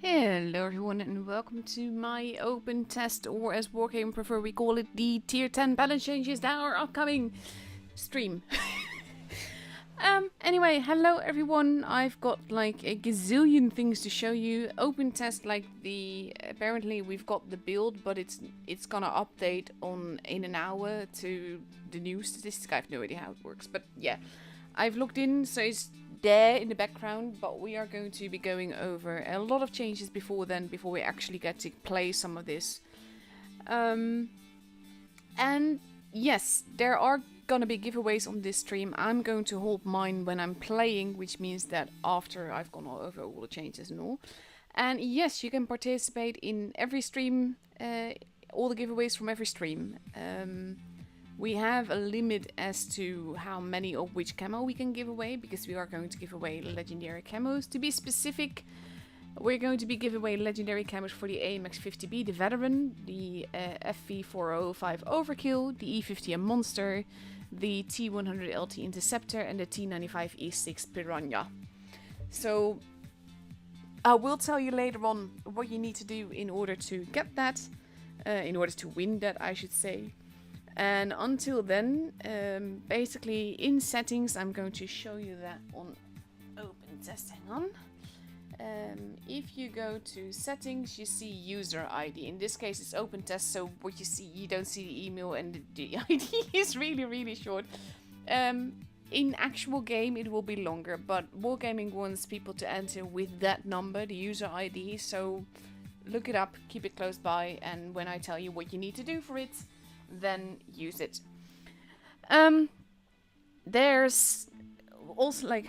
Hello everyone and welcome to my open test, or as Wargame prefer we call it, the tier 10 balance changes that are upcoming stream. Anyway, hello everyone. I've got like a gazillion things to show you. Open test, like apparently we've got the build, but it's gonna update in an hour to the new statistics. I have no idea how it works, but yeah. I've looked in, so it's there in the background, but we are going to be going over a lot of changes before we actually get to play some of this. And yes, there are gonna be giveaways on this stream. I'm going to hold mine when I'm playing, which means that after I've gone over all the changes and all. And yes, you can participate in every stream, all the giveaways from every stream. We have a limit as to how many of which camo we can give away, because we are going to give away legendary camos. To be specific, we're going to be giving away legendary camos for the Amx 50B, the Veteran, the FV405 Overkill, the E50M Monster, the T100 Lt Interceptor, and the T95 E6 Piranha. So I will tell you later on what you need to do in order to get that, in order to win that, I should say. And until then, basically in settings, I'm going to show you that on open test. Hang on. If you go to settings, you see user ID. In this case, it's open test, so what you see, you don't see the email, and the ID is really, really short. In actual game, it will be longer, but Wargaming wants people to enter with that number, the user ID. So look it up, keep it close by, and when I tell you what you need to do for it, then use it. There's also like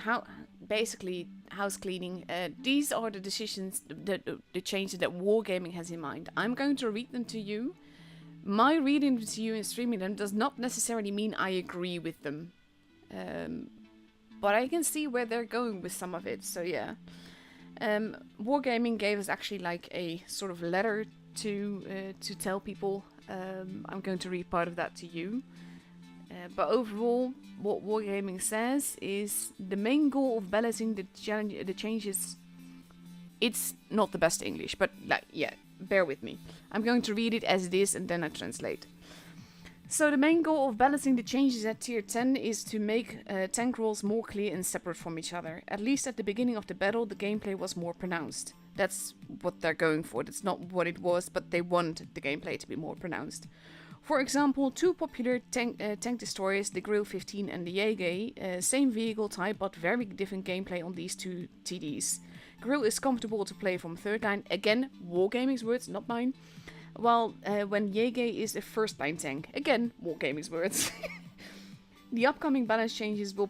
basically house cleaning. These are the decisions, the changes that Wargaming has in mind. I'm going to read them to you. My reading them to you and streaming them does not necessarily mean I agree with them, but I can see where they're going with some of it. So yeah, Wargaming gave us actually like a sort of letter to tell people. I'm going to read part of that to you. But overall, what Wargaming says is the main goal of balancing the changes. It's not the best English, but like, yeah, bear with me. I'm going to read it as it is and then I translate. So the main goal of balancing the changes at tier 10 is to make tank roles more clear and separate from each other. At least at the beginning of the battle, the gameplay was more pronounced. That's what they're going for. That's not what it was, but they want the gameplay to be more pronounced. For example, two popular tank destroyers, the Grill 15 and the Jaeger, same vehicle type but very different gameplay on these two TDs. Grill is comfortable to play from third line, again, Wargaming's words, not mine, while when Jaeger is a first line tank, again, Wargaming's words. The upcoming balance changes will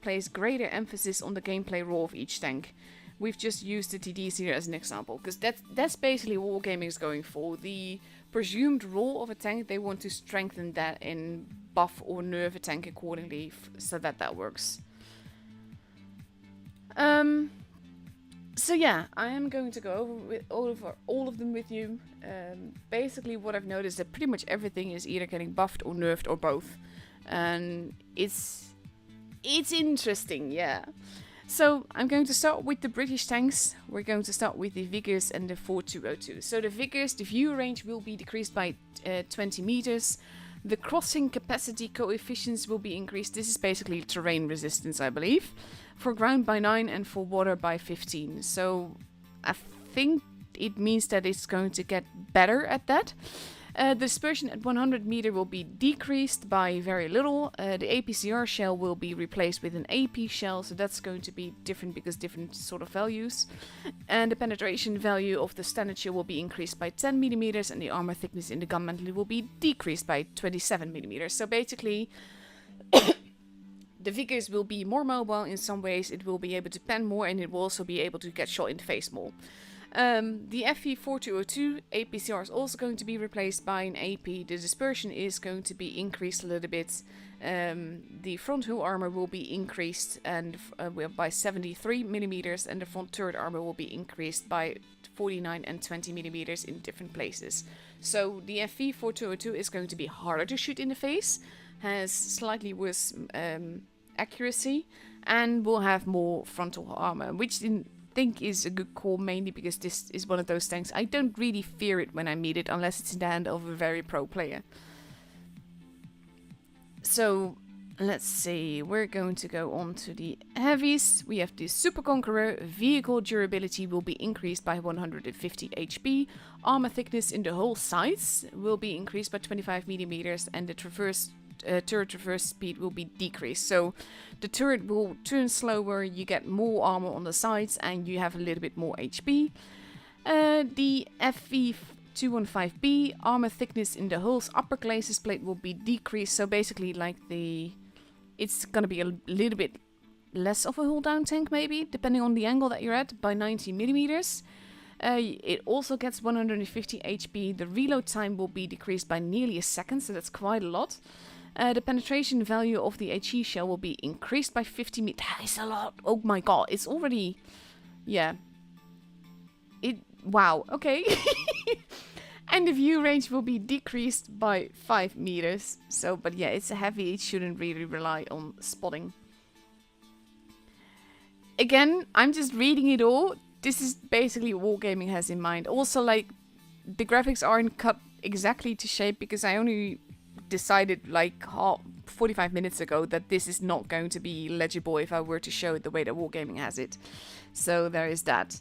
place greater emphasis on the gameplay role of each tank. We've just used the TDs here as an example, because that's basically what Wargaming is going for. The presumed role of a tank, they want to strengthen that and buff or nerf a tank accordingly, so that works. So yeah, I am going to go over all of them with you. Basically what I've noticed is that pretty much everything is either getting buffed or nerfed or both. And it's interesting, yeah. So I'm going to start with the British tanks. We're going to start with the Vigors and the 4202. So the Vigors, the view range will be decreased by 20 meters. The crossing capacity coefficients will be increased. This is basically terrain resistance, I believe. For ground by 9 and for water by 15. So I think it means that it's going to get better at that. The dispersion at 100 meter will be decreased by very little. The APCR shell will be replaced with an AP shell, so that's going to be different because different sort of values. And the penetration value of the standard shell will be increased by 10 millimeters, and the armor thickness in the gun mantle will be decreased by 27 millimeters. So basically, the Vigors will be more mobile in some ways. It will be able to pen more, and it will also be able to get shot in the face more. The FV4202 APCR is also going to be replaced by an AP. The dispersion is going to be increased a little bit. The front hull armor will be increased and by 73 millimeters, and the front turret armor will be increased by 49 and 20 millimeters in different places. So the FV4202 is going to be harder to shoot in the face, has slightly worse accuracy, and will have more frontal armor, which in think is a good call, mainly because this is one of those tanks. I don't really fear it when I meet it, unless it's in the hand of a very pro player. So, let's see, we're going to go on to the heavies. We have the Super Conqueror. Vehicle durability will be increased by 150 HP. Armor thickness in the whole sides will be increased by 25 millimeters, and the turret traverse speed will be decreased. So the turret will turn slower, you get more armor on the sides, and you have a little bit more HP. The FV215B, armor thickness in the whole upper glacis plate will be decreased. So basically, like it's gonna be a little bit less of a hull down tank, maybe, depending on the angle that you're at, by 90 millimeters. It also gets 150 HP. The reload time will be decreased by nearly a second, so that's quite a lot. The penetration value of the HE shell will be increased by 50 meters. That is a lot. Oh my god, it's already... Yeah. Wow, okay. And the view range will be decreased by 5 meters. So, but yeah, it's a heavy. It shouldn't really rely on spotting. Again, I'm just reading it all. This is basically what Wargaming has in mind. Also, like, the graphics aren't cut exactly to shape because I only decided like 45 minutes ago that this is not going to be legible if I were to show it the way that Wargaming has it. So there is that.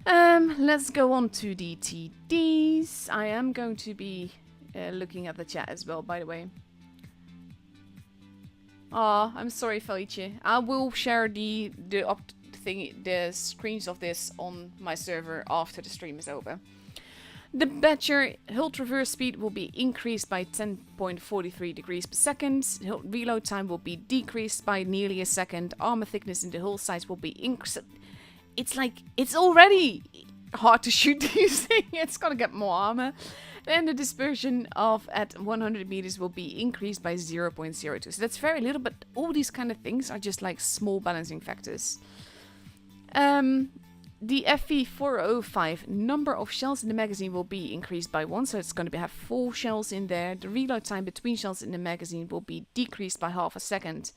Let's go on to the TDs. I am going to be looking at the chat as well, by the way. Oh, I'm sorry, Felice. I will share the screens of this on my server after the stream is over. The Badger hull traverse speed will be increased by 10.43 degrees per second. Reload time will be decreased by nearly a second. Armor thickness in the hull size will be increased. It's like, it's already hard to shoot these things. It's gonna get more armor. Then the dispersion at 100 meters will be increased by 0.02. So that's very little, but all these kind of things are just like small balancing factors. The FV405 number of shells in the magazine will be increased by 1, so it's going to have 4 shells in there. The reload time between shells in the magazine will be decreased by half a second,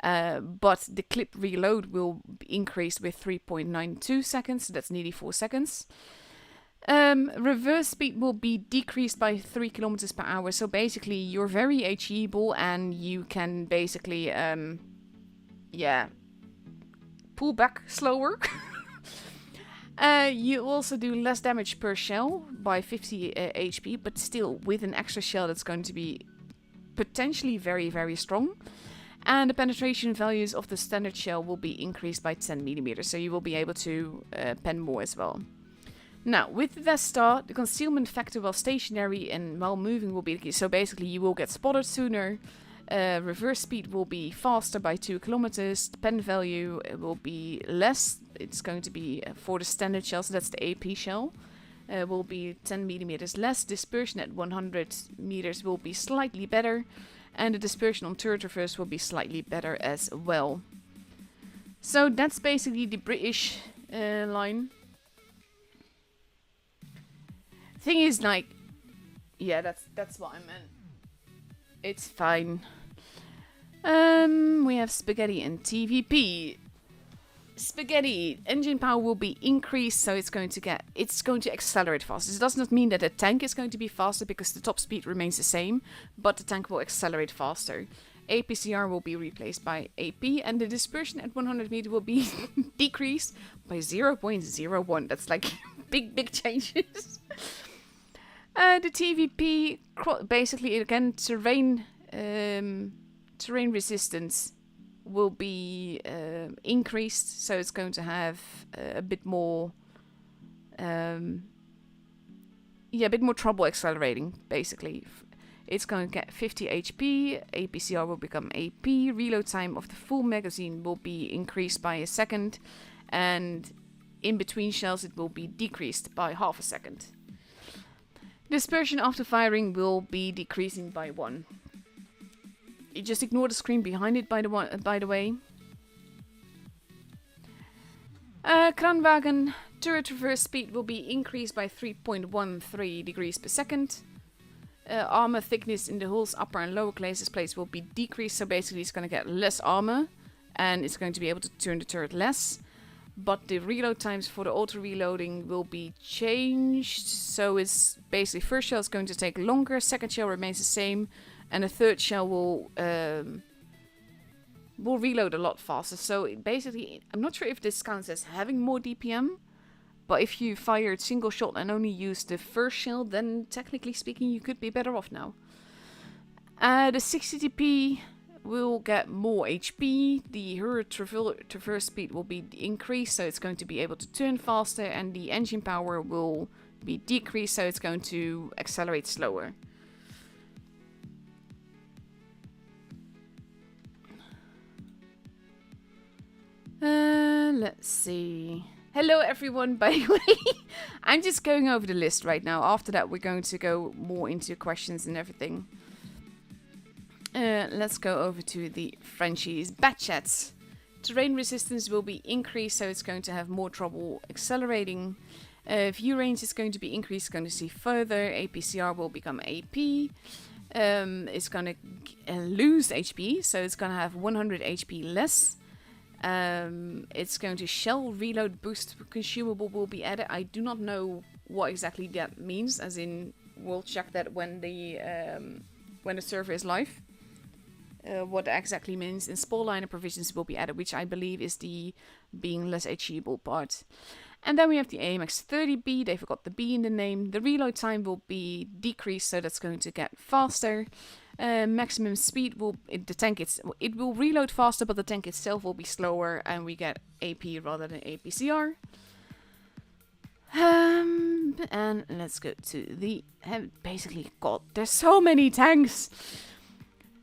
but the clip reload will be increased with 3.92 seconds, so that's nearly 4 seconds. Reverse speed will be decreased by 3 kilometers per hour, so basically you're very HE-able and you can basically, pull back slower. You also do less damage per shell by 50 HP, but still with an extra shell that's going to be potentially very, very strong. And the penetration values of the standard shell will be increased by 10 millimeters, so you will be able to pen more as well. Now, with the Vestar, the concealment factor while stationary and while moving will be the key. So basically you will get spotted sooner. Reverse speed will be faster by 2 kilometers. The pen value will be less. It's going to be for the standard shell, so that's the AP shell. Will be 10 millimeters less. Dispersion at 100 meters will be slightly better. And the dispersion on turret reverse will be slightly better as well. So that's basically the British line. Thing is, like, yeah, that's what I meant. It's fine. We have Spaghetti and TVP. Spaghetti engine power will be increased, so it's going to accelerate faster. This does not mean that the tank is going to be faster because the top speed remains the same, but the tank will accelerate faster. APCR will be replaced by AP, and the dispersion at 100 meters will be decreased by 0.01. That's like big changes. The TVP, basically again, terrain resistance will be increased, so it's going to have a bit more trouble accelerating, basically. It's going to get 50 HP, APCR will become AP, reload time of the full magazine will be increased by a second, and in between shells it will be decreased by half a second. Dispersion after firing will be decreasing by 1. You just ignore the screen behind it, by the way. Kranwagen turret reverse speed will be increased by 3.13 degrees per second. Armor thickness in the hull's upper and lower glacis plates will be decreased, so basically it's going to get less armor and it's going to be able to turn the turret less. but the reload times for the auto reloading will be changed. So it's basically first shell is going to take longer, second shell remains the same, and the third shell will reload a lot faster. So basically, I'm not sure if this counts as having more DPM, but if you fired single shot and only used the first shell, then technically speaking, you could be better off now. The 60 TP will get more HP. The hurry traverse speed will be increased, so it's going to be able to turn faster, and the engine power will be decreased, so it's going to accelerate slower. Let's see. Hello everyone, by the way. I'm just going over the list right now. After that, we're going to go more into questions and everything. Let's go over to the Frenchies. Bat chats. Terrain resistance will be increased, so it's going to have more trouble accelerating. View range is going to be increased, going to see further. APCR will become AP. It's going to lose HP, so it's going to have 100 HP less. It's going to shell reload boost consumable will be added. I do not know what exactly that means, as in we'll check that when the server is live. What that exactly means. And spore liner provisions will be added, which I believe is the being less achievable part. And then we have the Amx 30B. They forgot the B in the name. The reload time will be decreased, so that's going to get faster. Maximum speed will it will reload faster, but the tank itself will be slower, and we get AP rather than APCR. And let's go to the basically, God, there's so many tanks.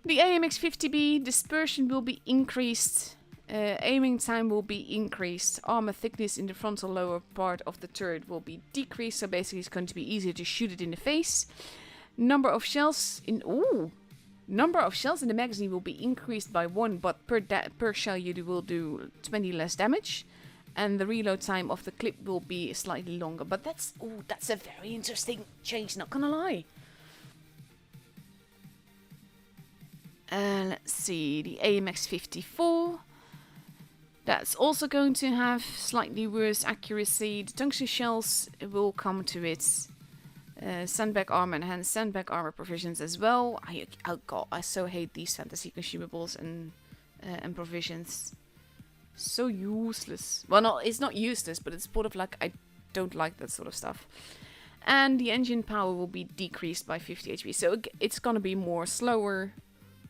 The AMX 50B dispersion will be increased. Aiming time will be increased. Armor thickness in the frontal lower part of the turret will be decreased, so basically it's going to be easier to shoot it in the face. Number of shells in the magazine will be increased by 1, but per shell you will do 20 less damage. And the reload time of the clip will be slightly longer. But that's a very interesting change, not gonna lie. Let's see, the AMX 54. That's also going to have slightly worse accuracy. The tungsten shells will come to its sandbag armor and enhanced sandbag armor provisions as well. Oh god, I so hate these fantasy consumables and provisions. So useless. Well, no, it's not useless, but it's sort of like I don't like that sort of stuff. And the engine power will be decreased by 50 HP. So it's gonna be more slower,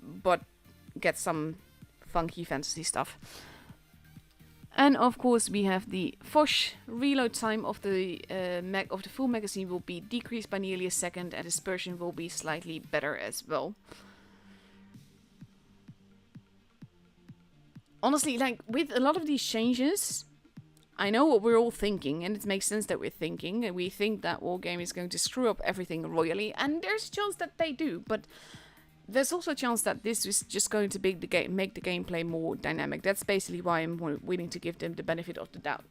but get some funky fantasy stuff. And of course we have the Foch. Reload time of the full magazine will be decreased by nearly a second, and dispersion will be slightly better as well. Honestly, like, with a lot of these changes, I know what we're all thinking, and it makes sense that we're thinking, and we think that Wargame is going to screw up everything royally, and there's a chance that they do, but there's also a chance that this is just going to make the gameplay more dynamic. That's basically why I'm willing to give them the benefit of the doubt.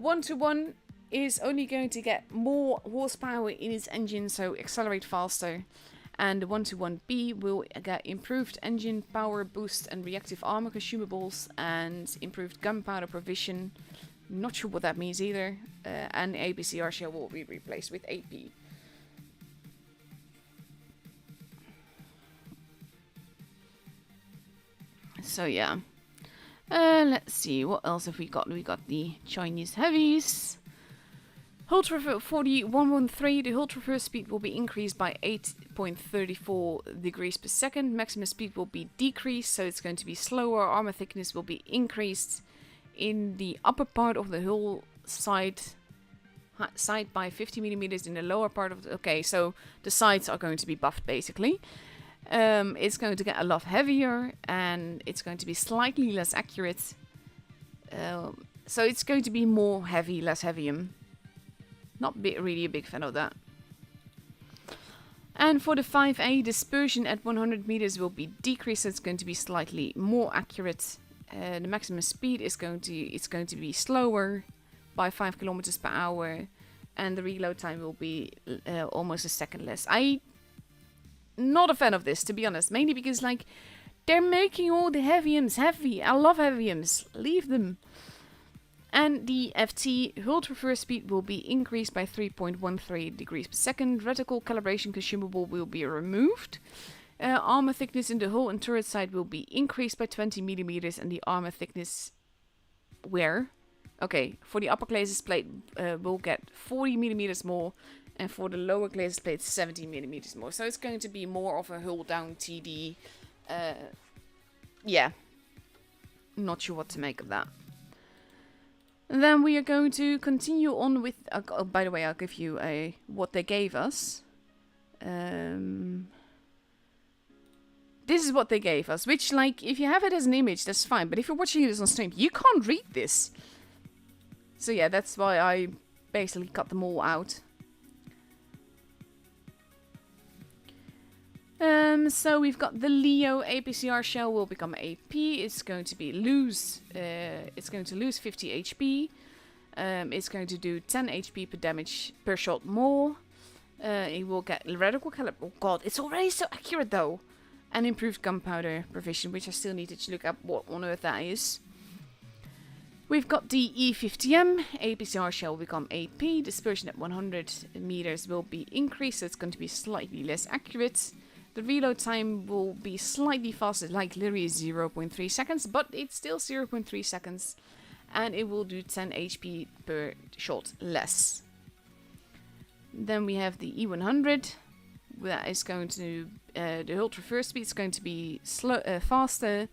1-to-1 is only going to get more horsepower in its engine, so accelerate faster. And the 1-to-1B will get improved engine power boost and reactive armor consumables and improved gunpowder provision. Not sure what that means either. And the APCR shell will be replaced with AP. So yeah. Let's see, what else have we got? We got the Chinese heavies. Hull for the 113, the hull traverse speed will be increased by 8.34 degrees per second. Maximum speed will be decreased, so it's going to be slower. Armor thickness will be increased in the upper part of the hull side by 50 millimeters. In the lower part of the... Okay, so the sides are going to be buffed, basically. It's going to get a lot heavier, and it's going to be slightly less accurate. So it's going to be more heavy, less heavium. Not really a big fan of that. And for the 5A, dispersion at 100 meters will be decreased, so it's going to be slightly more accurate. The maximum speed is going to be slower by 5 kilometers per hour, and the reload time will be almost a second less. I'm not a fan of this, to be honest, mainly because, like, they're making all the heaviums heavy. I love heaviums. Leave them. And the FT, hold reverse speed, will be increased by 3.13 degrees per second. Reticle calibration consumable will be removed. Armor thickness in the hull and turret side will be increased by 20 millimeters, and the armor thickness where? Okay, for the upper glazes plate will get 40 millimeters more, and for the lower glazes plate 70 millimeters more. So it's going to be more of a hull down TD. Yeah, not sure what to make of that. And then we are going to continue on with... oh, by the way, I'll give you what they gave us. This is what they gave us. Which, like, if you have it as an image, that's fine. But if you're watching this on stream, you can't read this. So yeah, that's why I basically cut them all out. So we've got the Leo APCR shell will become AP. It's going to be lose. It's going to lose 50 HP. It's going to do 10 HP per damage per shot more. It will get reticle caliber. Oh god, it's already so accurate though. And improved gunpowder provision, which I still needed to look up what on earth that is. We've got the E50M APCR shell will become AP. Dispersion at 100 meters will be increased, so it's going to be slightly less accurate. The reload time will be slightly faster, like literally 0.3 seconds, but it's still 0.3 seconds. And it will do 10 HP per shot less. Then we have the E100. That is going to, the hold reverse speed is going to be faster.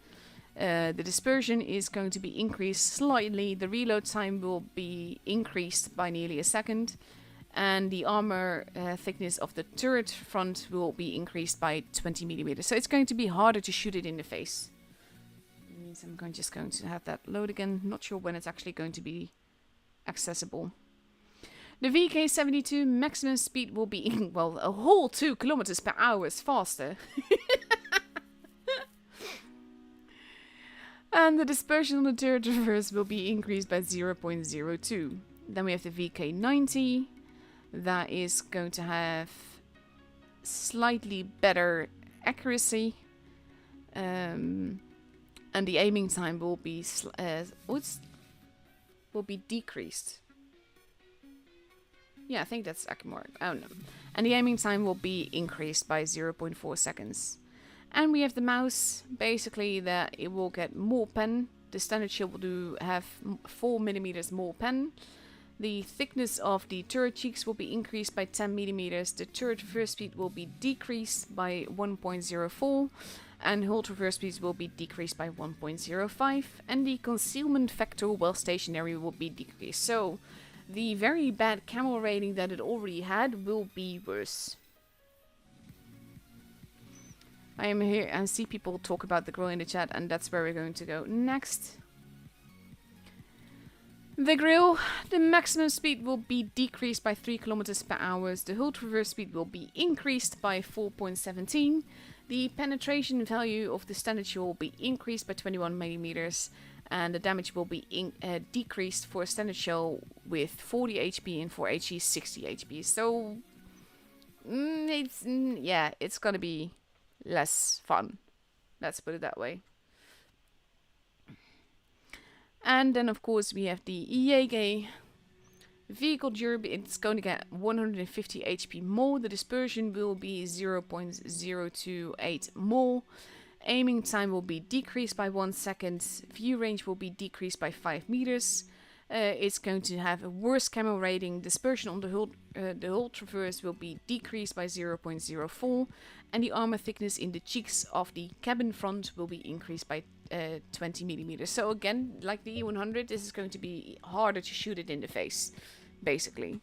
The dispersion is going to be increased slightly. The reload time will be increased by nearly a second. And the armor thickness of the turret front will be increased by 20 millimeters. So it's going to be harder to shoot it in the face. It means I'm just going to have that load again. Not sure when it's actually going to be accessible. The VK72 maximum speed will be, well, a whole 2 kilometers per hour faster. And the dispersion on the turret reverse will be increased by 0.02. Then we have the VK90. That is going to have slightly better accuracy. And the aiming time will be decreased. Yeah, I think that's more. I don't know. And the aiming time will be increased by 0.4 seconds. And we have the mouse, basically that it will get more pen. The standard shield will have 4 millimeters more pen. The thickness of the turret cheeks will be increased by 10 millimeters. The turret reverse speed will be decreased by 1.04. And hold reverse speed will be decreased by 1.05. And the concealment factor while stationary will be decreased. So the very bad camo rating that it already had will be worse. I am here and see people talk about the grill in the chat, and that's where we're going to go next. The grill, the maximum speed will be decreased by 3 kilometers per hour. The hold reverse speed will be increased by 4.17. The penetration value of the standard shell will be increased by 21 millimeters. And the damage will be decreased for a standard shell with 40 HP and for HE 60 HP. So, it's gonna be less fun. Let's put it that way. And then, of course, we have the Jaeger vehicle durability. It's going to get 150 HP more. The dispersion will be 0.028 more. Aiming time will be decreased by 1 second. View range will be decreased by 5 meters. It's going to have a worse camo rating. Dispersion on the hull traverse will be decreased by 0.04. And the armor thickness in the cheeks of the cabin front will be increased by 20 millimeters. So again, like the E100, this is going to be harder to shoot it in the face, basically.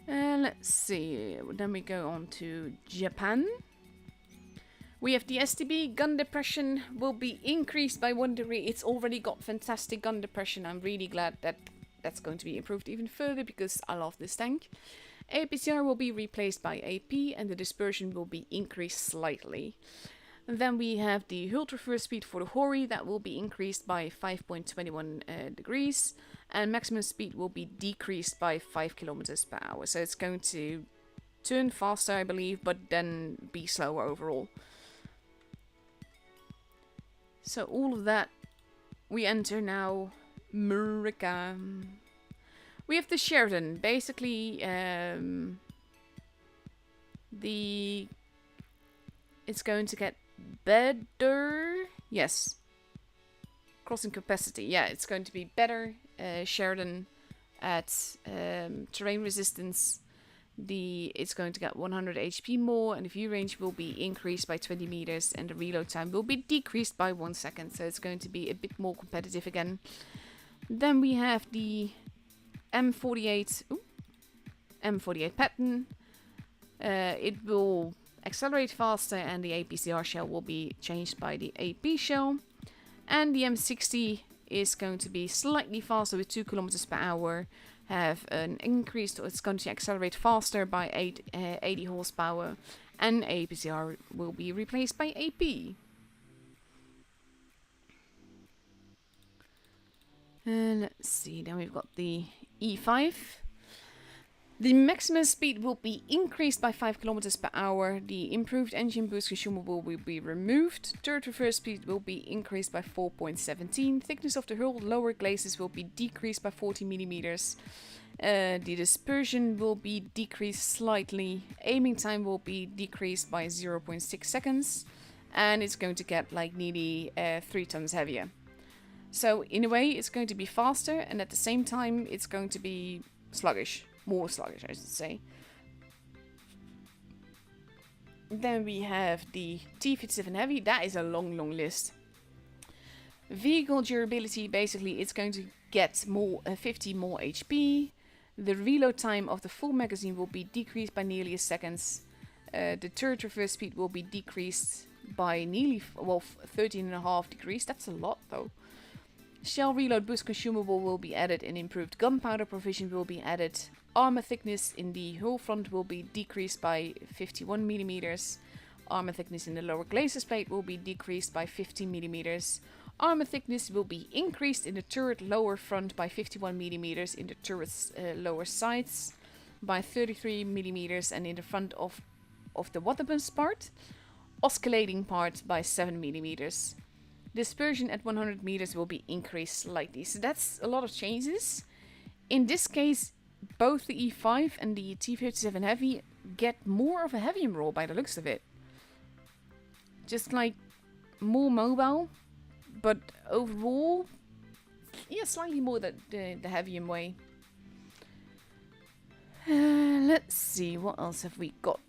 Let's see. Then we go on to Japan. We have the STB, gun depression will be increased by 1 degree. It's already got fantastic gun depression. I'm really glad that that's going to be improved even further because I love this tank. APCR will be replaced by AP and the dispersion will be increased slightly. And then we have the hull reverse speed for the Hori that will be increased by 5.21 degrees. And maximum speed will be decreased by 5 kilometers per hour. So it's going to turn faster, I believe, but then be slower overall. So all of that we enter now America. We have the Sheridan. Basically, it's going to get better. Yes. Crossing capacity. Yeah, it's going to be better. Sheridan at terrain resistance. It's going to get 100 HP more, and the view range will be increased by 20 meters, and the reload time will be decreased by 1 second. So it's going to be a bit more competitive again. Then we have the M48 pattern. It will accelerate faster, and the APCR shell will be changed by the AP shell. And the M60 is going to be slightly faster with 2 kilometers per hour. Have an increase, it's going to accelerate faster by 80 horsepower. And APCR will be replaced by AP. Let's see, then we've got the E5. The maximum speed will be increased by 5 kilometers per hour. The improved engine boost consumable will be removed. Turret reverse speed will be increased by 4.17. Thickness of the hull lower glacis will be decreased by 40 millimeters. The dispersion will be decreased slightly. Aiming time will be decreased by 0.6 seconds. And it's going to get like nearly 3 tons heavier. So in a way it's going to be faster, and at the same time it's going to be sluggish. More sluggish, I should say. Then we have the T57 Heavy. That is a long list. Vehicle durability, basically it's going to get more 50 more HP. The reload time of the full magazine will be decreased by nearly a second. The turret reverse speed will be decreased by nearly 13.5 degrees. That's a lot though. Shell reload boost consumable will be added, and improved gunpowder provision will be added. Armor thickness in the hull front will be decreased by 51 millimeters. Armor thickness in the lower glacis plate will be decreased by 15 millimeters. Armor thickness will be increased in the turret lower front by 51 millimeters, in the turret's lower sides by 33 millimeters, and in the front of the weapons part, oscillating part by 7 millimeters. Dispersion at 100 meters will be increased slightly. So that's a lot of changes. In this case, both the E5 and the T57 Heavy get more of a heavy roll by the looks of it. Just like more mobile, but overall, yeah, slightly more the heavier way. Let's see, what else have we got?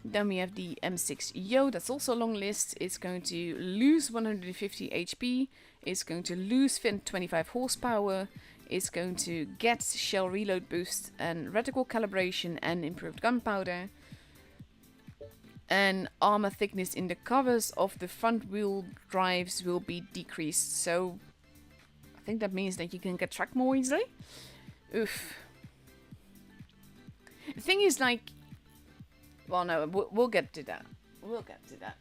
Then we have the M6 Yo, that's also a long list. It's going to lose 150 HP. It's going to lose 25 horsepower. It's going to get shell reload boost and reticle calibration and improved gunpowder. And armor thickness in the covers of the front wheel drives will be decreased. So I think that means that you can get tracked more easily. Oof. The thing is, like, well, no, we'll get to that. We'll get to that.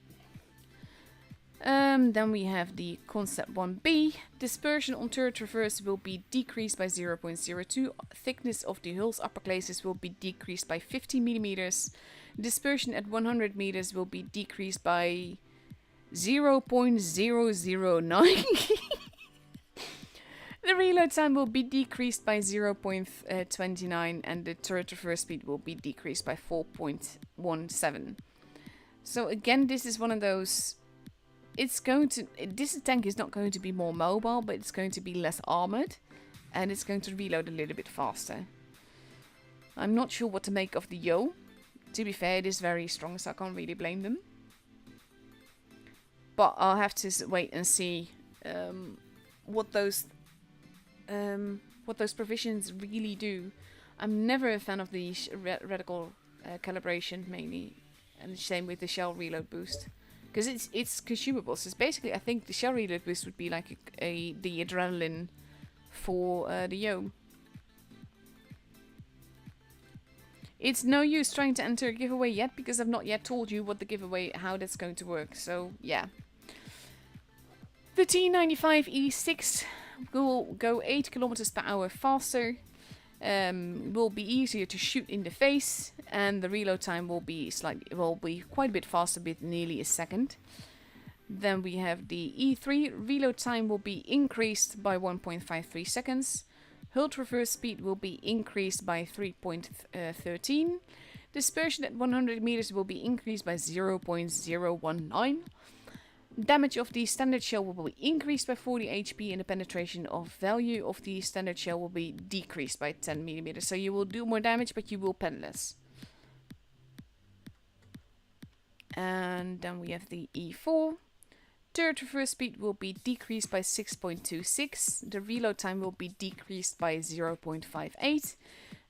Then we have the Concept 1B. Dispersion on turret reverse will be decreased by 0.02. Thickness of the hull's upper glacis will be decreased by 50 millimeters. Dispersion at 100 meters will be decreased by 0.009. The reload time will be decreased by 0.29, and the turret reverse speed will be decreased by 4.17. So again, this is one of those. This tank is not going to be more mobile, but it's going to be less armored, and it's going to reload a little bit faster. I'm not sure what to make of the Yo. To be fair, it is very strong, so I can't really blame them. But I'll have to wait and see what those provisions really do. I'm never a fan of the reticle calibration, mainly, and the same with the shell reload boost, because it's consumable. So it's basically, I think the shell reload boost would be like the adrenaline for the Yo. It's no use trying to enter a giveaway yet, because I've not yet told you what the giveaway, how that's going to work. So yeah, the T95 E6 will go 8 kilometers per hour faster, will be easier to shoot in the face, and the reload time will be quite a bit faster, with nearly a second. Then we have the E3. Reload time will be increased by 1.53 seconds. Hold reverse speed will be increased by 3.13. Dispersion at 100 meters will be increased by 0.019. Damage of the standard shell will be increased by 40 HP and the penetration of value of the standard shell will be decreased by 10 millimeters. So you will do more damage, but you will pen less. And then we have the E4. Turret reverse speed will be decreased by 6.26. The reload time will be decreased by 0.58.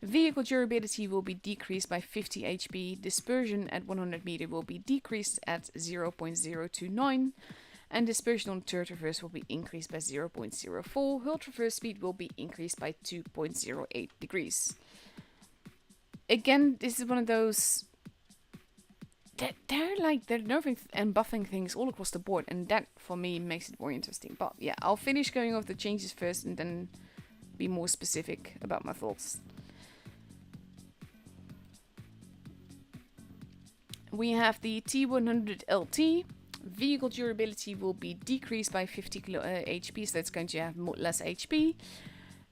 Vehicle durability will be decreased by 50 HP. Dispersion at 100 meter will be decreased at 0.029. And dispersion on turret reverse will be increased by 0.04. Hold reverse speed will be increased by 2.08 degrees. Again, this is one of those... They're nerfing and buffing things all across the board, and that for me makes it more interesting. But yeah, I'll finish going over the changes first and then be more specific about my thoughts. We have the T100 Lt. Vehicle durability will be decreased by 50 HP, so it's going to have less HP.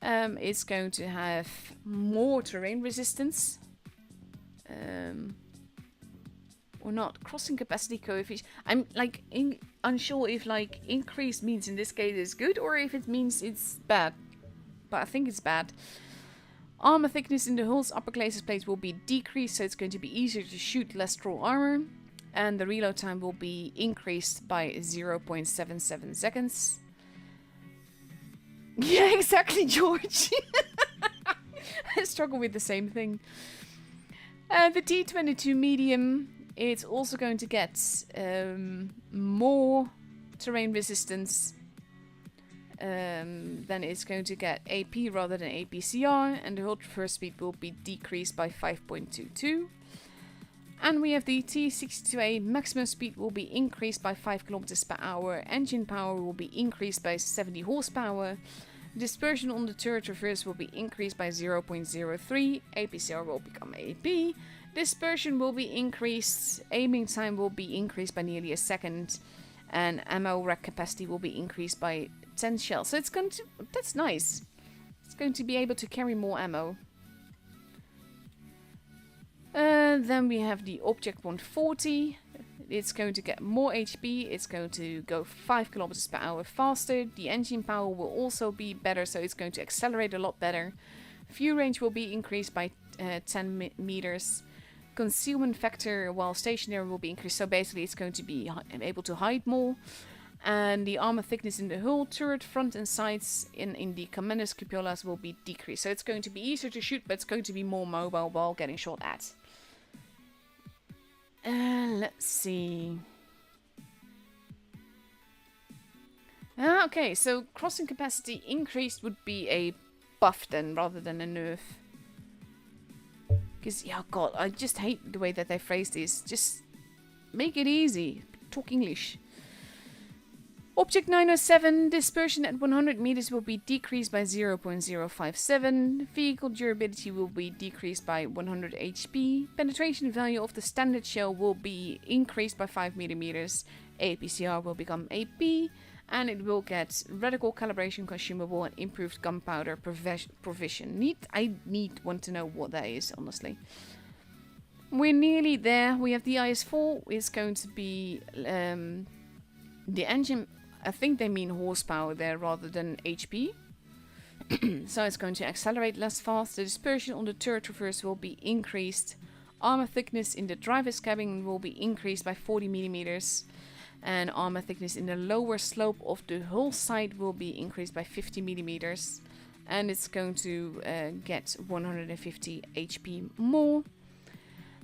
It's going to have more terrain resistance. Or not. Crossing capacity coefficient. I'm like unsure if like increase means in this case is good or if it means it's bad. But I think it's bad. Armor thickness in the hull's upper classes plates will be decreased, so it's going to be easier to shoot less troll armor. And the reload time will be increased by 0.77 seconds. Yeah, exactly, George. I struggle with the same thing. The T22 medium. It's also going to get more terrain resistance. Then it's going to get AP rather than APCR, and the hold reverse speed will be decreased by 5.22. And we have the T62A maximum speed will be increased by 5 km per hour. Engine power will be increased by 70 horsepower. Dispersion on the turret reverse will be increased by 0.03. APCR will become AP. Dispersion will be increased, aiming time will be increased by nearly a second, and ammo rack capacity will be increased by 10 shells. So it's going to, that's nice. It's going to be able to carry more ammo. Then we have the Object 140. It's going to get more HP. It's going to go 5 km per hour faster. The engine power will also be better, so it's going to accelerate a lot better. Fuel range will be increased by 10 meters. Concealment factor while stationary will be increased, so basically it's going to be able to hide more. And the armor thickness in the hull, turret, front and sides in the commander's cupolas will be decreased. So it's going to be easier to shoot, but it's going to be more mobile while getting shot at. Let's see. Okay, so crossing capacity increased would be a buff then, rather than a nerf. Because, yeah, God, I just hate the way that they phrase this. Just make it easy. Talk English. Object 907, dispersion at 100 meters will be decreased by 0.057. Vehicle durability will be decreased by 100 HP. Penetration value of the standard shell will be increased by 5 millimeters. APCR will become AP. And it will get radical calibration consumable and improved gunpowder provision. I want to know what that is, honestly. We're nearly there. We have the IS-4. It's going to be the engine. I think they mean horsepower there rather than HP. So it's going to accelerate less fast. The dispersion on the turret reverse will be increased. Armor thickness in the driver's cabin will be increased by 40 millimeters. And armor thickness in the lower slope of the hull side will be increased by 50 millimeters. And it's going to get 150 HP more.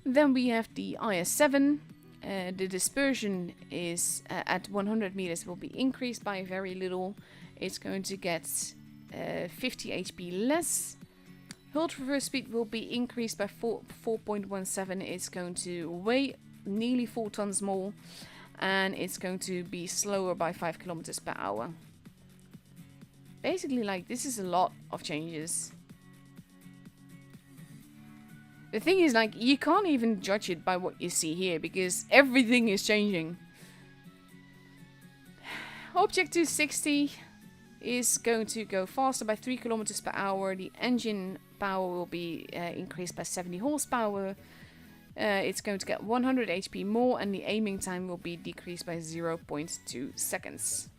Then we have the IS-7. The dispersion is at 100 meters will be increased by very little. It's going to get 50 HP less. Hull reverse speed will be increased by 4.17. It's going to weigh nearly 4 tons more. And it's going to be slower by 5 km per hour. Basically, like, this is a lot of changes. The thing is, like, you can't even judge it by what you see here, because everything is changing. Object 260 is going to go faster by 3 kilometers per hour. The engine power will be increased by 70 horsepower. It's going to get 100 HP more, and the aiming time will be decreased by 0.2 seconds.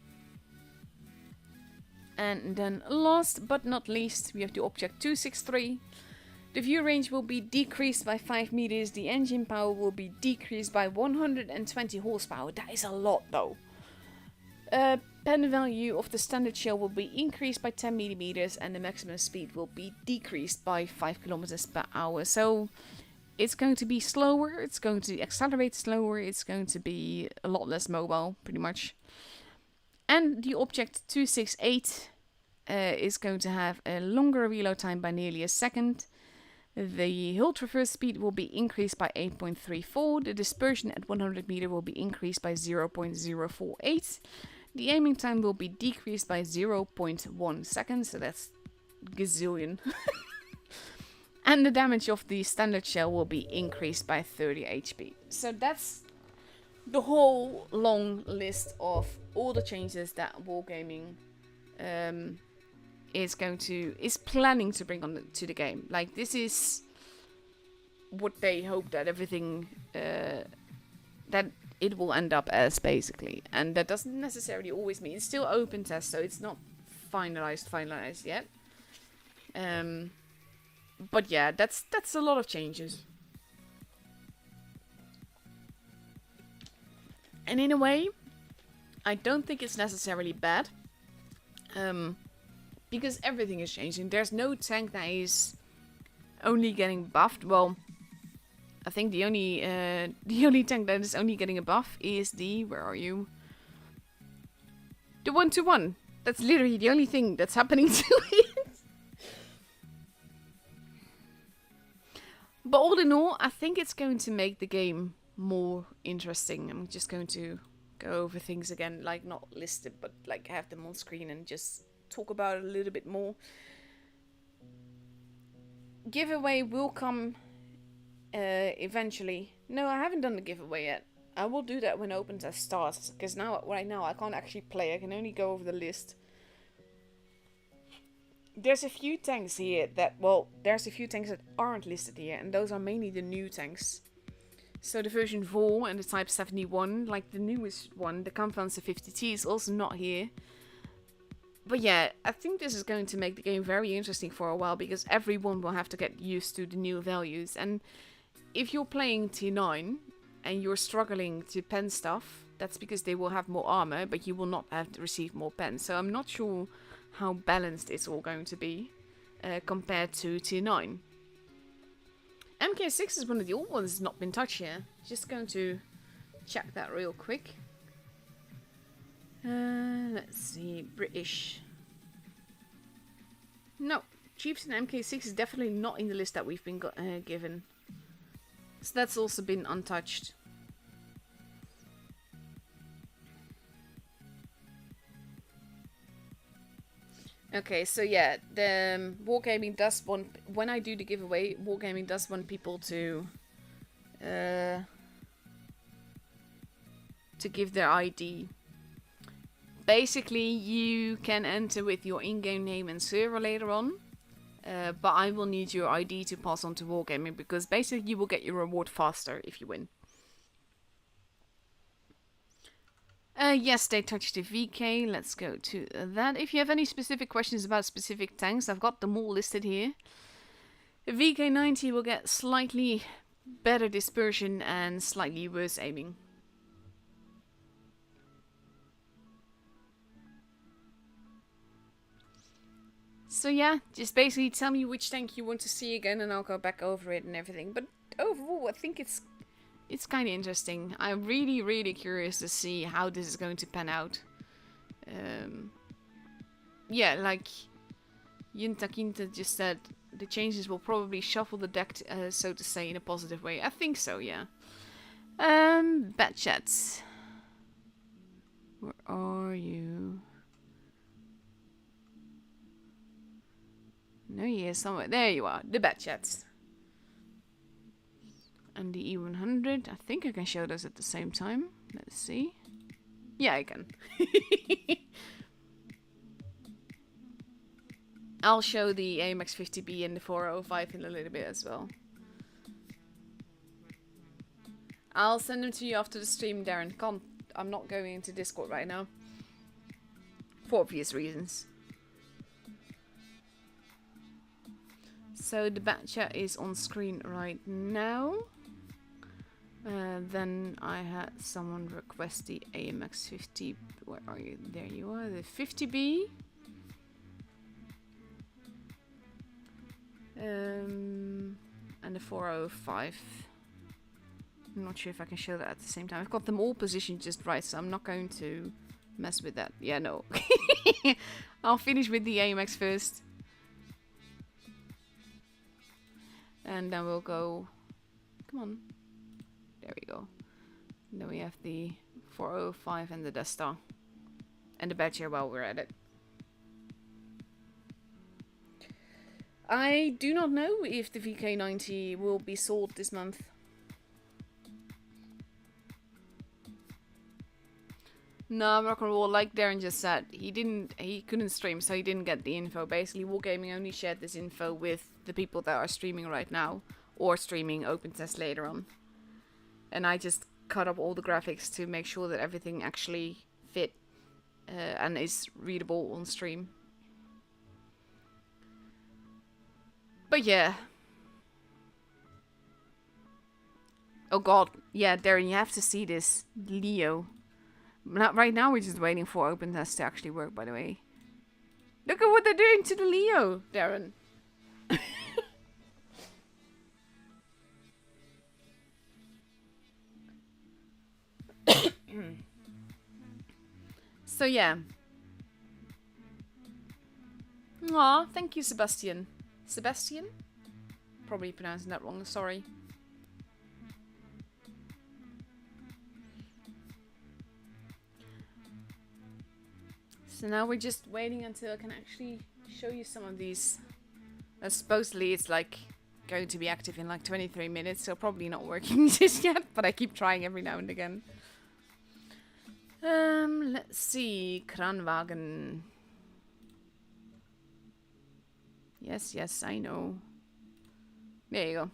And then last but not least, we have the Object 263. The view range will be decreased by 5 meters. The engine power will be decreased by 120 horsepower. That is a lot though. Pen value of the standard shell will be increased by 10 millimeters, and the maximum speed will be decreased by 5 kilometers per hour. So it's going to be slower, it's going to accelerate slower, it's going to be a lot less mobile, pretty much. And the Object 268 is going to have a longer reload time by nearly a second. The hold reverse speed will be increased by 8.34. The dispersion at 100 meter will be increased by 0.048. The aiming time will be decreased by 0.1 seconds, so that's gazillion. And the damage of the standard shell will be increased by 30 HP. So that's the whole long list of all the changes that Wargaming is planning to bring on to the game. Like, this is what they hope that everything that it will end up as, basically. And that doesn't necessarily always mean it's still open test, so it's not finalized yet. But yeah, that's a lot of changes. And in a way, I don't think it's necessarily bad. Because everything is changing. There's no tank that is only getting buffed. Well, I think the only tank that is only getting a buff is the, where are you? The 1-to-1. That's literally the only thing that's happening to it. But all in all, I think it's going to make the game more interesting. I'm just going to go over things again, like not listed, but like have them on screen and just talk about it a little bit more. Giveaway will come eventually. No, I haven't done the giveaway yet. I will do that when open test starts, because right now I can't actually play. I can only go over the list. There's a few tanks here that, well, there's a few tanks that aren't listed here, and those are mainly the new tanks. So the version 4 and the Type 71, like the newest one, the Kampfpanzer 50T, is also not here. But yeah, I think this is going to make the game very interesting for a while, because everyone will have to get used to the new values. And if you're playing T9 and you're struggling to pen stuff, that's because they will have more armor, but you will not have to receive more pens. So I'm not sure how balanced it's all going to be compared to T9. MK6 is one of the old ones that's not been touched yet. Just going to check that real quick. Let's see, British. No, Chieftain MK6 is definitely not in the list that we've been given. So that's also been untouched. Okay, so yeah, the Wargaming does want, when I do the giveaway, Wargaming does want people to give their ID. Basically, you can enter with your in-game name and server later on, but I will need your ID to pass on to Wargaming, because basically you will get your reward faster if you win. Yes, they touched the VK. Let's go to that. If you have any specific questions about specific tanks, I've got them all listed here. The VK90 will get slightly better dispersion and slightly worse aiming. So yeah, just basically tell me which tank you want to see again and I'll go back over it and everything. But overall, I think it's kind of interesting. I'm really curious to see how this is going to pan out. Yeah, like Yunta Quinta just said, the changes will probably shuffle the deck, so to say, in a positive way. I think so, yeah. Bat chats. Where are you? No, yeah, somewhere. There you are, the bat chats. And the E100, I think I can show those at the same time. Let's see. Yeah, I can. I'll show the Amx 50B and the 405 in a little bit as well. I'll send them to you after the stream, Darren. I'm not going into Discord right now. For obvious reasons. So the bat chat is on screen right now. Then I had someone request the AMX 50. Where are you? There you are. The 50B. And the 405. I'm not sure if I can show that at the same time. I've got them all positioned just right, so I'm not going to mess with that. Yeah, no. I'll finish with the AMX first. And then we'll go... Come on. There we go. And then we have the 405 and the Desta. And the Badger while we're at it. I do not know if the VK90 will be sold this month. No, rock and roll, like Darren just said, he couldn't stream, so he didn't get the info. Basically, Wargaming only shared this info with the people that are streaming right now, or streaming open test later on. And I just cut up all the graphics to make sure that everything actually fit and is readable on stream. But yeah. Oh god, yeah, Darren, you have to see this. Leo. Not right now, we're just waiting for open test to actually work, by the way. Look at what they're doing to the Leo, Darren. So yeah. Aw, thank you, Sebastian. Sebastian? Probably pronouncing that wrong, sorry. So now we're just waiting until I can actually show you some of these. Supposedly it's like going to be active in like 23 minutes, so probably not working just yet, but I keep trying every now and again. Let's see. Kranwagen. Yes, yes, I know. There you go.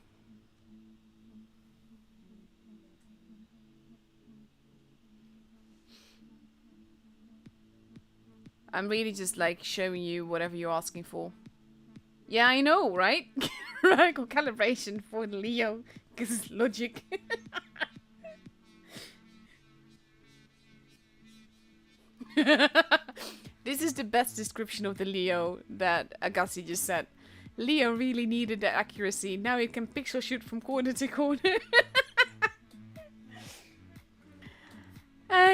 I'm really just like showing you whatever you're asking for. Yeah, I know, right? Radical calibration for the Leo, because it's logic. This is the best description of the Leo that Agassi just said. Leo really needed the accuracy. Now it can pixel shoot from corner to corner.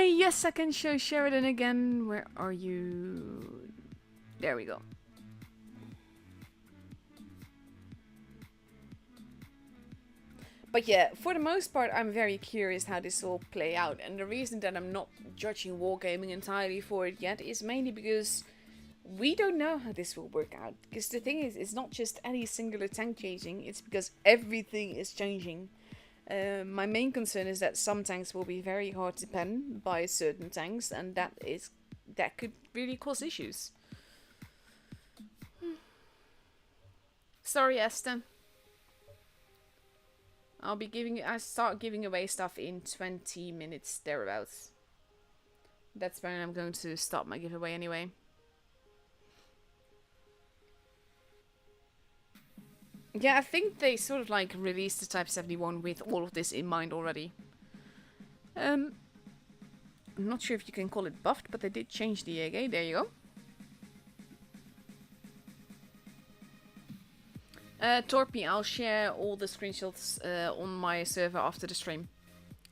Yes, I can show Sheridan again. Where are you? There we go. But yeah, for the most part, I'm very curious how this will play out. And the reason that I'm not judging Wargaming entirely for it yet is mainly because we don't know how this will work out. Because the thing is, it's not just any singular tank changing, it's because everything is changing. My main concern is that some tanks will be very hard to pen by certain tanks, and that could really cause issues. Sorry, Esther. I start giving away stuff in 20 minutes thereabouts. That's when I'm going to stop my giveaway anyway. Yeah, I think they sort of like released the Type 71 with all of this in mind already. I'm not sure if you can call it buffed, but they did change the EAG. There you go. Torpy, I'll share all the screenshots on my server after the stream.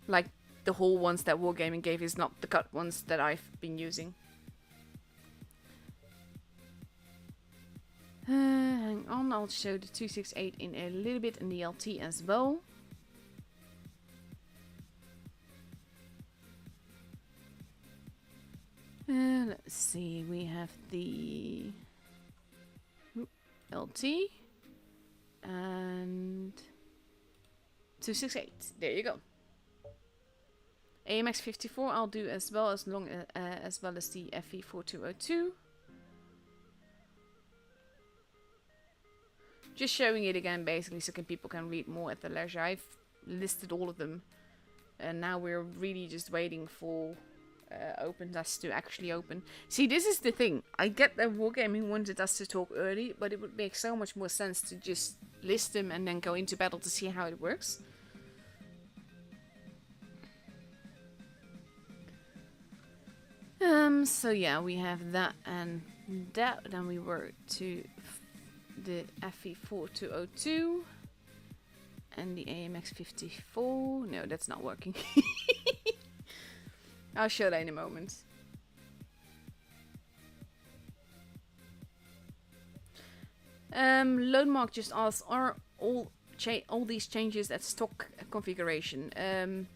Like the whole ones that Wargaming gave is not the cut ones that I've been using. Hang on, I'll show the 268 in a little bit in the LT as well. Let's see, we have the LT and 268. There you go. AMX 54 I'll do as well, as well as the FE 4202. Just showing it again, basically, so people can read more at their leisure. I've listed all of them, and now we're really just waiting for OpenTest to actually open. See, this is the thing. I get that Wargaming wanted us to talk early, but it would make so much more sense to just list them and then go into battle to see how it works. So yeah, we have that and that. Then we were to the FE 4202 and the AMX 54. No, that's not working. I'll show that in a moment. Lone Mark just asked, are all these changes at stock configuration?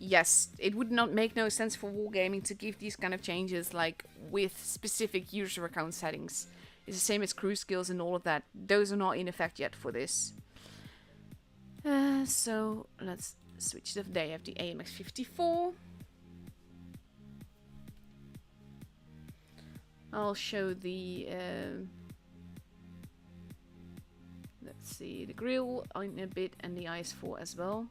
Yes, it would not make no sense for Wargaming to give these kind of changes like with specific user account settings. It's the same as crew skills and all of that. Those are not in effect yet for this. So let's switch to they have the AMX 54. I'll show the let's see, the grill in a bit and the IS-4 as well.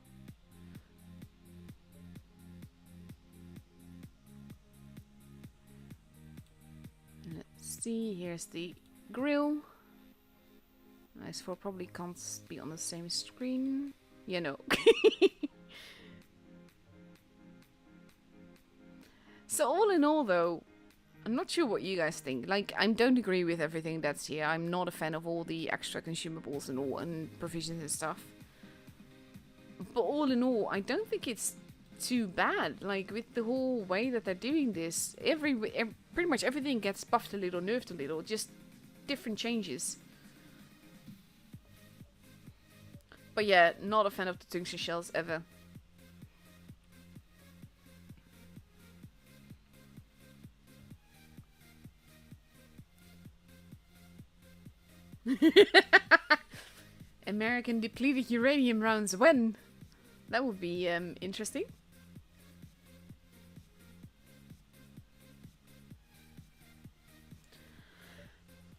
Let's see, here's the grill. IS-4 probably can't be on the same screen. Yeah, no. So all in all though, I'm not sure what you guys think. Like, I don't agree with everything that's here. I'm not a fan of all the extra consumables and all and provisions and stuff. But all in all, I don't think it's too bad. Like, with the whole way that they're doing this, pretty much everything gets buffed a little, nerfed a little, just different changes. But yeah, not a fan of the tungsten shells ever. American depleted uranium rounds when? That would be interesting.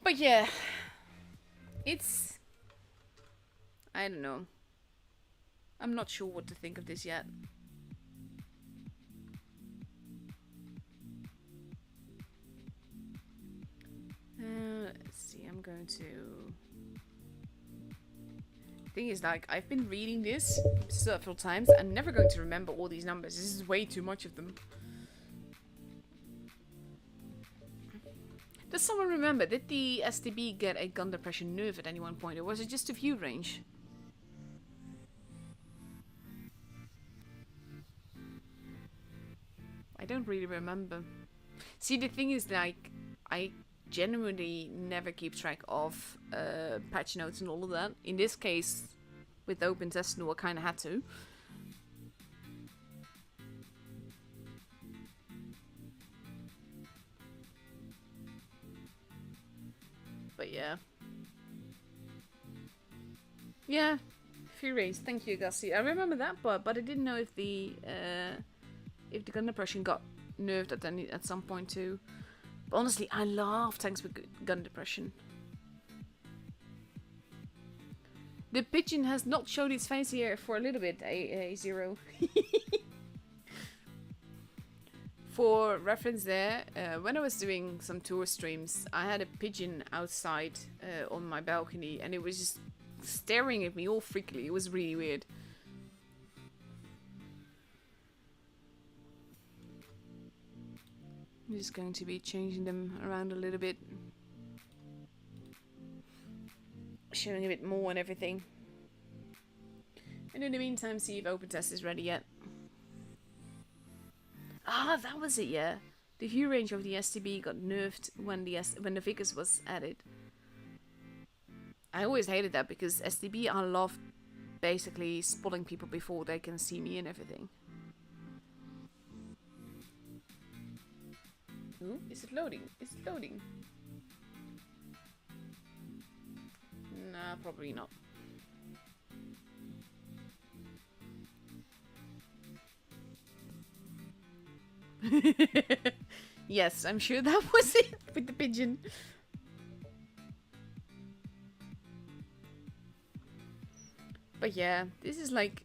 But yeah, it's... I don't know. I'm not sure what to think of this yet. Let's see, I'm going to... Thing is, like, I've been reading this several times. I'm never going to remember all these numbers. This is way too much of them. Does someone remember, did the STB get a gun depression nerf at any one point, or was it just a view range? I don't really remember. See, the thing is, like, I genuinely never keep track of patch notes and all of that. In this case, with OpenTest, I kind of had to. But yeah. Yeah, free raise. Thank you, Gussie. I remember that part, but I didn't know if the gun depression got nerfed at some point too. But honestly, I love tanks with gun depression. The pigeon has not showed its face here for a little bit, A0. For reference there, when I was doing some tour streams, I had a pigeon outside on my balcony, and it was just staring at me all freakily. It was really weird. I'm just going to be changing them around a little bit. Showing a bit more and everything. And in the meantime, see if OpenTest is ready yet. Ah, that was it, yeah. The view range of the STB got nerfed when the Vicus was added. I always hated that because STB, I love basically spotting people before they can see me and everything. Ooh, is it loading? Is it loading? Nah, probably not. Yes, I'm sure that was it with the pigeon. But yeah, this is like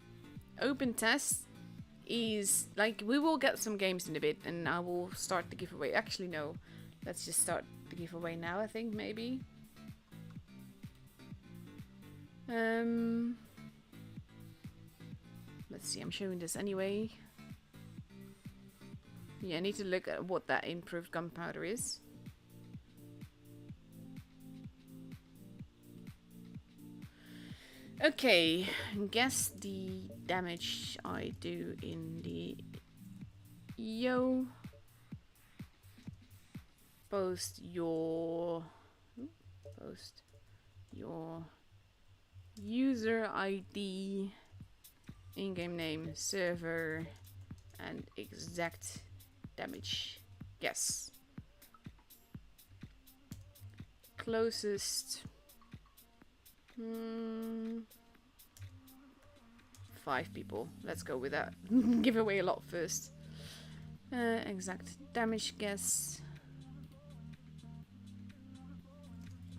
open test is like we will get some games in a bit and I will start the giveaway. Actually no, let's just start the giveaway now, I think maybe. Let's see, I'm showing this anyway. Yeah, I need to look at what that improved gunpowder is. Okay, guess the damage I do in the post your user ID, in-game name, server, and exact damage guess. Closest 5 people. Let's go with that. Give away a lot first. Exact damage guess.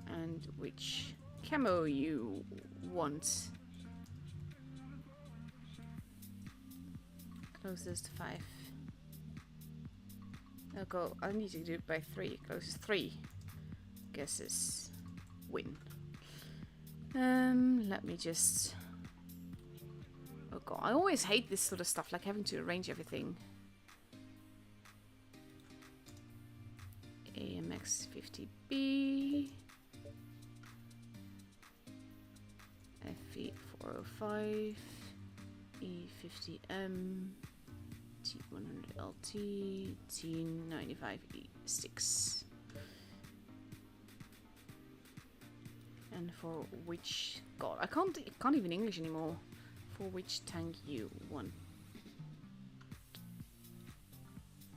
And which camo you want. Closest 5. I'll go. I need to do it by 3. Closest 3 guesses win. Let me just. Oh god, I always hate this sort of stuff, like having to arrange everything. Amx 50B. FE 405. E50M. T100 Lt. T95 E6. And for which god, I can't even English anymore. For which tank you want?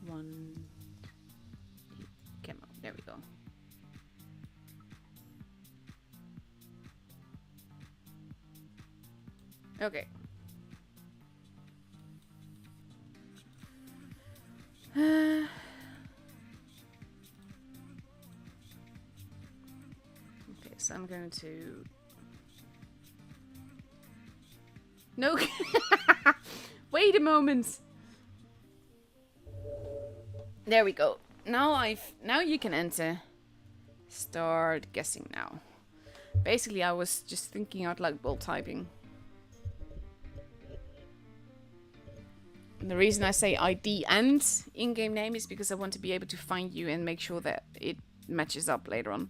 One camo. There we go. Okay. Okay, so I'm going to. No. Wait a moment. There we go. Now you can enter. Start guessing now. Basically, I was just thinking out loud while typing. And the reason I say ID and in-game name is because I want to be able to find you and make sure that it matches up later on.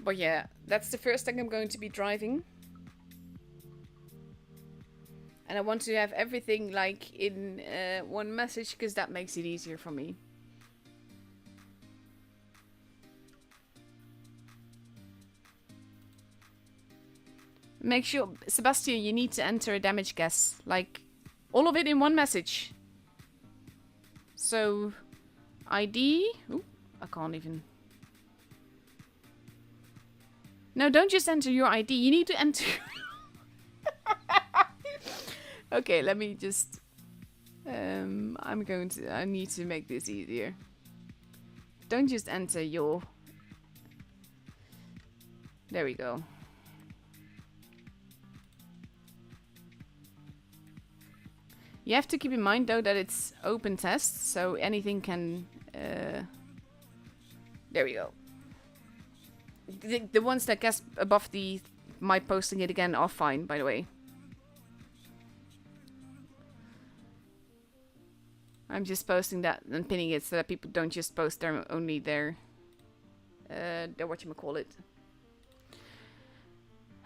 But yeah, that's the first thing I'm going to be driving. And I want to have everything like in one message because that makes it easier for me. Make sure, Sebastian, you need to enter a damage guess. Like, all of it in one message. So, ID. Ooh, I can't even. No, don't just enter your ID. You need to enter. Okay, let me just. I need to make this easier. Don't just enter your. There we go. You have to keep in mind though that it's open test, so anything can. There we go. The ones that guess above my posting it again are fine, by the way. I'm just posting that and pinning it so that people don't just post only their whatchamacallit.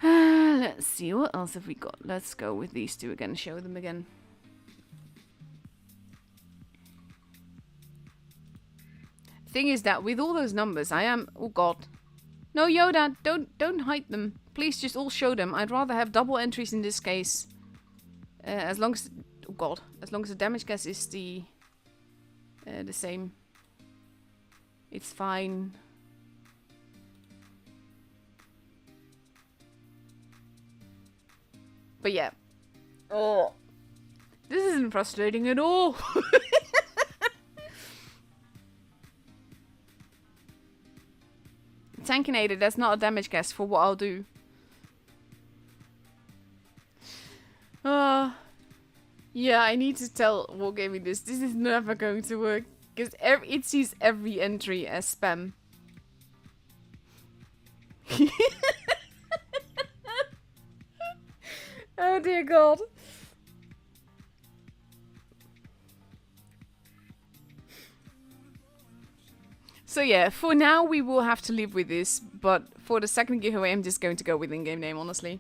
Let's see, what else have we got? Let's go with these two again, show them again. Thing is that with all those numbers, I am. Oh god. No, Yoda, don't hide them. Please just all show them. I'd rather have double entries in this case. As long as. Oh god. As long as the damage guess is the same. It's fine. But yeah. Oh, This isn't frustrating at all. Tankinator, that's not a damage guess for what I'll do. Yeah, I need to tell Wargaming this. This is never going to work. Because it sees every entry as spam. Oh dear God. So yeah, for now we will have to live with this, but for the second giveaway I'm just going to go with in-game name, honestly.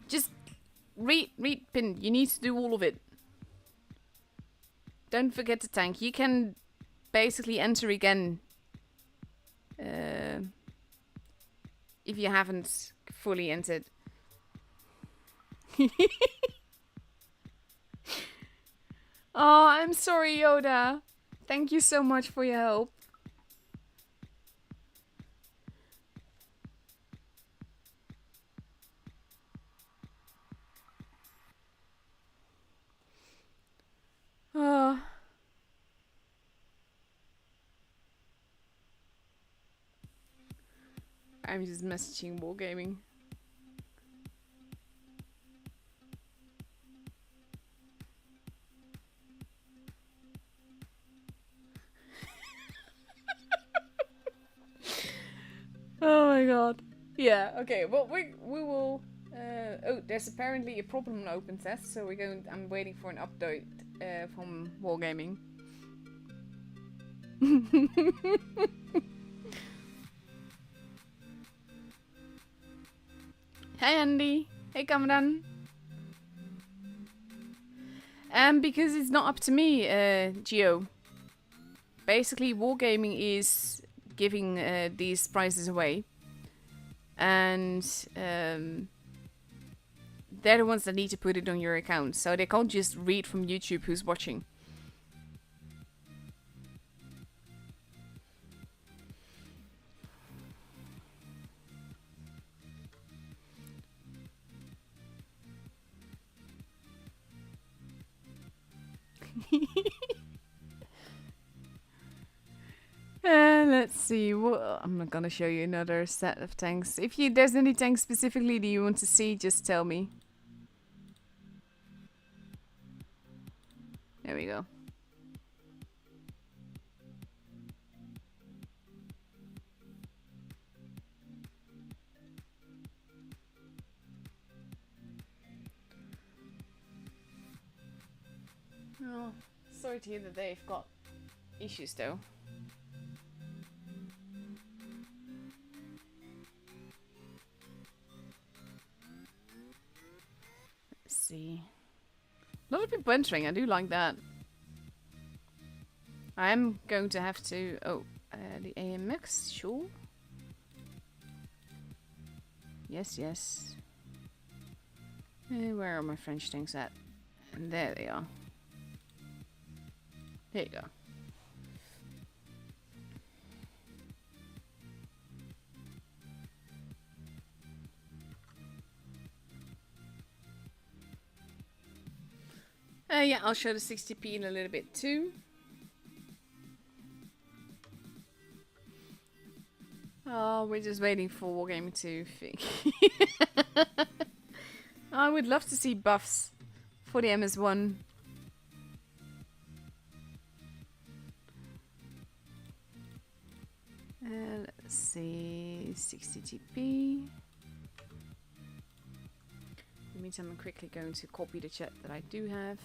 Just read pin. You need to do all of it. Don't forget the tank. You can basically enter again if you haven't fully entered. Oh, I'm sorry, Yoda. Thank you so much for your help. Oh. I'm just messaging Wargaming. Oh my God. Yeah. Okay. Well, we will. Oh, there's apparently a problem in open test, so I'm waiting for an update from Wargaming. Hey Andy. Hey Cameron. Because it's not up to me, Geo. Basically, Wargaming is giving these prizes away. And they're the ones that need to put it on your account. So they can't just read from YouTube who's watching. Let's see. Well, I'm not gonna show you another set of tanks. If there's any tanks specifically that you want to see, just tell me. There we go. Oh, sorry to hear that they've got issues though. Let's see. A lot of people entering, I do like that. I am going to have to... Oh, the Amx, sure. Yes, yes. Where are my French tanks at? And there they are. There you go. Yeah, I'll show the 60p in a little bit too. Oh, we're just waiting for Wargaming to think. I would love to see buffs for the MS1. Let's see, 60TP. In the meantime, I'm quickly going to copy the chat that I do have.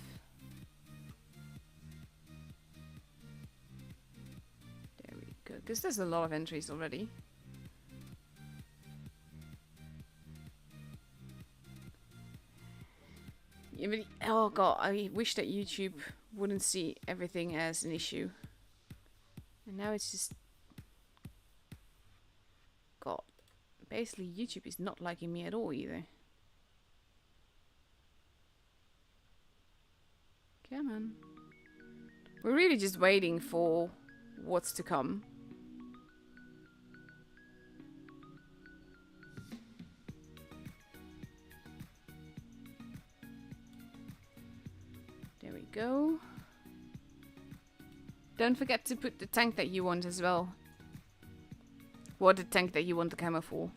There we go, because there's a lot of entries already. Yeah, but, oh god, I wish that YouTube wouldn't see everything as an issue. And now it's just... God, basically YouTube is not liking me at all either. Come on. We're really just waiting for what's to come. go. Don't forget to put the tank that you want as well. What the tank that you want the camo for.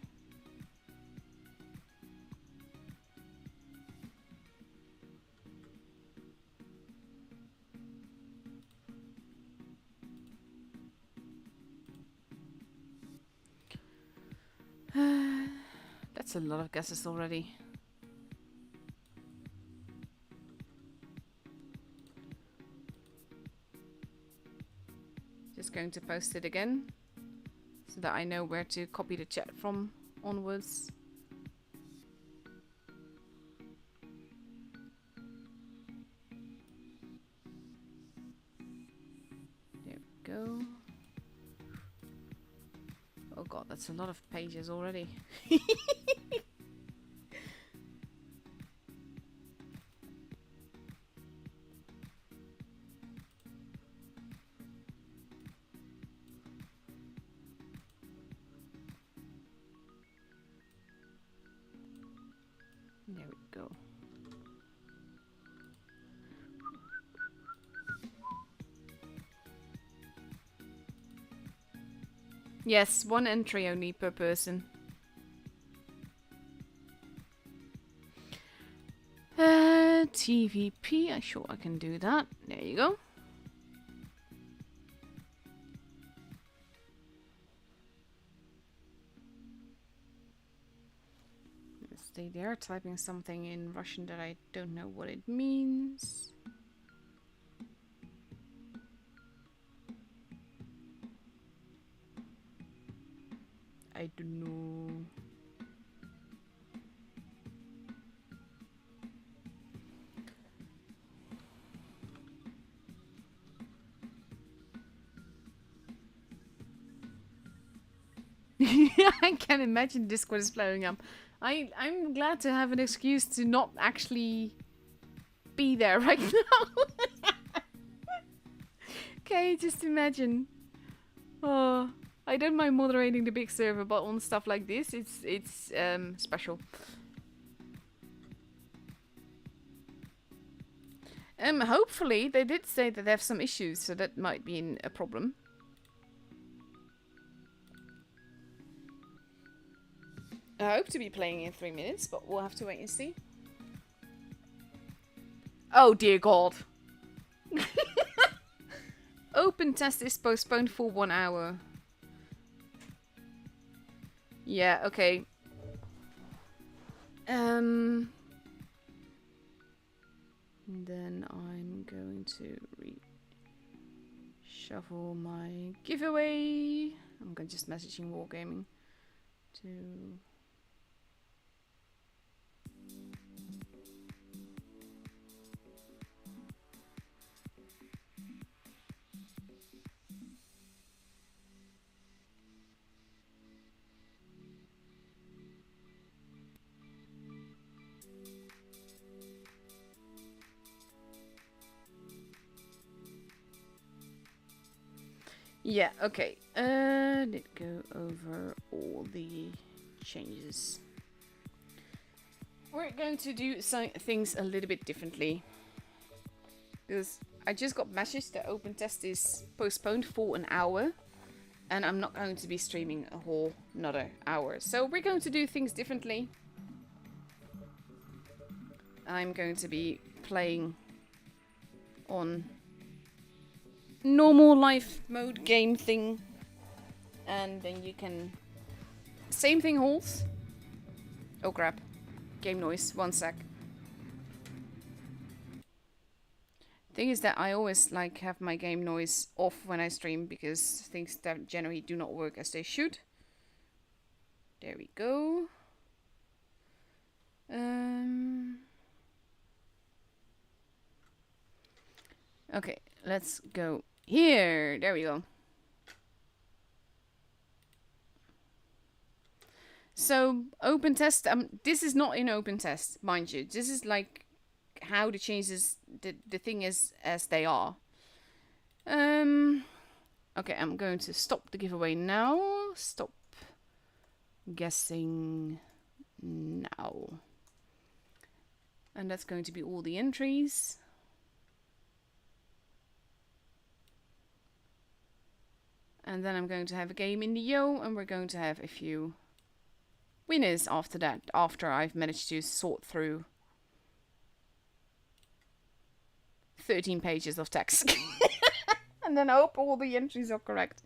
That's a lot of guesses already. Just going to post it again so that I know where to copy the chat from onwards. There we go. Oh god, that's a lot of pages already. There we go. Yes, one entry only per person. TVP, I'm sure I can do that. There you go. Stay there, typing something in Russian that I don't know what it means. I don't know. I can imagine Discord is blowing up. I'm glad to have an excuse to not actually be there right now. Okay, just imagine. Oh, I don't mind moderating the big server, but on stuff like this, it's special. Hopefully they did say that they have some issues, so that might be a problem. I hope to be playing in 3 minutes, but we'll have to wait and see. Oh dear god. Open test is postponed for 1 hour. Yeah, okay. Then I'm going to reshuffle my giveaway. I'm going just messaging Wargaming to... Yeah, okay. Did go over all the changes. We're going to do some things a little bit differently. Because I just got message that open test is postponed for an hour. And I'm not going to be streaming a whole another hour. So we're going to do things differently. I'm going to be playing on normal life mode game thing, and then you can same thing holds. Oh crap, game noise, 1 sec. Thing is that I always like have my game noise off when I stream because things that generally do not work as they should. There we go. Okay, let's go here. There we go. So open test. This is not in open test, mind you. This is like how the changes, the thing is as they are. Okay, I'm going to stop the giveaway now. Stop guessing now. And that's going to be all the entries. And then I'm going to have a game in the Yo, and we're going to have a few winners after that, after I've managed to sort through 13 pages of text. And then I hope all the entries are correct.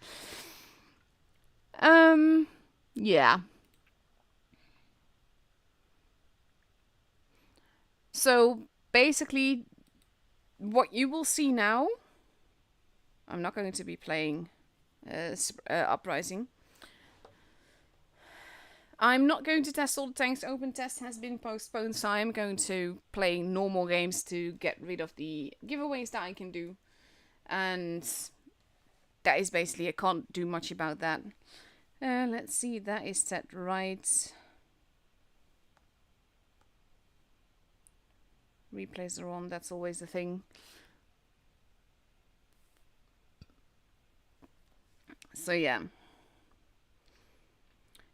Yeah. So basically, what you will see now, I'm not going to be playing Uprising. I'm not going to test all the tanks. Open test has been postponed, so I'm going to play normal games to get rid of the giveaways that I can do. And that is basically, I can't do much about that. Let's see, that is set right. Replays are on, that's always the thing. So yeah.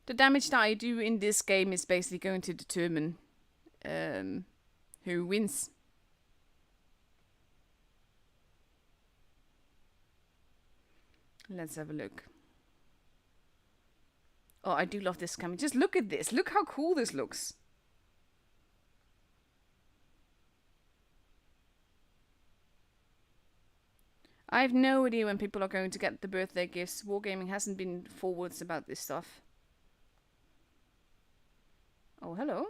The damage that I do in this game is basically going to determine who wins. Let's have a look. Oh, I do love this camera. Just look at this. Look how cool this looks. I have no idea when people are going to get the birthday gifts. Wargaming hasn't been forwards about this stuff. Oh, hello.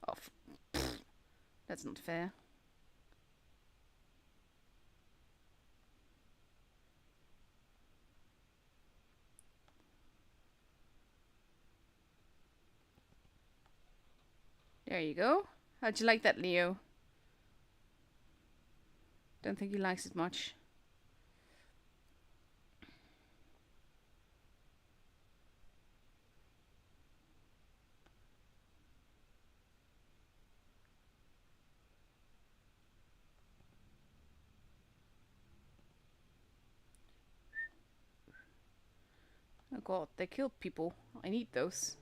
Oh, that's not fair. There you go. How'd you like that, Leo? Don't think he likes it much. Oh god, they killed people. I need those.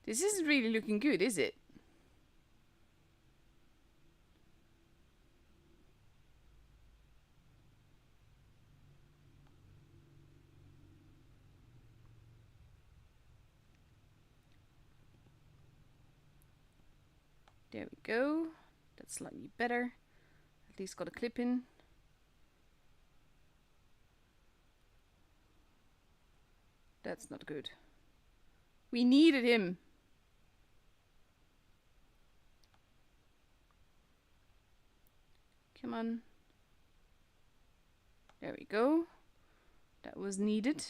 This isn't really looking good, is it? There we go. That's slightly better. At least got a clip in. That's not good. We needed him. Come on. There we go. That was needed.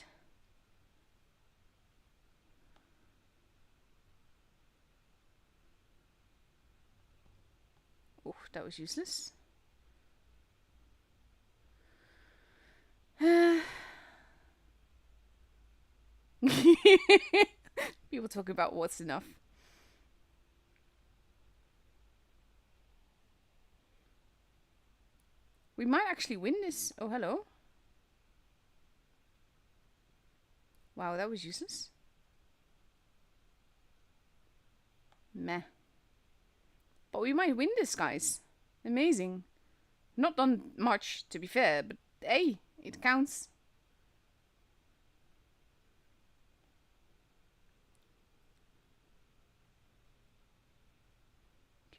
Oh, that was useless. People talk about what's enough. We might actually win this. Oh, hello. Wow, that was useless. Meh. But we might win this, guys. Amazing. Not done much, to be fair, but hey, it counts.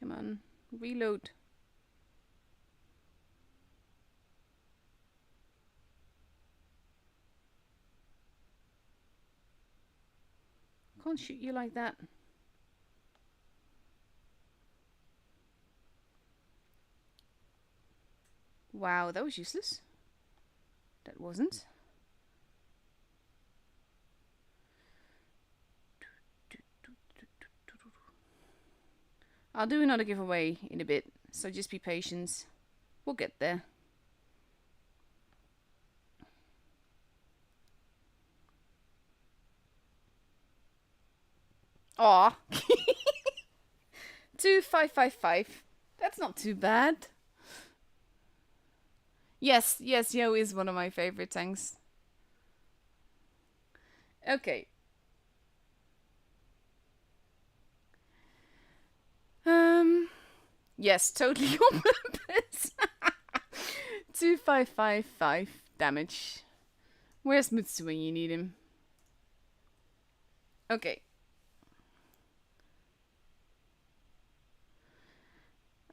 Come on, reload. Can't shoot you like that. Wow, that was useless. That wasn't. I'll do another giveaway in a bit, so just be patient. We'll get there. Aw. 2555. That's not too bad. Yes, yes, Yo is one of my favorite tanks. Okay. Yes, totally on purpose. 2555 damage. Where's Mutsu when you need him? Okay.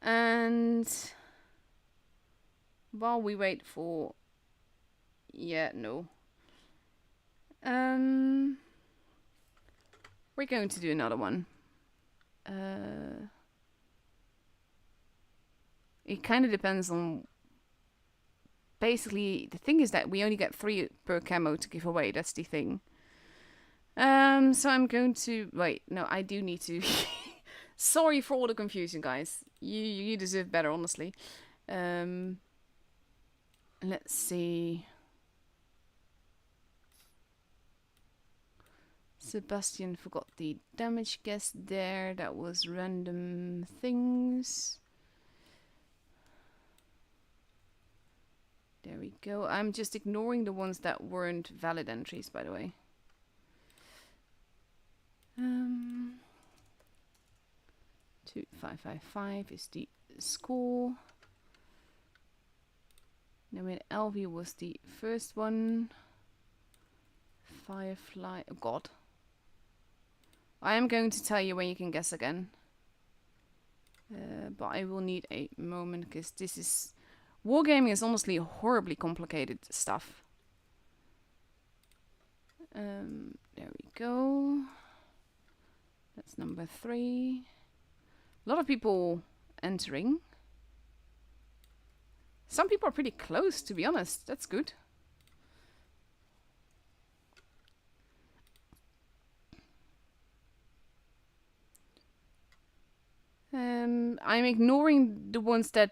And while we wait for... Yeah, no. We're going to do another one. It kind of depends on... Basically, the thing is that we only get 3 per camo to give away. That's the thing. So I'm going to... Wait, no, I do need to... Sorry for all the confusion, guys. You deserve better, honestly. Let's see... Sebastian forgot the damage guess there. That was random things. There we go. I'm just ignoring the ones that weren't valid entries, by the way. 2555 is the score. Then we had LV was the first one. Firefly. Oh god. I am going to tell you when you can guess again. But I will need a moment because this is... Wargaming is honestly horribly complicated stuff. There we go. That's number 3. A lot of people entering. Some people are pretty close, to be honest. That's good. I'm ignoring the ones that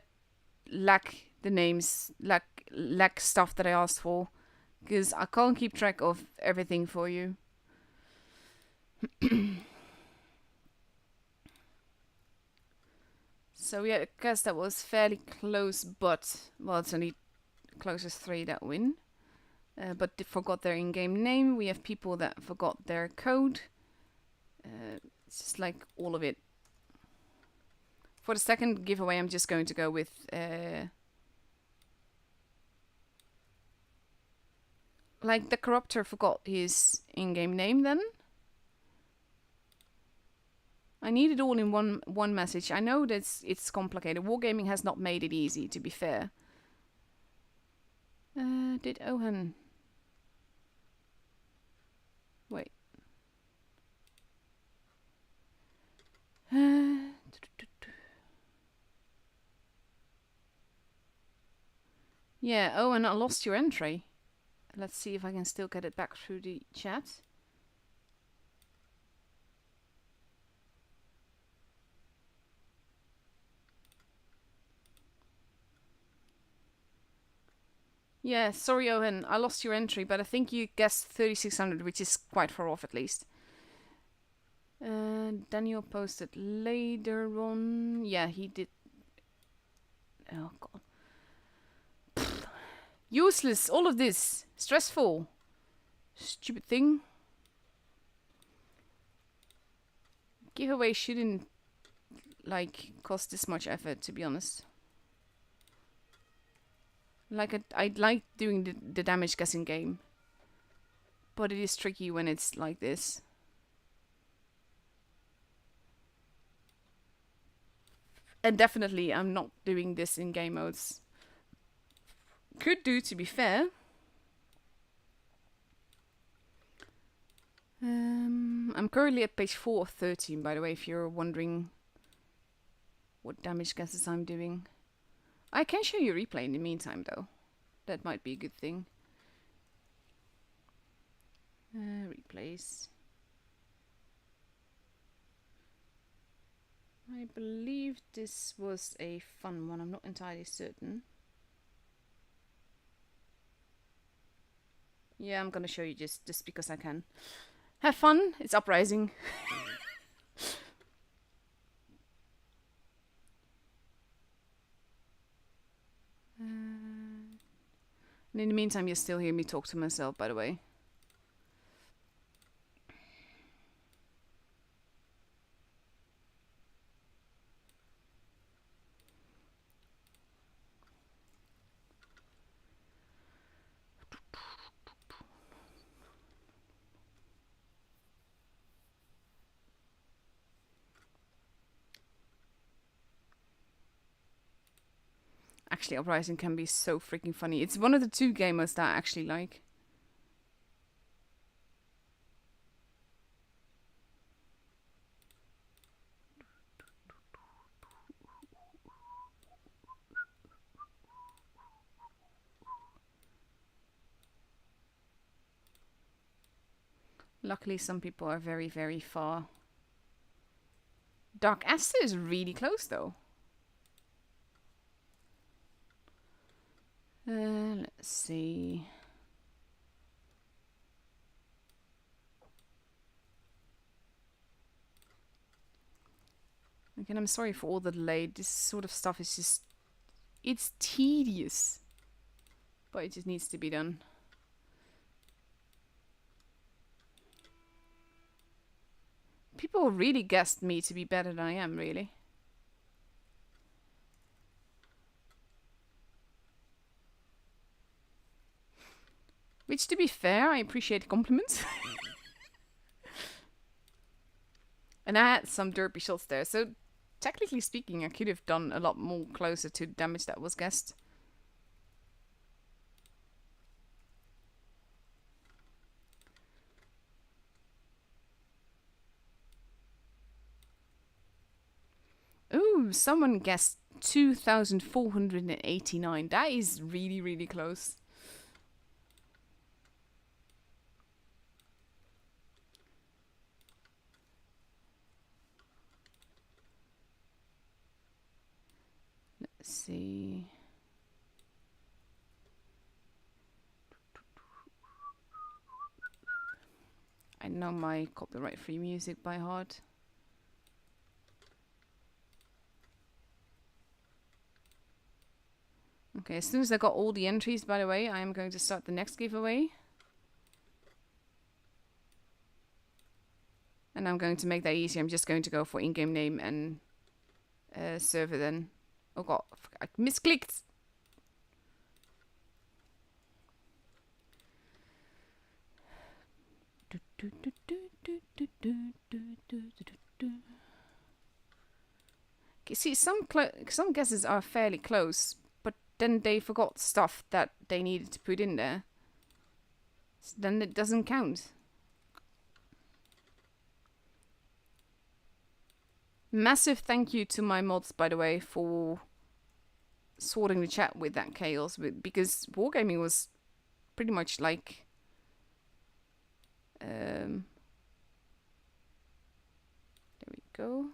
lack the names, lack stuff that I asked for, because I can't keep track of everything for you. So we had a guess that was fairly close, but, well, it's only closest 3 that win. But they forgot their in-game name. We have people that forgot their code. It's just like all of it. For the second giveaway, I'm just going to go with... like the Corruptor forgot his in-game name then. I need it all in one message. I know that it's complicated. Wargaming has not made it easy, to be fair. Did Owen... Wait. Yeah, Owen, I lost your entry. Let's see if I can still get it back through the chat. Yeah, sorry Owen, I lost your entry, but I think you guessed 3600, which is quite far off at least. Daniel posted later on. Yeah, he did. Oh god. Pfft. Useless, all of this. Stressful. Stupid thing. Giveaway shouldn't, like, cost this much effort, to be honest. Like, I like doing the damage guessing game. But it is tricky when it's like this. And definitely, I'm not doing this in game modes. Could do, to be fair. I'm currently at page 4 of 13, by the way, if you're wondering what damage guesses I'm doing. I can show you a replay in the meantime, though. That might be a good thing. Replays. I believe this was a fun one. I'm not entirely certain. Yeah, I'm gonna show you just because I can. Have fun. It's Uprising. And in the meantime, you still hear me talk to myself, by the way. Actually, Uprising can be so freaking funny. It's one of the 2 gamers that I actually like. Luckily, some people are very, very far. Dark Aster is really close, though. Let's see. Again, I'm sorry for all the delay. This sort of stuff is just... It's tedious. But it just needs to be done. People really guessed me to be better than I am, really. Which, to be fair, I appreciate compliments. And I had some derpy shots there, so technically speaking, I could have done a lot more closer to the damage that was guessed. Ooh, someone guessed 2,489. That is really, really close. Let's see. I know my copyright-free music by heart. Okay, as soon as I got all the entries, by the way, I am going to start the next giveaway. And I'm going to make that easy. I'm just going to go for in-game name and server then. Oh god, I misclicked! Okay, see, some guesses are fairly close, but then they forgot stuff that they needed to put in there. So then it doesn't count. Massive thank you to my mods, by the way, for sorting the chat with that chaos, because Wargaming was pretty much like... there we go.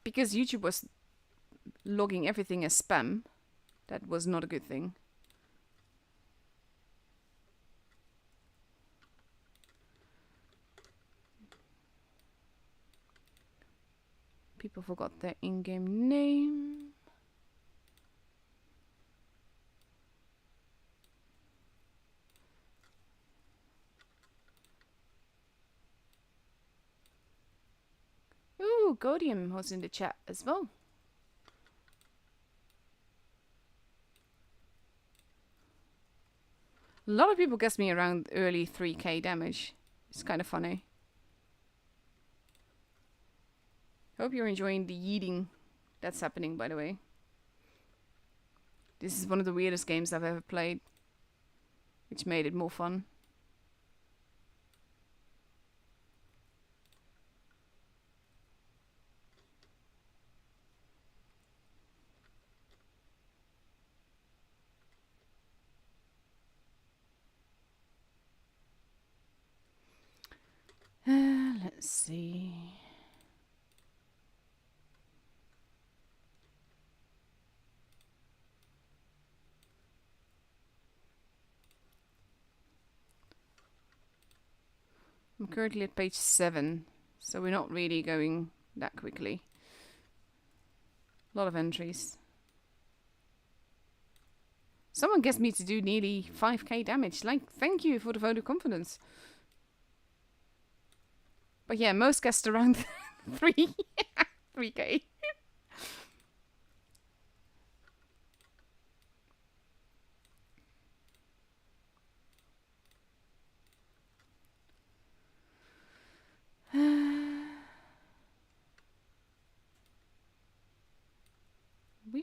Because YouTube was logging everything as spam, that was not a good thing. People forgot their in-game name. Ooh, Godium was in the chat as well. A lot of people guessed me around early 3k damage. It's kind of funny. Hope you're enjoying the yeeting that's happening, by the way. This is one of the weirdest games I've ever played, which made it more fun. Let's see. I'm currently at page 7, so we're not really going that quickly. A lot of entries. Someone guessed me to do nearly 5k damage. Like, thank you for the vote of confidence. But yeah, most guessed around 3k.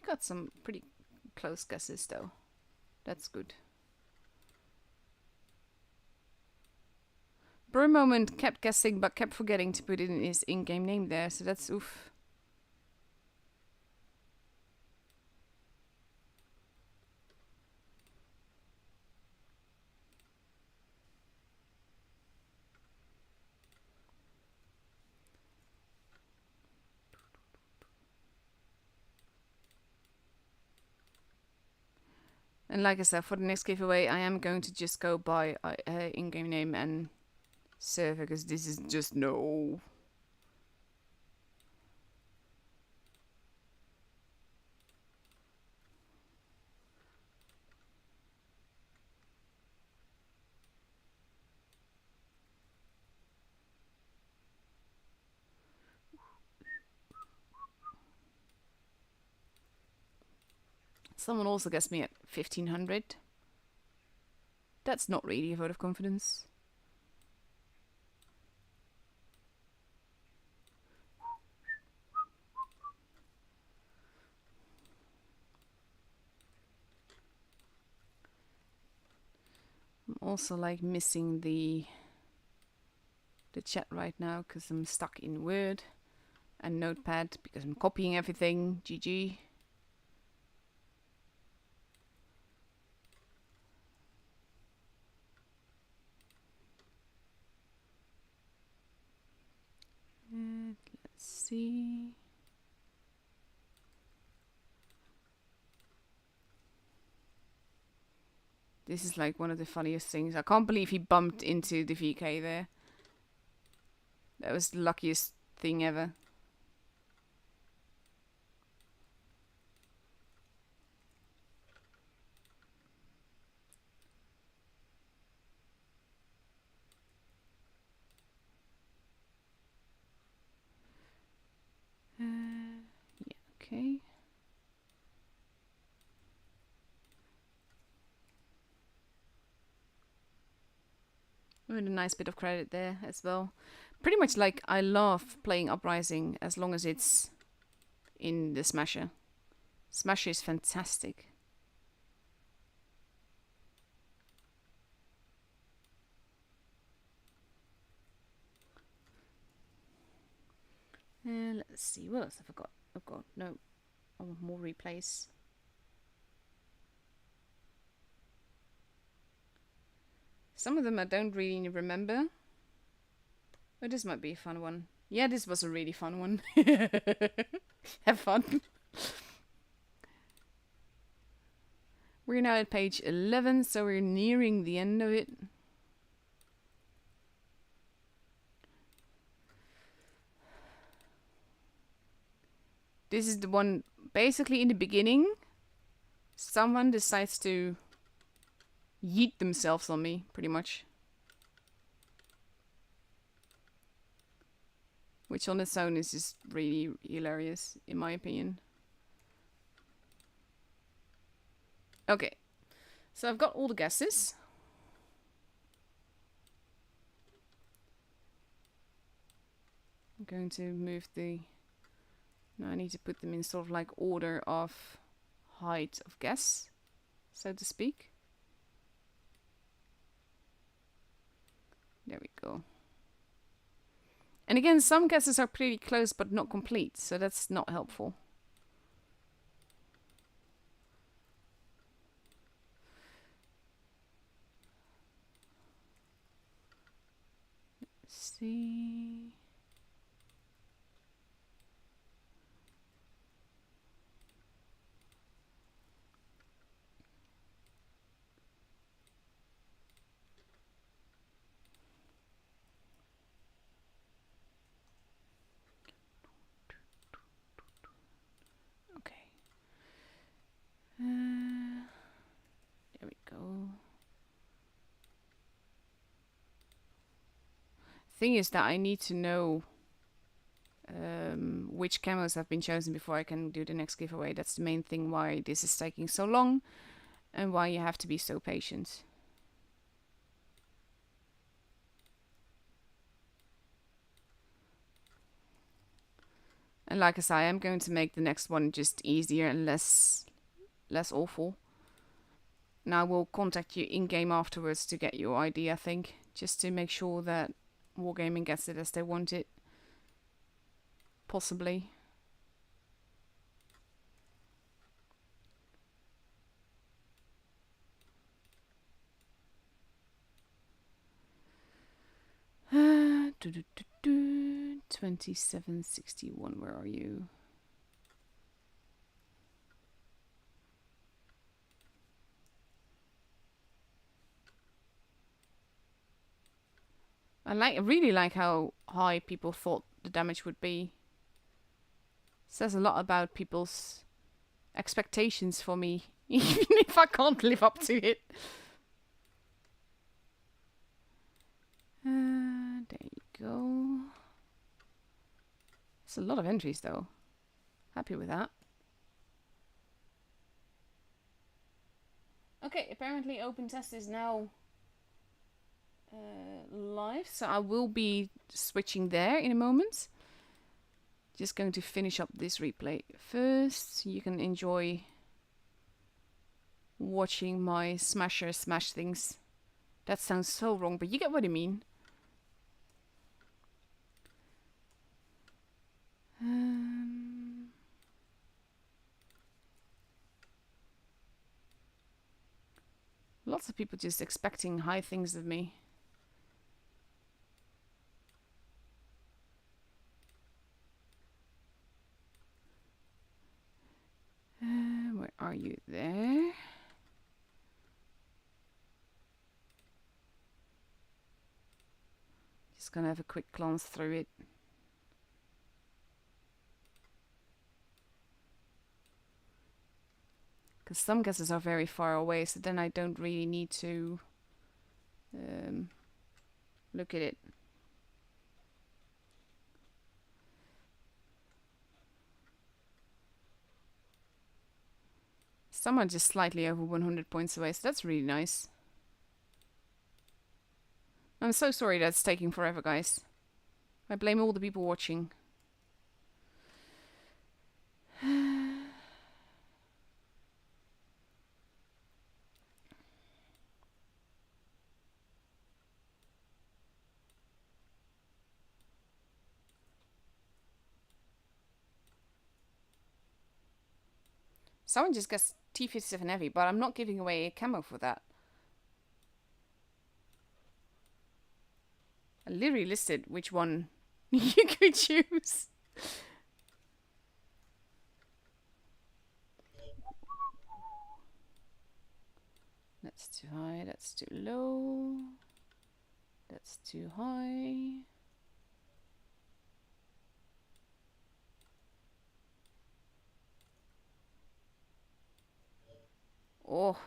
got some pretty close guesses though. That's good. Bro Moment kept guessing but kept forgetting to put in his in-game name there, so that's oof. And like I said, for the next giveaway, I am going to just go by in-game name and server, because this is just no. Someone also guessed me at 1500. That's not really a vote of confidence. I'm also like missing the chat right now because I'm stuck in Word and Notepad because I'm copying everything. GG. Let's see. This is like one of the funniest things. I can't believe he bumped into the VK there. That was the luckiest thing ever. Yeah, okay. With a nice bit of credit there as well. Pretty much like I love playing Uprising as long as it's in the Smasher. Smasher is fantastic. Let's see, what else have I got? Oh god, no. I want more replays. Some of them I don't really remember. Oh, this might be a fun one. Yeah, this was a really fun one. Have fun. We're now at page 11, so we're nearing the end of it. This is the one, basically in the beginning, someone decides to yeet themselves on me, pretty much. Which on its own is just really hilarious, in my opinion. Okay, so I've got all the guesses. I'm going to move the... Now I need to put them in sort of like order of height of guess, so to speak. There we go. And again, some guesses are pretty close but not complete, so that's not helpful. Let's see. There we go. Thing is that I need to know which camos have been chosen before I can do the next giveaway. That's the main thing why this is taking so long and why you have to be so patient. And And like I say, I'm going to make the next one just easier and less awful. And I will contact you in-game afterwards to get your ID, I think. Just to make sure that Wargaming gets it as they want it. Possibly. Uh, 2761, where are you? I really like how high people thought the damage would be. Says a lot about people's expectations for me, even if I can't live up to it. There you go. It's a lot of entries though. Happy with that. Okay, apparently open test is now live, so I will be switching there in a moment. Just going to finish up this replay first. You can enjoy watching my smasher smash things. That sounds so wrong, but you get what I mean. Lots of people just expecting high things of me. Where are you there? Just gonna have a quick glance through it. Because some guesses are very far away, so then I don't really need to look at it. Some are just slightly over 100 points away, so that's really nice. I'm so sorry that's taking forever, guys. I blame all the people watching. Someone just gets T57 Heavy, but I'm not giving away a camo for that. I literally listed which one you could choose. That's too high, that's too low. That's too high. Oh,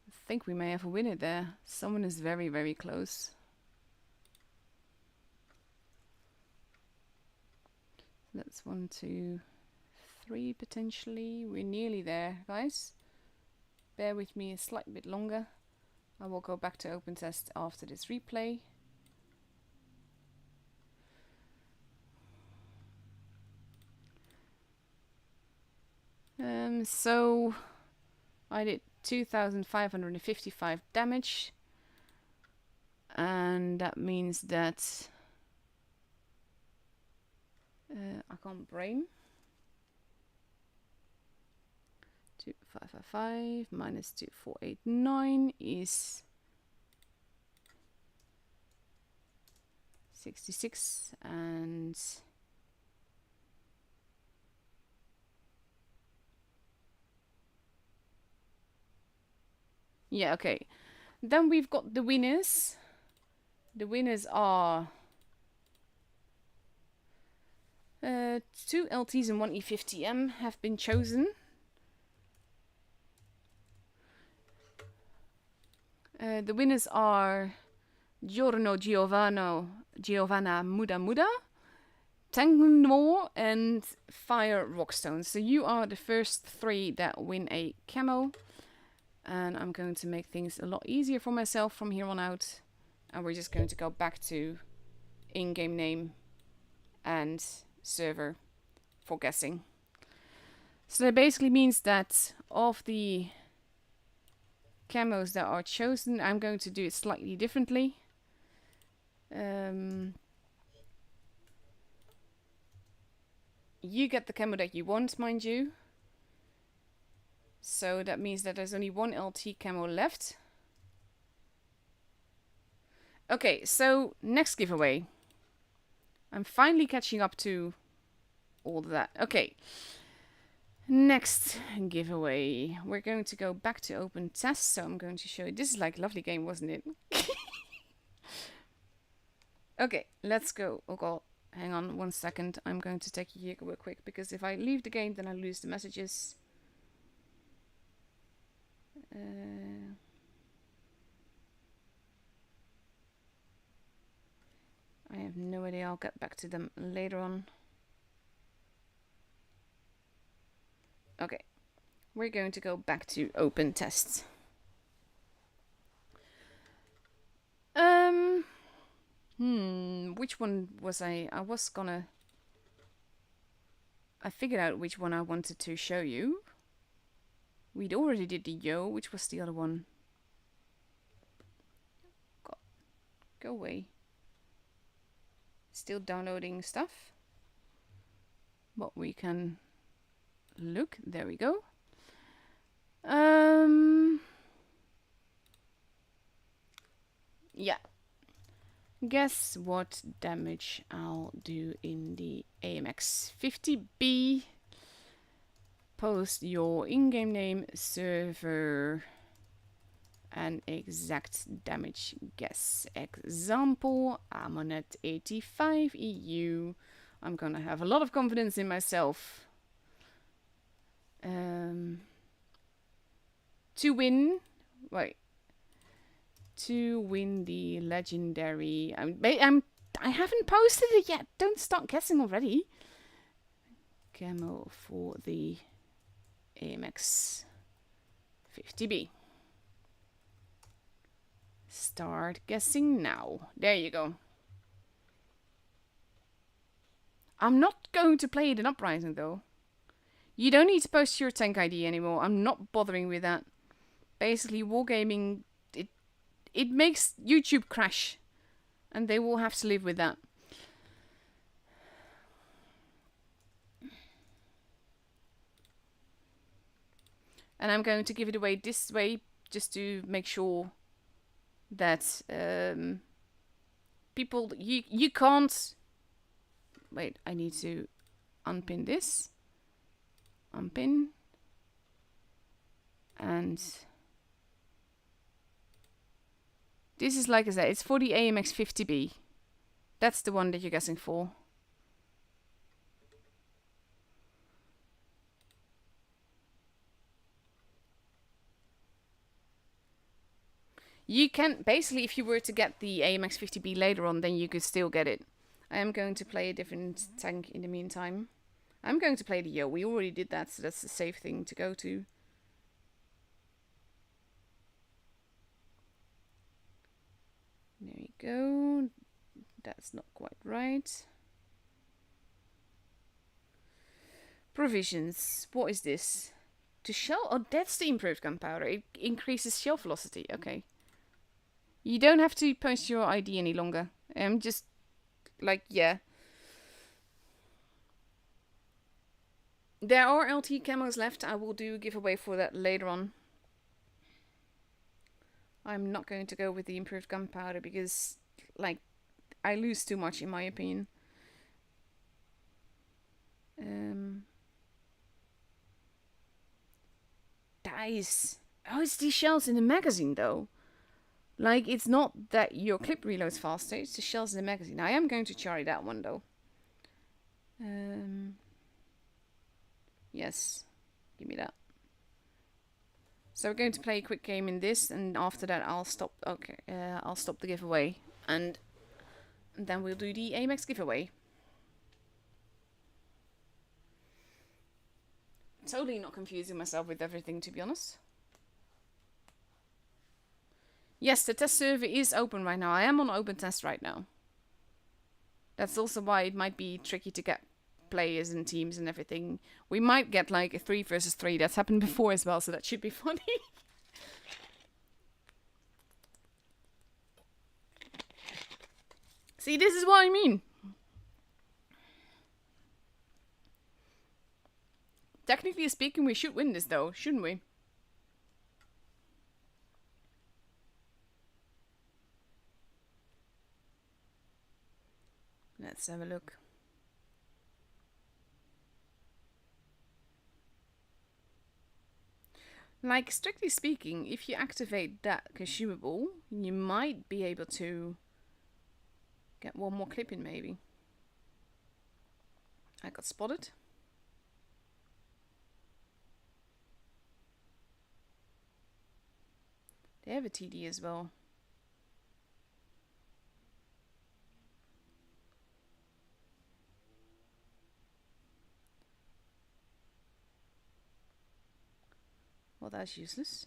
I think we may have a winner there. Someone is very, very close. That's 1, 2, 3 potentially. We're nearly there, guys. Bear with me a slight bit longer. I will go back to open test after this replay. So I did 2,555 damage, and that means that I can't brain. 2,555 minus 2,489 is 66, and yeah, okay. Then we've got the winners. The winners are 2 LTs and 1 E50M have been chosen. The winners are Giorno Giovanna Muda, Tangmo, and Fire Rockstone. So you are the first 3 that win a camo. And I'm going to make things a lot easier for myself from here on out. And we're just going to go back to in-game name and server. for guessing. So that basically means that of the camos that are chosen, I'm going to do it slightly differently. You get the camo that you want, mind you. So that means that there's only one LT camo left. Okay, so next giveaway. I'm finally catching up to all of that. Okay. Next giveaway. We're going to go back to open test. So I'm going to show you. This is like a lovely game, wasn't it? Okay, let's go. Oh god, hang on 1 second. I'm going to take you here real quick because if I leave the game, then I lose the messages. I have no idea. I'll get back to them later on. Okay, we're going to go back to open tests. Which one was I figured out which one I wanted to show you. We'd already did the Yo. Which was the other one? God, go away. Still downloading stuff. But we can look. There we go. Yeah. Guess what damage I'll do in the Amx 50B. Post your in-game name, server, and exact damage guess. Example, Ammonet 85 EU. I'm gonna have a lot of confidence in myself. To win, to win the legendary. I haven't posted it yet. Don't start guessing already. Camo for the Amx 50B. Start guessing now. There you go. I'm not going to play it in Uprising though. You don't need to post your tank ID anymore. I'm not bothering with that. Basically, wargaming, it makes YouTube crash. And they will have to live with that. And I'm going to give it away this way, just to make sure that people, you can't... Wait, I need to unpin this. Unpin. And... this is, like I said, it's for the Amx 50B. That's the one that you're guessing for. You can, basically, if you were to get the Amx 50B later on, then you could still get it. I am going to play a different tank in the meantime. I'm going to play the Yo. We already did that, so that's the safe thing to go to. There you go. That's not quite right. Provisions. What is this? To shell? Oh, that's the improved gunpowder. It increases shell velocity. Okay. You don't have to post your ID any longer. Just like, yeah. There are LT camos left. I will do a giveaway for that later on. I'm not going to go with the improved gunpowder because, like, I lose too much in my opinion. Dice. Oh, it's these shells in the magazine though. Like, it's not that your clip reloads faster, it's the shells in the magazine. I am going to try that one though. Yes, give me that. So we're going to play a quick game in this, and after that I'll stop. Okay, I'll stop the giveaway, and then we'll do the Amx giveaway. Totally not confusing myself with everything, to be honest. Yes, the test server is open right now. I am on open test right now. That's also why it might be tricky to get players and teams and everything. We might get like a 3 versus 3. That's happened before as well, so that should be funny. See, this is what I mean. Technically speaking, we should win this though, shouldn't we? Let's have a look. Like, strictly speaking, if you activate that consumable, you might be able to get one more clip in, maybe. I got spotted. They have a TD as well. Well, that's useless.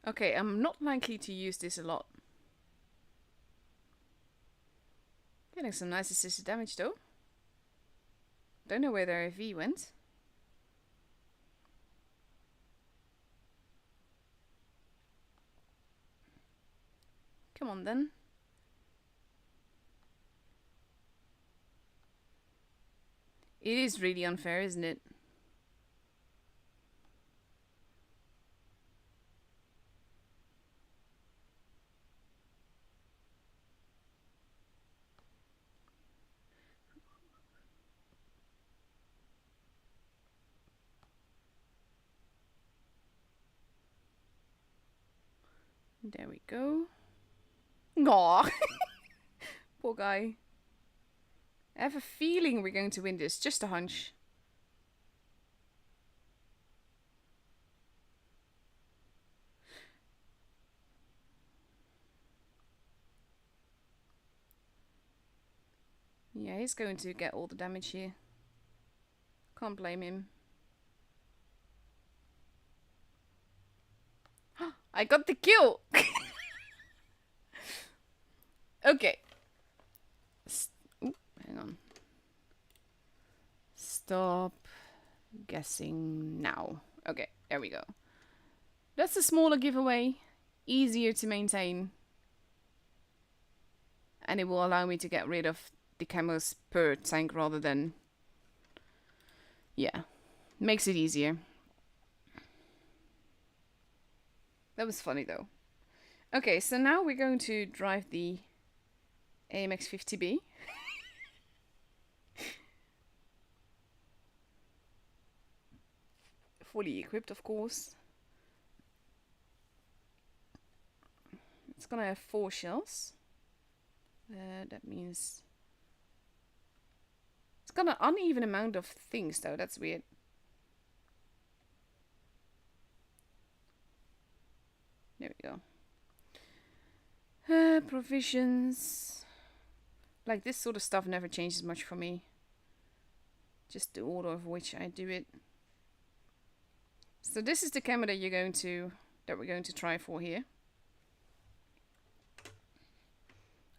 Okay, I'm not likely to use this a lot. Getting some nice assisted damage though. Don't know where their AV went. Come on then. It is really unfair, isn't it? There we go. Aww. Poor guy. I have a feeling we're going to win this. Just a hunch. Yeah, he's going to get all the damage here. Can't blame him. I got the kill! Okay. Ooh, hang on. Stop guessing now. Okay, there we go. That's a smaller giveaway. Easier to maintain. And it will allow me to get rid of the camos per tank rather than... Yeah. Makes it easier. That was funny though. Okay, so now we're going to drive the Amx 50B. Fully equipped, of course. It's gonna have 4 shells. That means... It's got an uneven amount of things though, that's weird. There we go. Provisions. Like, this sort of stuff never changes much for me. Just the order of which I do it. So this is the camera that we're going to try for here.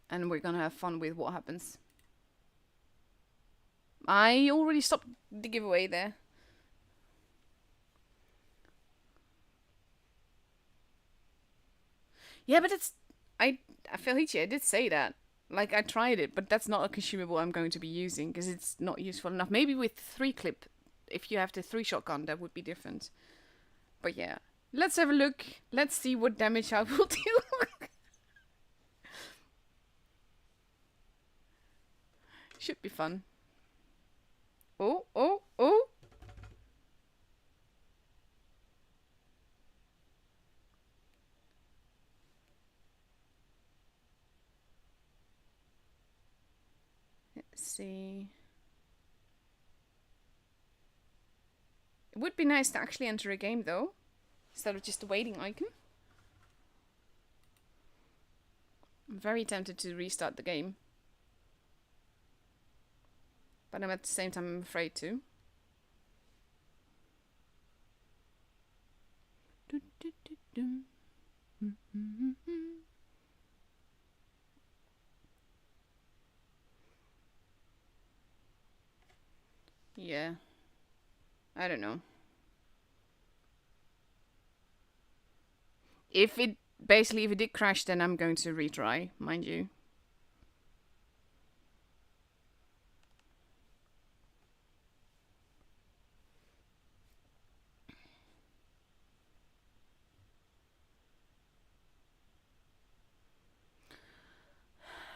And we're gonna have fun with what happens. I already stopped the giveaway there. Yeah, but it's... I feel hitchy. I did say that. Like, I tried it, but that's not a consumable I'm going to be using because it's not useful enough. Maybe with 3 clip, if you have the 3 shotgun, that would be different. But yeah, let's have a look. Let's see what damage I will do. Should be fun. Oh, oh, oh. Let's see. It would be nice to actually enter a game though, instead of just a waiting icon. I'm very tempted to restart the game. But I'm at the same time I'm afraid to. Yeah. I don't know. If it did crash, then I'm going to retry, mind you.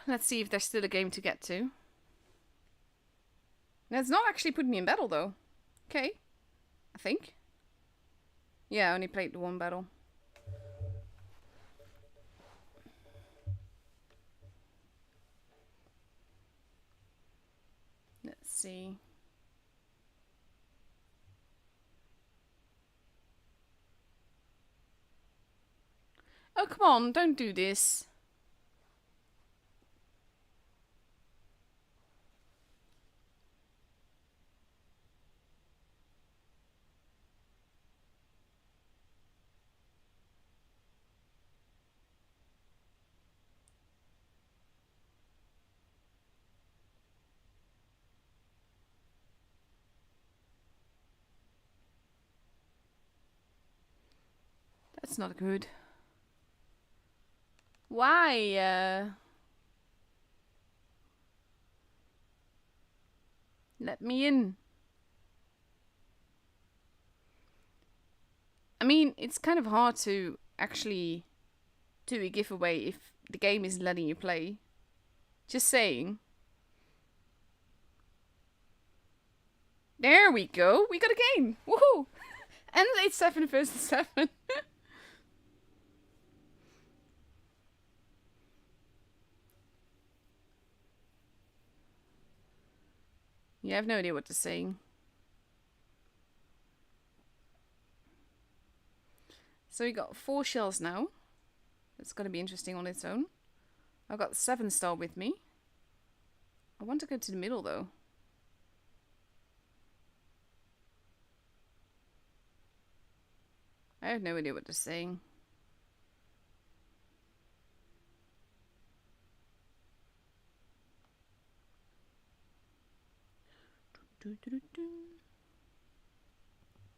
Let's see if there's still a game to get to. That's not actually putting me in battle though. Okay. I think. Yeah, I only played the one battle. Let's see. Oh, come on, don't do this. That's not good. Why? Let me in. I mean, it's kind of hard to actually do a giveaway if the game isn't letting you play. Just saying. There we go. We got a game. Woohoo! And it's 7 versus 7. Yeah, I have no idea what to say. So we got 4 shells now. That's going to be interesting on its own. I've got 7-star with me. I want to go to the middle though. I have no idea what to say.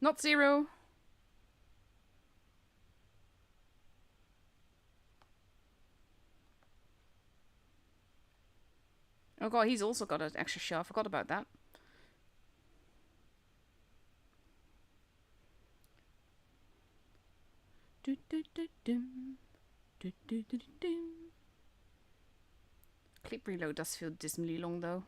Not 0. Oh god, he's also got an extra shell. I forgot about that. Clip reload does feel dismally long though.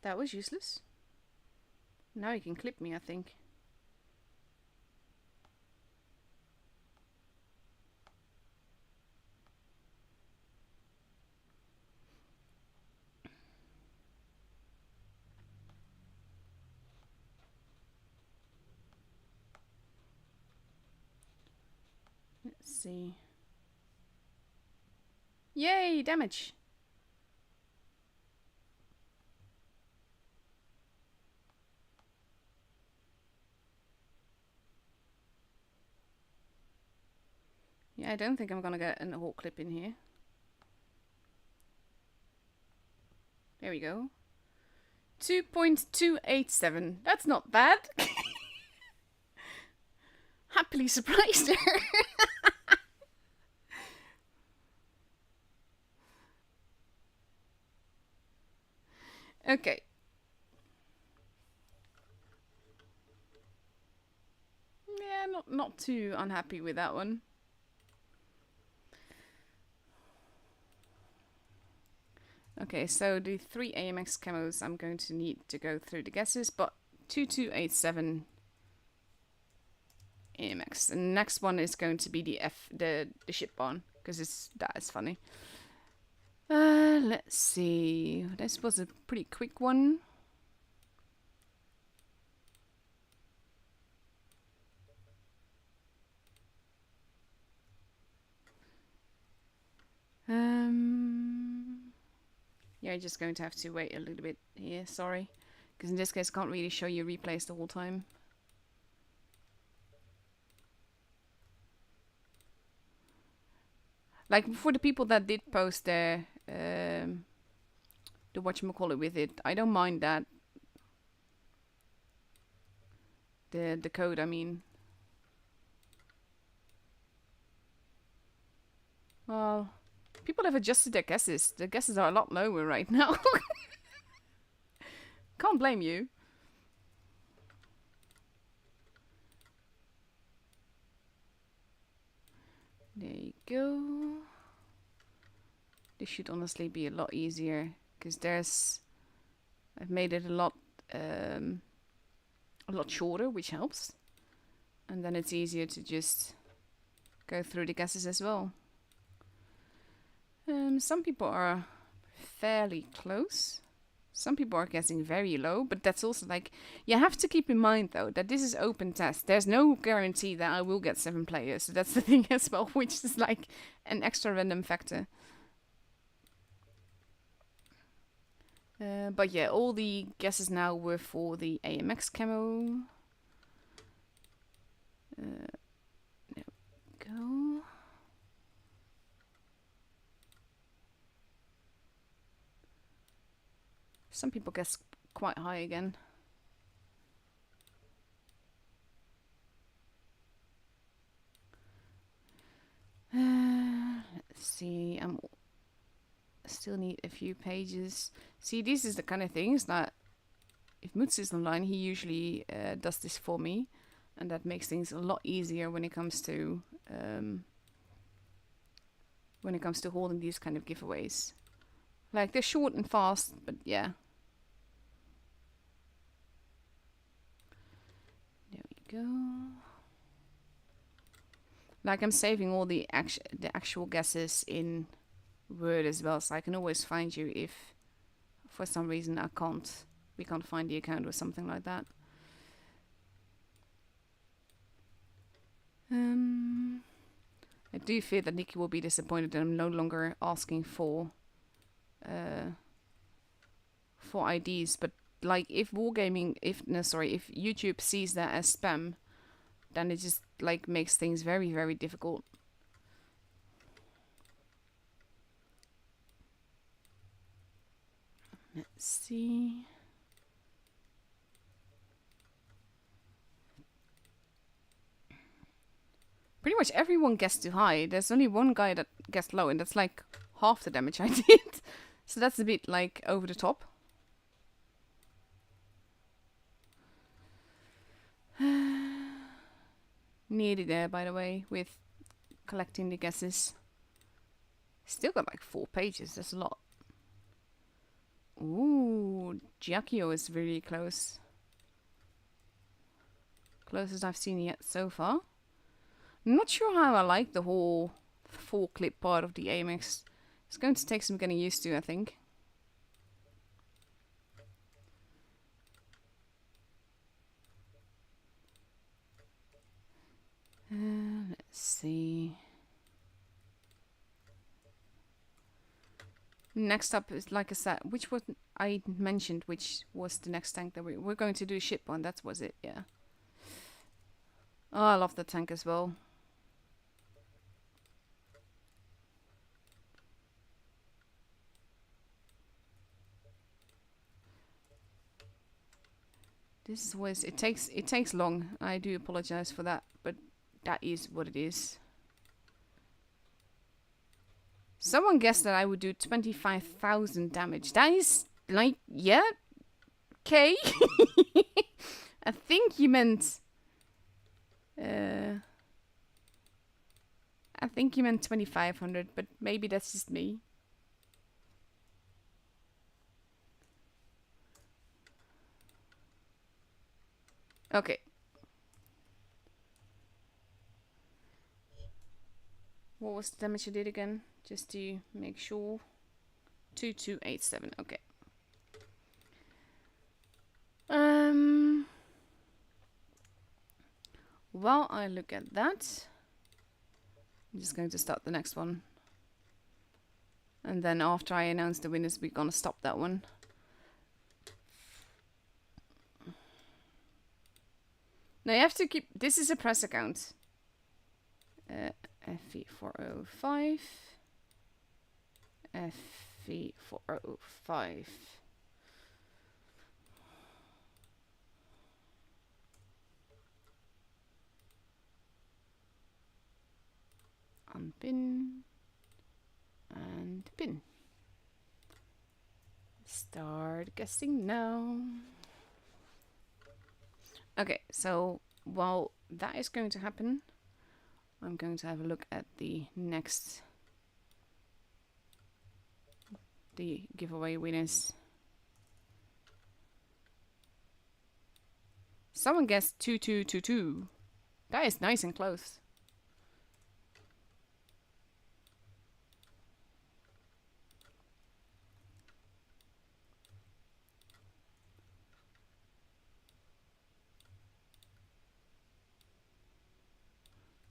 That was useless. Now he can clip me, I think. Let's see. Yay, damage! Yeah, I don't think I'm gonna get a whole clip in here. There we go. 2.287. That's not bad. Happily surprised her. Okay. Yeah, not too unhappy with that one. Okay, so the 3 Amx Camos, I'm going to need to go through the guesses, but 2287 Amx. The next one is going to be the ship one, because that is funny. Let's see. This was a pretty quick one. You're just going to have to wait a little bit here, sorry. Because in this case, I can't really show you replays the whole time. Like, for the people that did post their, the whatchamacallit with it, I don't mind that. The code, I mean. Well, people have adjusted their guesses. The guesses are a lot lower right now. Can't blame you. There you go. This should honestly be a lot easier because I've made it a lot shorter, which helps, and then it's easier to just go through the guesses as well. Some people are fairly close. Some people are guessing very low, but that's also like, you have to keep in mind though that this is open test. There's no guarantee that I will get 7 players. So that's the thing as well, which is like an extra random factor. But yeah, all the guesses now were for the Amx Camo. There we go. Some people guess quite high again. Let's see. I still need a few pages. See, this is the kind of things that if Moots is online, he usually does this for me, and that makes things a lot easier when it comes to holding these kind of giveaways. Like, they're short and fast, but yeah. There we go. Like, I'm saving all the actual guesses in Word as well, so I can always find you if for some reason we can't find the account or something like that. I do fear that Nikki will be disappointed that I'm no longer asking for IDs, but like if YouTube sees that as spam, then it just like makes things very, very difficult. Let's see. Pretty much everyone guessed too high. There's only one guy that guessed low, and that's like half the damage I did. So that's a bit like over the top. Nearly there, by the way, with collecting the guesses. Still got like 4 pages. That's a lot. Ooh, Giacchio is really close. Closest I've seen yet so far. Not sure how I like the whole 4-clip part of the Amx. It's going to take some getting used to, I think. Let's see. Next up is, like I said, which was I mentioned, which was the next tank that we're going to do ship on. That was it, yeah. Oh, I love the tank as well. This was it takes long. I do apologize for that, but that is what it is. Someone guessed that I would do 25,000 damage. That is like, yeah, okay. I think you meant 2,500, but maybe that's just me. Okay. What was the damage I did again? Just to make sure. 2287, okay. While I look at that, I'm just going to start the next one. And then after I announce the winners, we're gonna stop that one. Now you have to keep, this is a press account. FV405. FV405. Unpin. And pin. Start guessing now. Okay, so while that is going to happen, I'm going to have a look at the next, the giveaway winners. Someone guessed 2222. That is nice and close.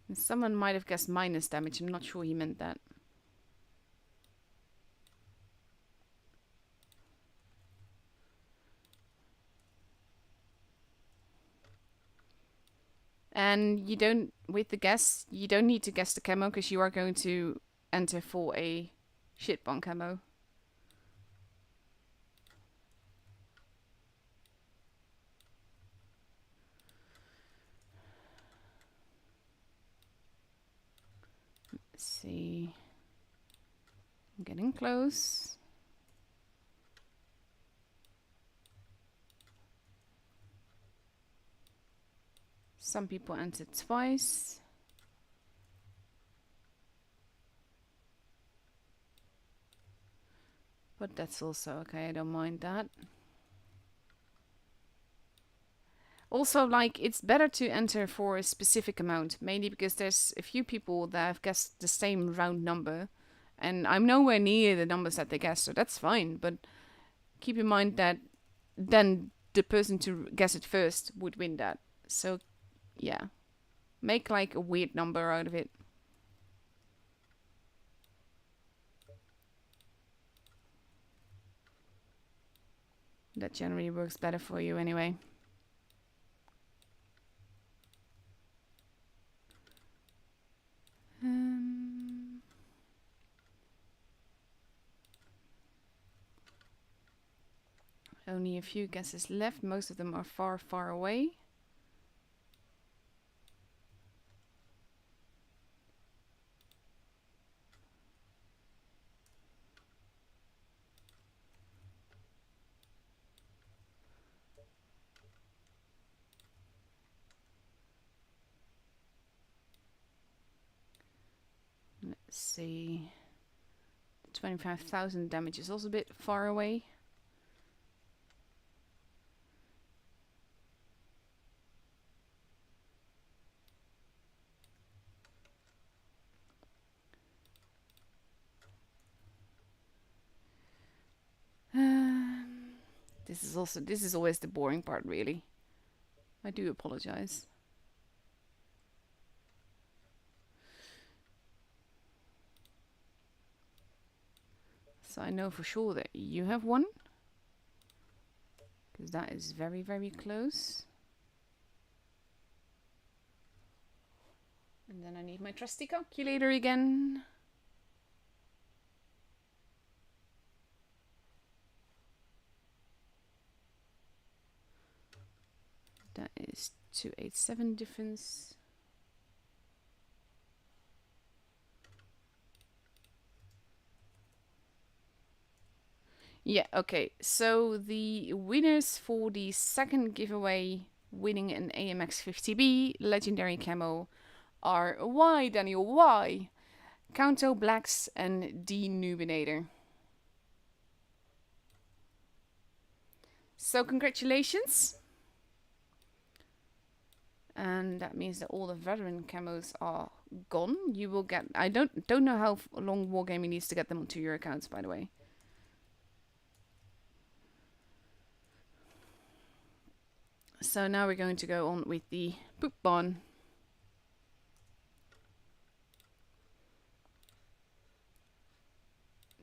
And someone might have guessed minus damage. I'm not sure he meant that. And you don't, with the guess, you don't need to guess the camo because you are going to enter for a shit bomb camo. Let's see. I'm getting close. Some people entered twice. But that's also okay, I don't mind that. Also, like, it's better to enter for a specific amount, mainly because there's a few people that have guessed the same round number, and I'm nowhere near the numbers that they guessed, so that's fine. But keep in mind that then the person to guess it first would win that. So, yeah. Make like a weird number out of it. That generally works better for you anyway. Only a few guesses left. Most of them are far, far away. Let's see. 25,000 damage is also a bit far away. This is always the boring part, really. I do apologize. So I know for sure that you have won, because that is very, very close. And then I need my trusty calculator again. That is 287 difference. Yeah, okay. So the winners for the second giveaway winning an Amx 50B legendary camo are Y, Daniel Y, Counto Blacks, and D Nubinator. So congratulations. And that means that all the veteran camos are gone. You will get, I don't know how long Wargaming needs to get them onto your accounts, by the way. So now we're going to go on with the poop barn.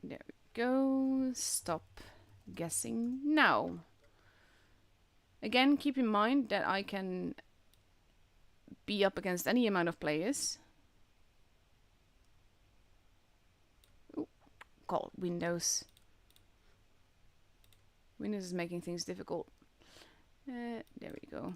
There we go. Stop guessing now. Again, keep in mind that I can be up against any amount of players. Ooh, God, Windows. Windows is making things difficult. There we go.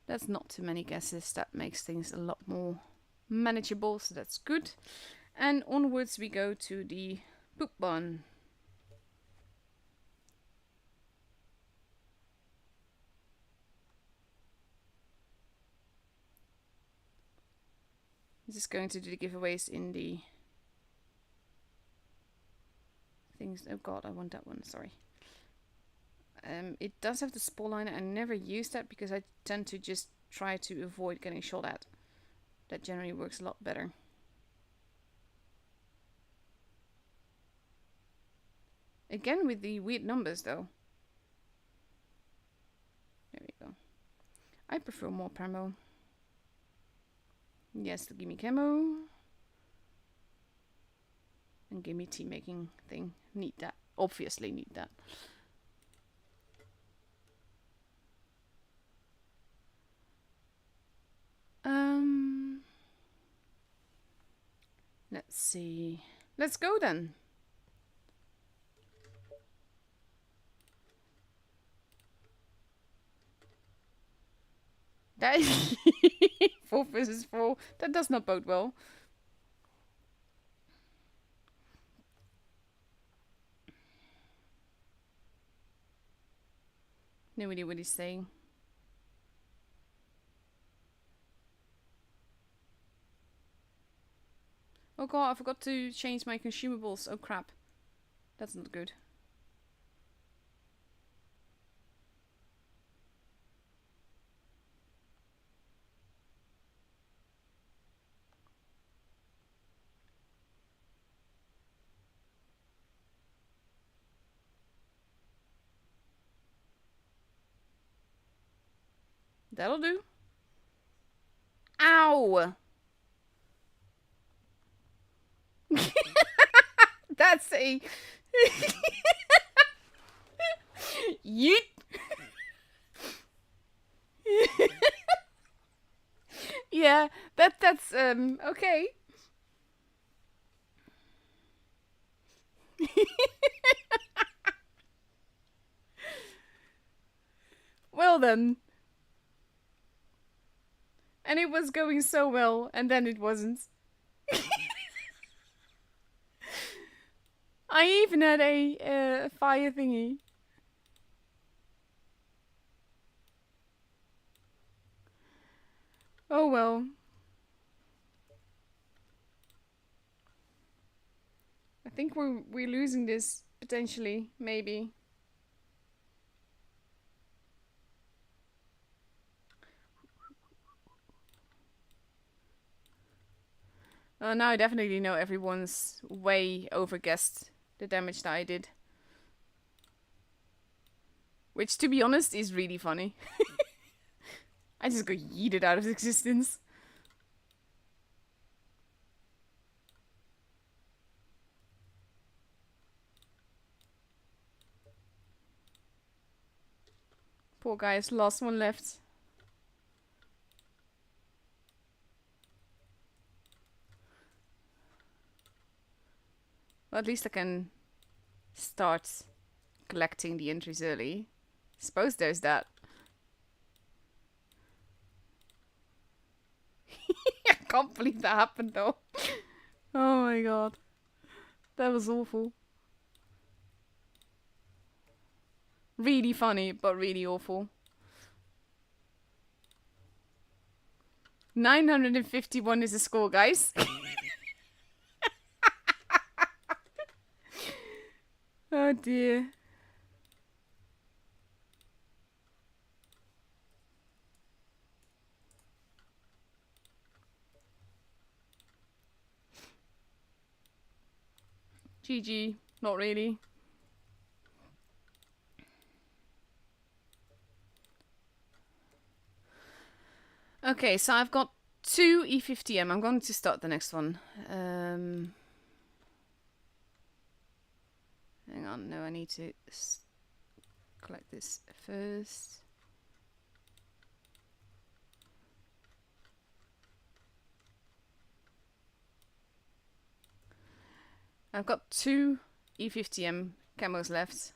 That's not too many guesses. That makes things a lot more manageable, so that's good. And onwards we go to the poop bun. This is going to do the giveaways in the things. Oh god, I want that one, sorry. It does have the spore liner. I never use that because I tend to just try to avoid getting shot at. That generally works a lot better. Again with the weird numbers though. There we go. I prefer more Pramo. Yes, give me camo. And give me tea making thing. Need that. Obviously need that. Let's see. Let's go then. That is 4 versus 4. That does not bode well. No idea what he's saying. Oh god, I forgot to change my consumables. Oh crap. That's not good. That'll do. Ow! That's a... Yeet! Yeah, that's okay. Well then. And it was going so well, and then it wasn't. I even had a fire thingy. Oh well. I think we're losing this potentially, maybe. Now I definitely know everyone's way overguessed the damage that I did. Which, to be honest, is really funny. I just got yeeted out of existence. Poor guy's last one left. Well, at least I can start collecting the entries early. Suppose there's that. I can't believe that happened though. Oh my god. That was awful. Really funny, but really awful. 951 is the score, guys. Oh dear. GG. Not really. Okay, so I've got 2 E50M. I'm going to start the next one. Hang on, no, I need to collect this first. I've got 2 E50M camos left.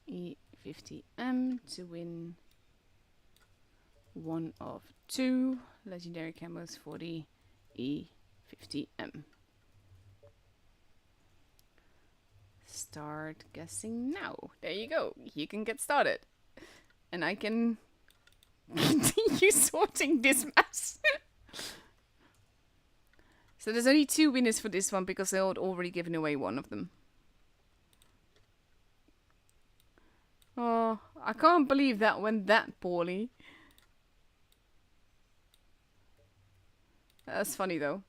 E50M to win 1 of 2 legendary camos for the E50M. Start guessing now. There you go. You can get started. And I can continue sorting this mess. So there's only 2 winners for this one because they had already given away one of them. Oh, I can't believe that went that poorly. That's funny though.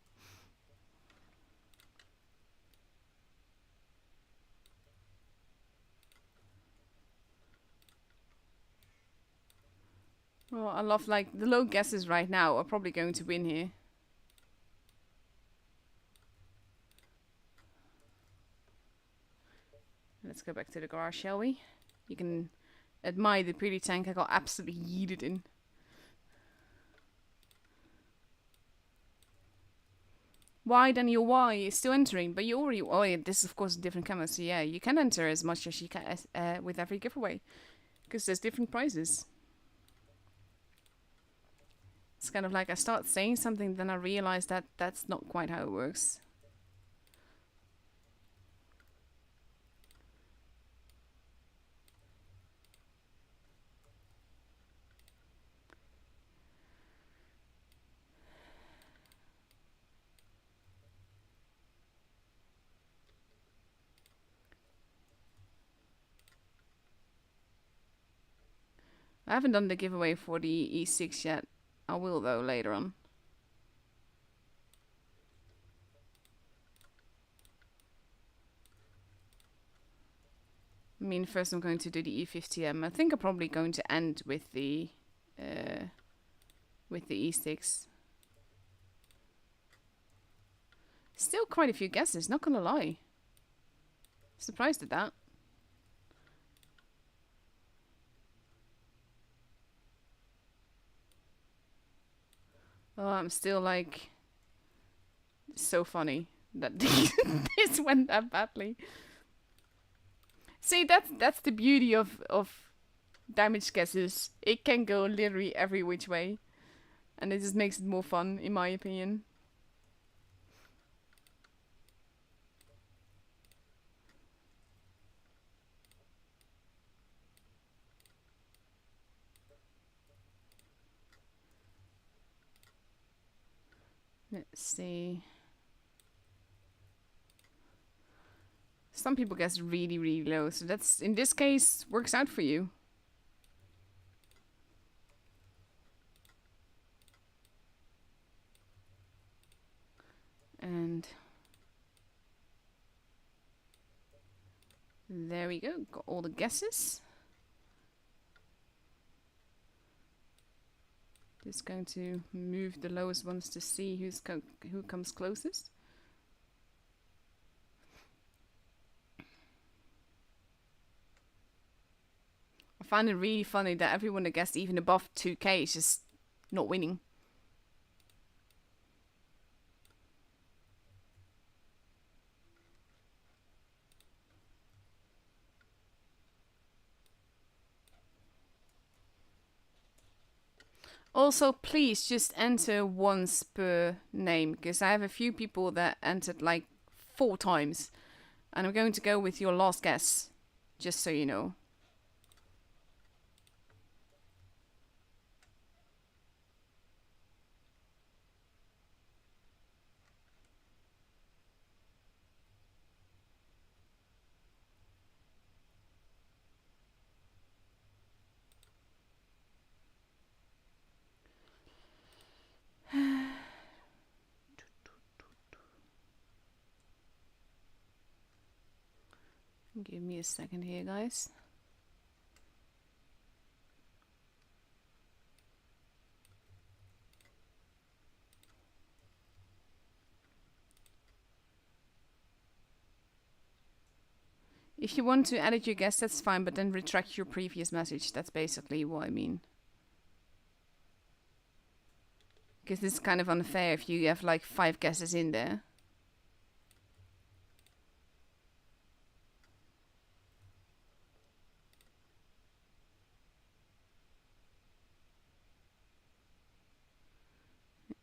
Oh, I love like the low guesses right now are probably going to win here. Let's go back to the garage, shall we? You can admire the pretty tank I got absolutely yeeted in. Why then your Y is still entering, but you already... Oh yeah, this is of course a different camera, so yeah, you can enter as much as you can with every giveaway. Because there's different prizes. It's kind of like I start saying something, then I realize that that's not quite how it works. I haven't done the giveaway for the E6 yet. I will though later on. I mean, first I'm going to do the E50M. I think I'm probably going to end with the E6. Still quite a few guesses, not gonna lie. Surprised at that. Oh, I'm still like so funny that this went that badly. See, that's the beauty of damage guesses. It can go literally every which way, and it just makes it more fun, in my opinion. Let's see. Some people guess really, really low, so that's, in this case, works out for you. And there we go, got all the guesses. Just going to move the lowest ones to see who comes closest. I find it really funny that everyone that guessed even above 2k is just not winning. Also, please just enter once per name, because I have a few people that entered like 4 times. And I'm going to go with your last guess, just so you know. Give me a second here, guys. If you want to edit your guess, that's fine, but then retract your previous message. That's basically what I mean. Because this is kind of unfair if you have like 5 guesses in there.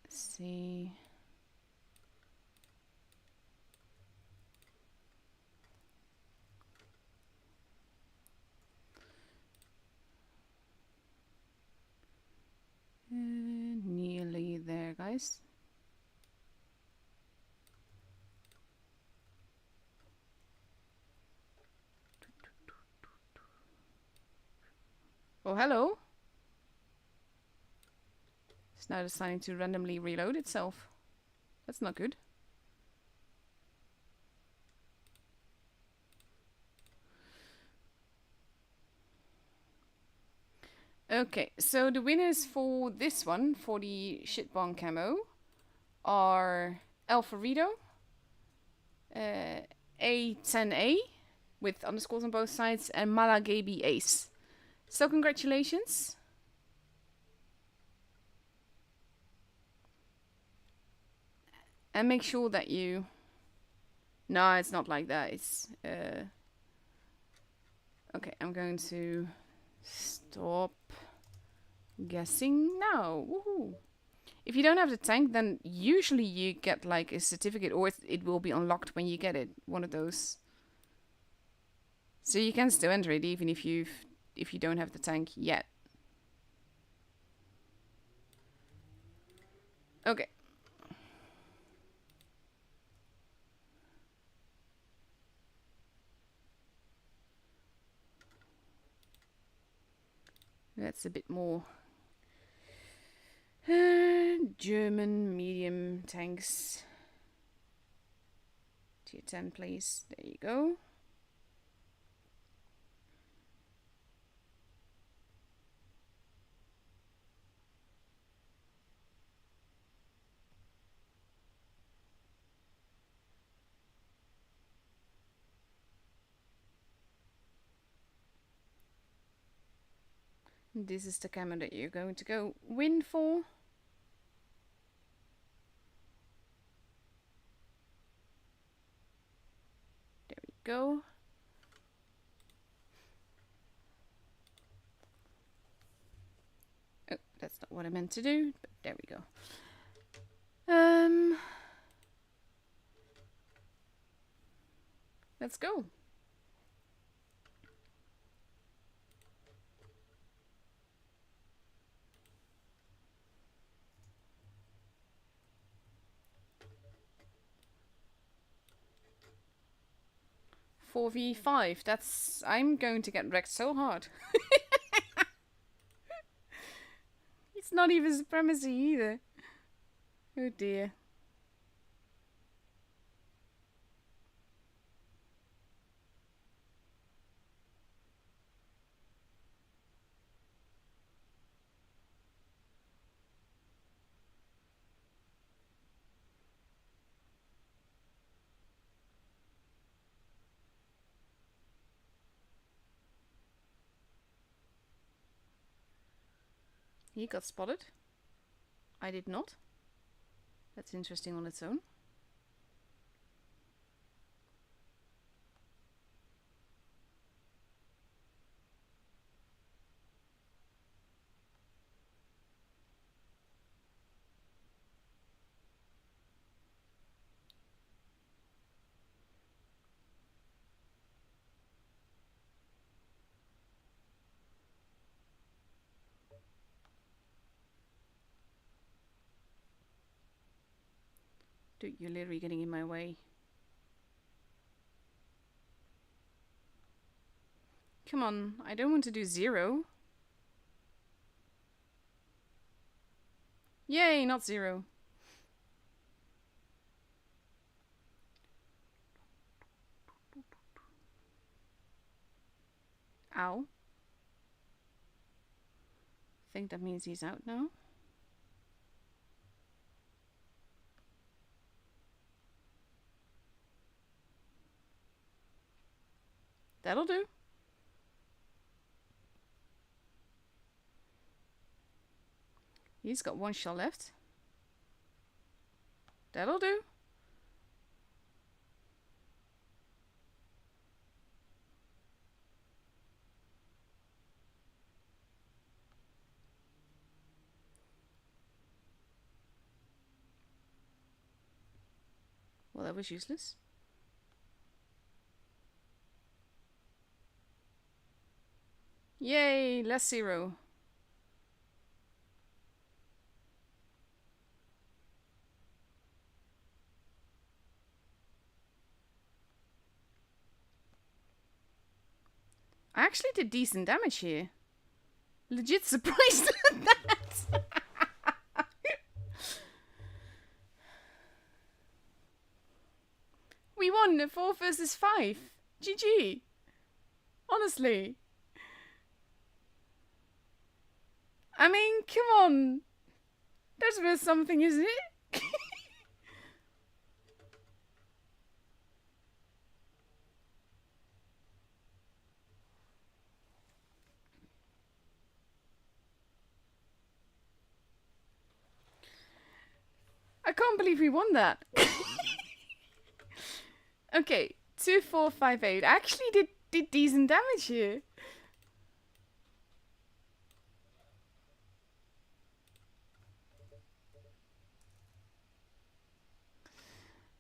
Let's see. Nearly there, guys. Oh, hello. It's now deciding to randomly reload itself. That's not good. Okay, so the winners for this one, for the shitbong camo, are Alfarito, A10A, with underscores on both sides, and Malagaby Ace. So congratulations. And make sure that you... No, it's not like that. It's... Okay, I'm going to stop guessing now. Woohoo! If you don't have the tank, then usually you get like a certificate, or it will be unlocked when you get it. One of those. So you can still enter it even if you don't have the tank yet. Okay. That's a bit more German medium tanks. Tier 10, please. There you go. This is the camo that you're going to go win for. There we go. Oh, that's not what I meant to do, but there we go. Let's go. Four v 5. That's... I'm going to get wrecked so hard. It's not even supremacy either. Oh dear. He got spotted. I did not. That's interesting on its own. Dude, you're literally getting in my way. Come on, I don't want to do 0. Yay, not 0. Ow. I think that means he's out now. That'll do. He's got one shell left. That'll do. Well, that was useless. Yay, less 0. I actually did decent damage here. Legit surprised at that. We won 4 versus 5. GG. Honestly. I mean, come on. That's worth something, isn't it? I can't believe we won that. Okay, 2, 4, 5, 8. I actually did decent damage here.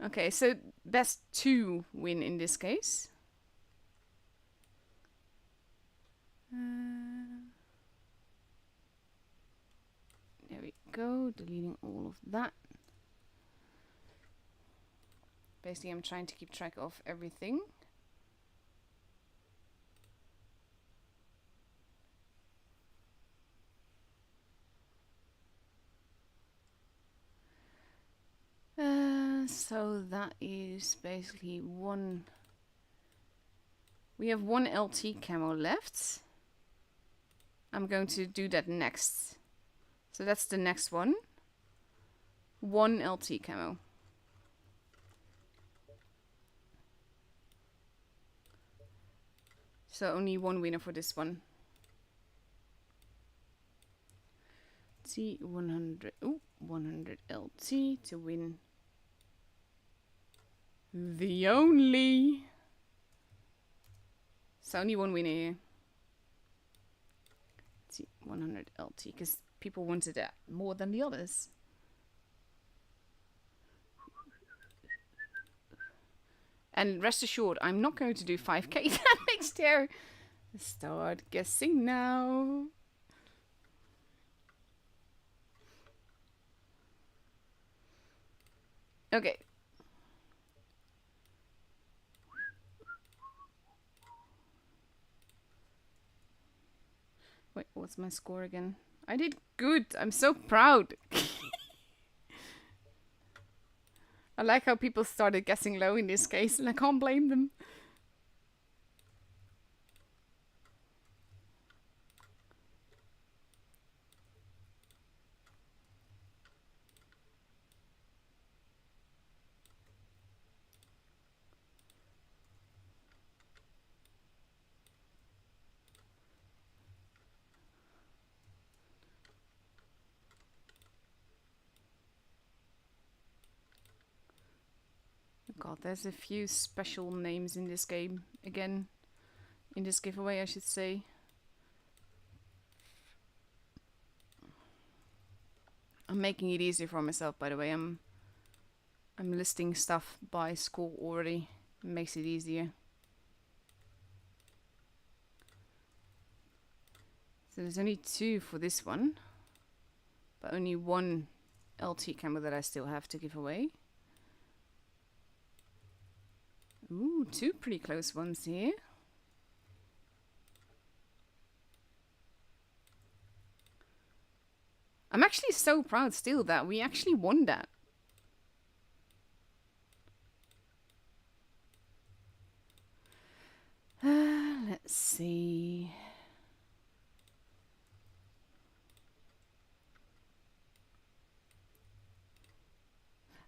Okay, so best 2 win in this case. There we go, deleting all of that. Basically, I'm trying to keep track of everything. So that is basically one. We have one LT camo left. I'm going to do that next. So that's the next one. One LT camo. So only one winner for this one. T100, 100 LT to win. The only. So only one winner here. T100 LT, because people wanted that more than the others. And rest assured, I'm not going to do 5k damage there. Start guessing now. Okay. Wait, what's my score again? I did good. I'm so proud. I like how people started guessing low in this case, and I can't blame them. God, there's a few special names in this game. Again, in this giveaway, I should say. I'm making it easier for myself, by the way. I'm listing stuff by score already. It makes it easier. So there's only 2 for this one, but only 1 LT camo that I still have to give away. Ooh, 2 pretty close ones here. I'm actually so proud still that we actually won that. Let's see.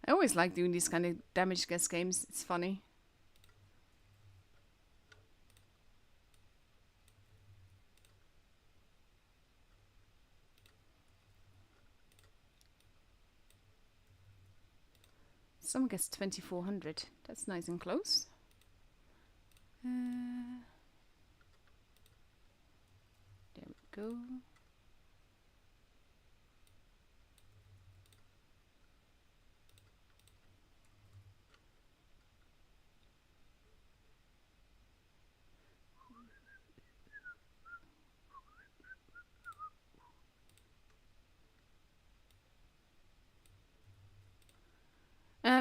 I always like doing these kind of damage guess games. It's funny. Someone gets 2400. That's nice and close. There we go.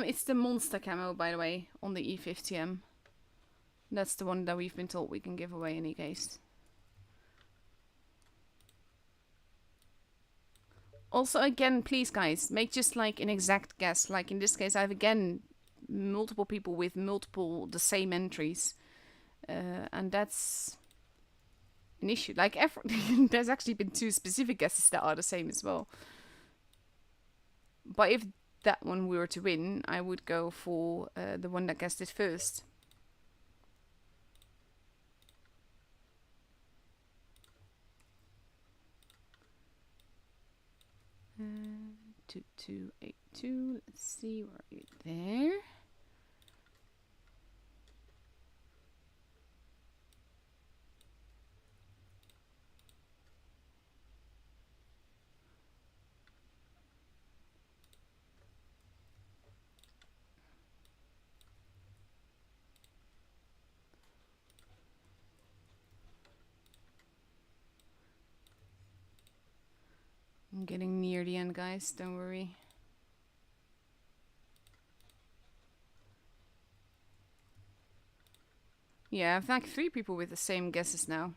It's the monster camo, by the way, on the E50M. That's the one that we've been told we can give away in any case. Also, again, please, guys, make just like an exact guess. Like in this case, I have again multiple people with the same entries, and that's an issue. Like there's actually been 2 specific guesses that are the same as well. But if that one were to win, I would go for the one that guessed it first. Uh, 2282. Let's see, where are you there? I'm getting near the end, guys, don't worry. Yeah, I have like 3 people with the same guesses now.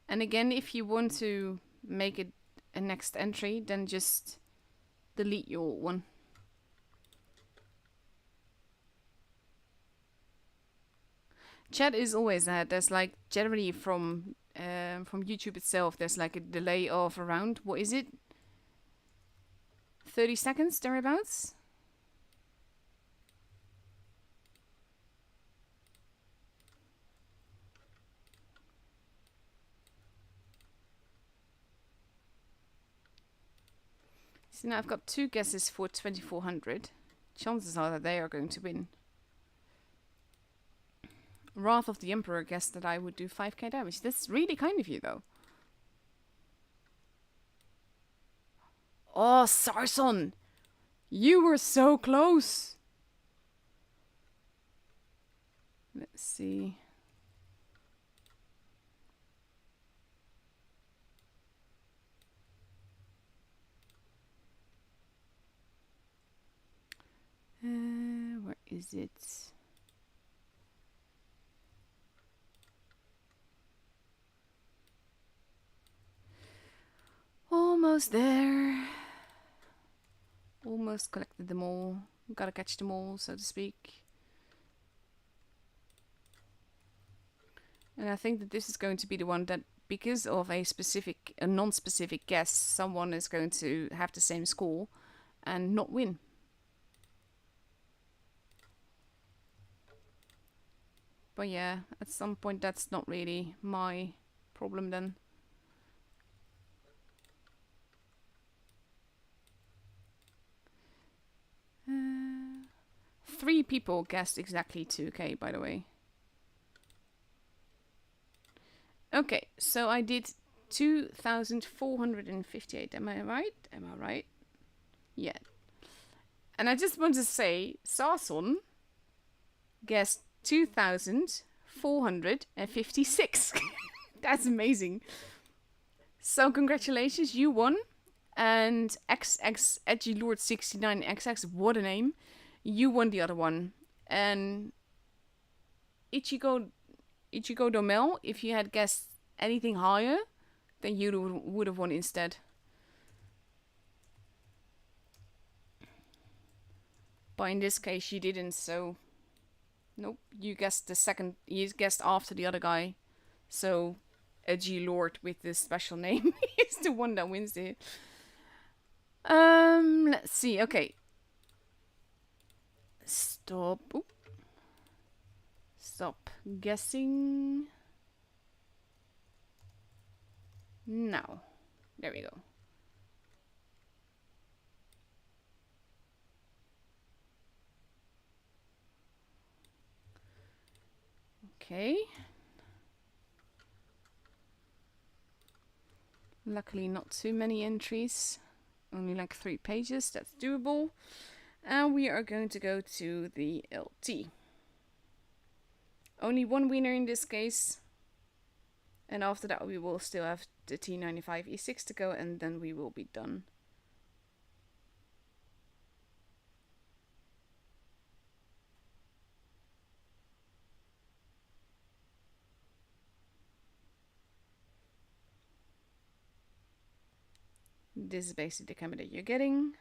And again, if you want to make it a next entry, then just delete your old one. Chat is always that. There's like generally from YouTube itself, there's like a delay of around, what is it? 30 seconds thereabouts? So now I've got 2 guesses for 2400. Chances are that they are going to win. Wrath of the Emperor guessed that I would do 5k damage. That's really kind of you, though. Oh, Sarson! You were so close! Let's see. Where is it? Almost there. Almost collected them all. Gotta catch them all, so to speak. And I think that this is going to be the one that, because of a non-specific guess, someone is going to have the same score and not win. But yeah, at some point that's not really my problem then. Three people guessed exactly 2k, by the way. Okay, so I did 2,458. Am I right? Am I right? Yeah. And I just want to say, Sarson guessed 2,456. That's amazing. So congratulations, you won. And XX Edgy Lord 69XX, what a name. You won the other one. And Ichigo Domel, if you had guessed anything higher, then you would have won instead. But in this case, you didn't, so... Nope, you guessed the second... You guessed after the other guy. So, a G-Lord with this special name is the one that wins it. Let's see, okay. Stop. Oop. Stop guessing. Now. There we go. Okay. Luckily not too many entries. Only like 3 pages. That's doable. And we are going to go to the LT. Only one winner in this case. And after that we will still have the T95 E6 to go, and then we will be done. This is basically the camera that you're getting.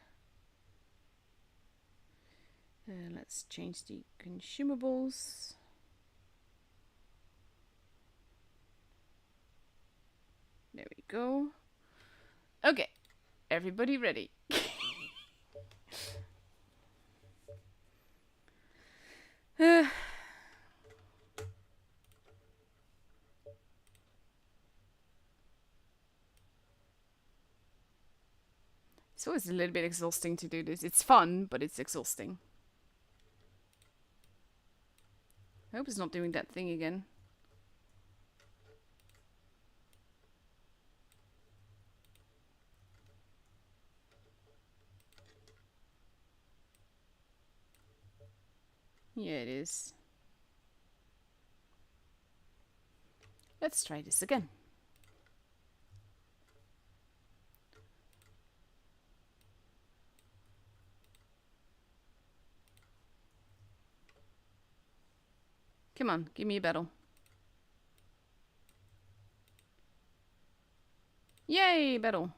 Let's change the consumables. There we go. Okay, everybody ready? It's always a little bit exhausting to do this. It's fun, but it's exhausting. I hope it's not doing that thing again. Yeah, it is. Let's try this again. Come on, give me a battle. Yay, battle.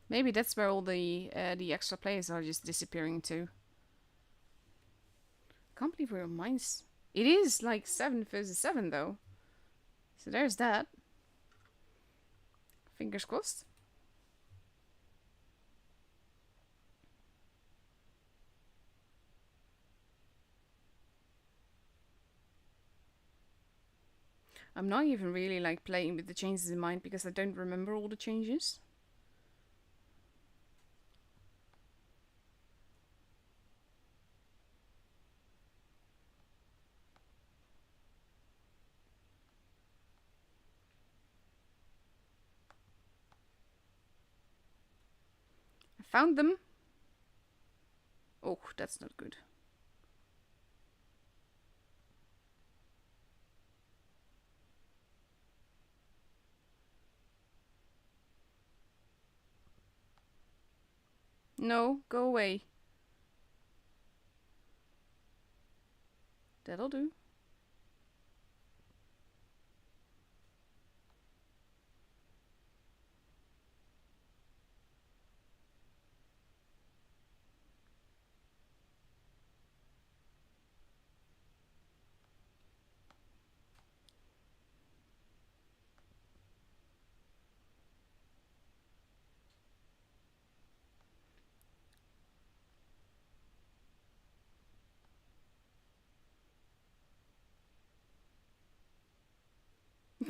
Maybe that's where all the extra players are just disappearing to. Can't believe we're mines. It is like 7 versus 7 though. So there's that. Fingers crossed. I'm not even really like playing with the changes in mind because I don't remember all the changes. I found them. Oh, that's not good. No, go away. That'll do.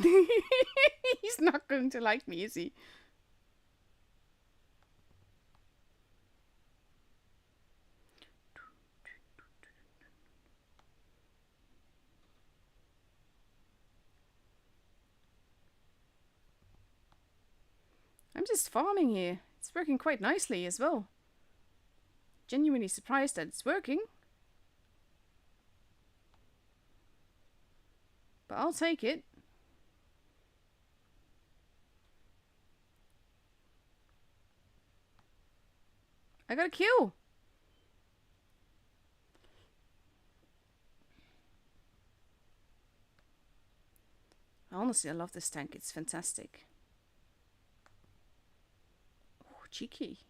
He's not going to like me, is he? I'm just farming here. It's working quite nicely as well. Genuinely surprised that it's working. But I'll take it. I got a kill. Honestly, I love this tank. It's fantastic. Oh, cheeky.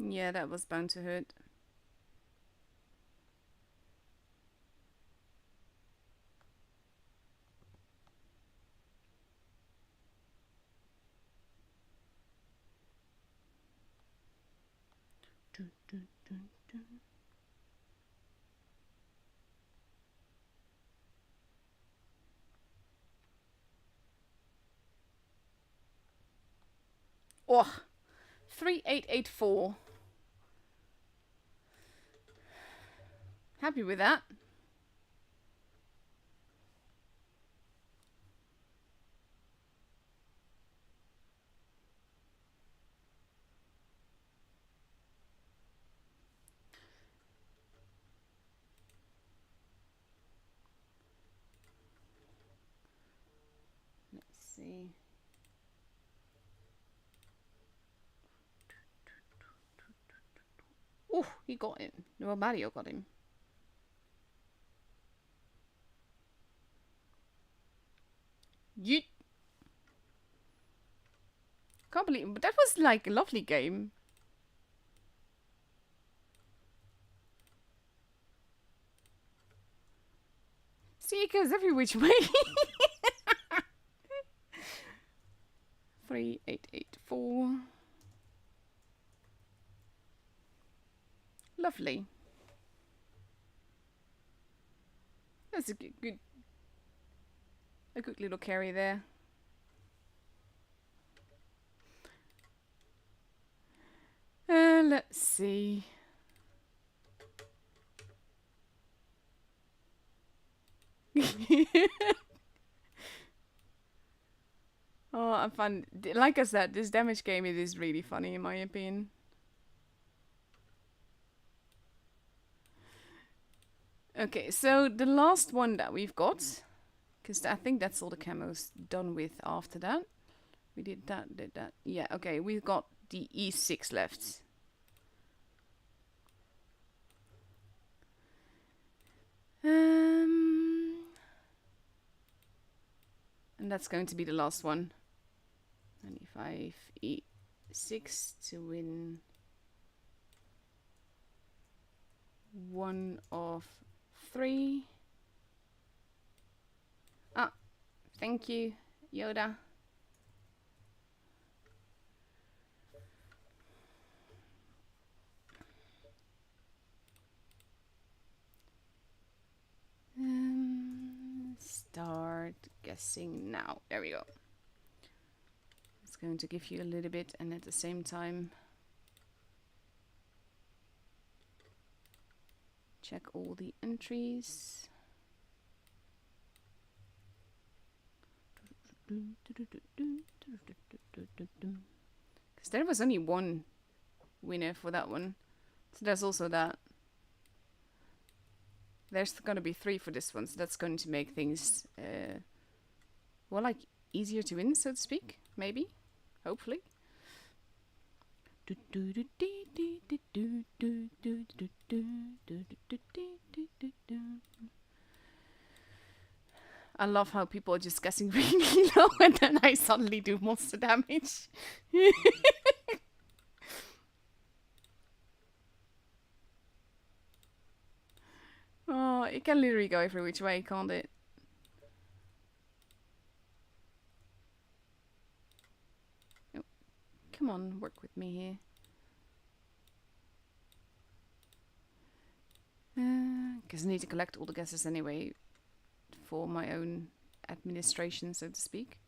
Yeah, that was bound to hurt. Dun, dun, dun, dun. Oh, 3884. Happy with that. Let's see. Oh, he got him. No, Mario got him. Yeet. Can't believe, but that was like a lovely game. See, it goes every which way. 3884. Lovely. That's a good little carry there. Let's see. Oh, I'm fun. Like I said, this damage game, it is really funny in my opinion. Okay, so the last one that we've got, because I think that's all the camos done with after that. We did that. Yeah, okay, we've got the E6 left. And that's going to be the last one. 95 E6 to win 1 of 3. Ah, thank you, Yoda. Start guessing now. There we go. It's going to give you a little bit, and at the same time check all the entries. Because there was only one winner for that one, so there's also that. There's going to be 3 for this one, so that's going to make things, well, like, easier to win, so to speak. Maybe. Hopefully. I love how people are just guessing really low, and then I suddenly do monster damage. Oh, it can literally go every which way, can't it? Oh, come on, work with me here. Because I need to collect all the guesses anyway for my own administration, so to speak.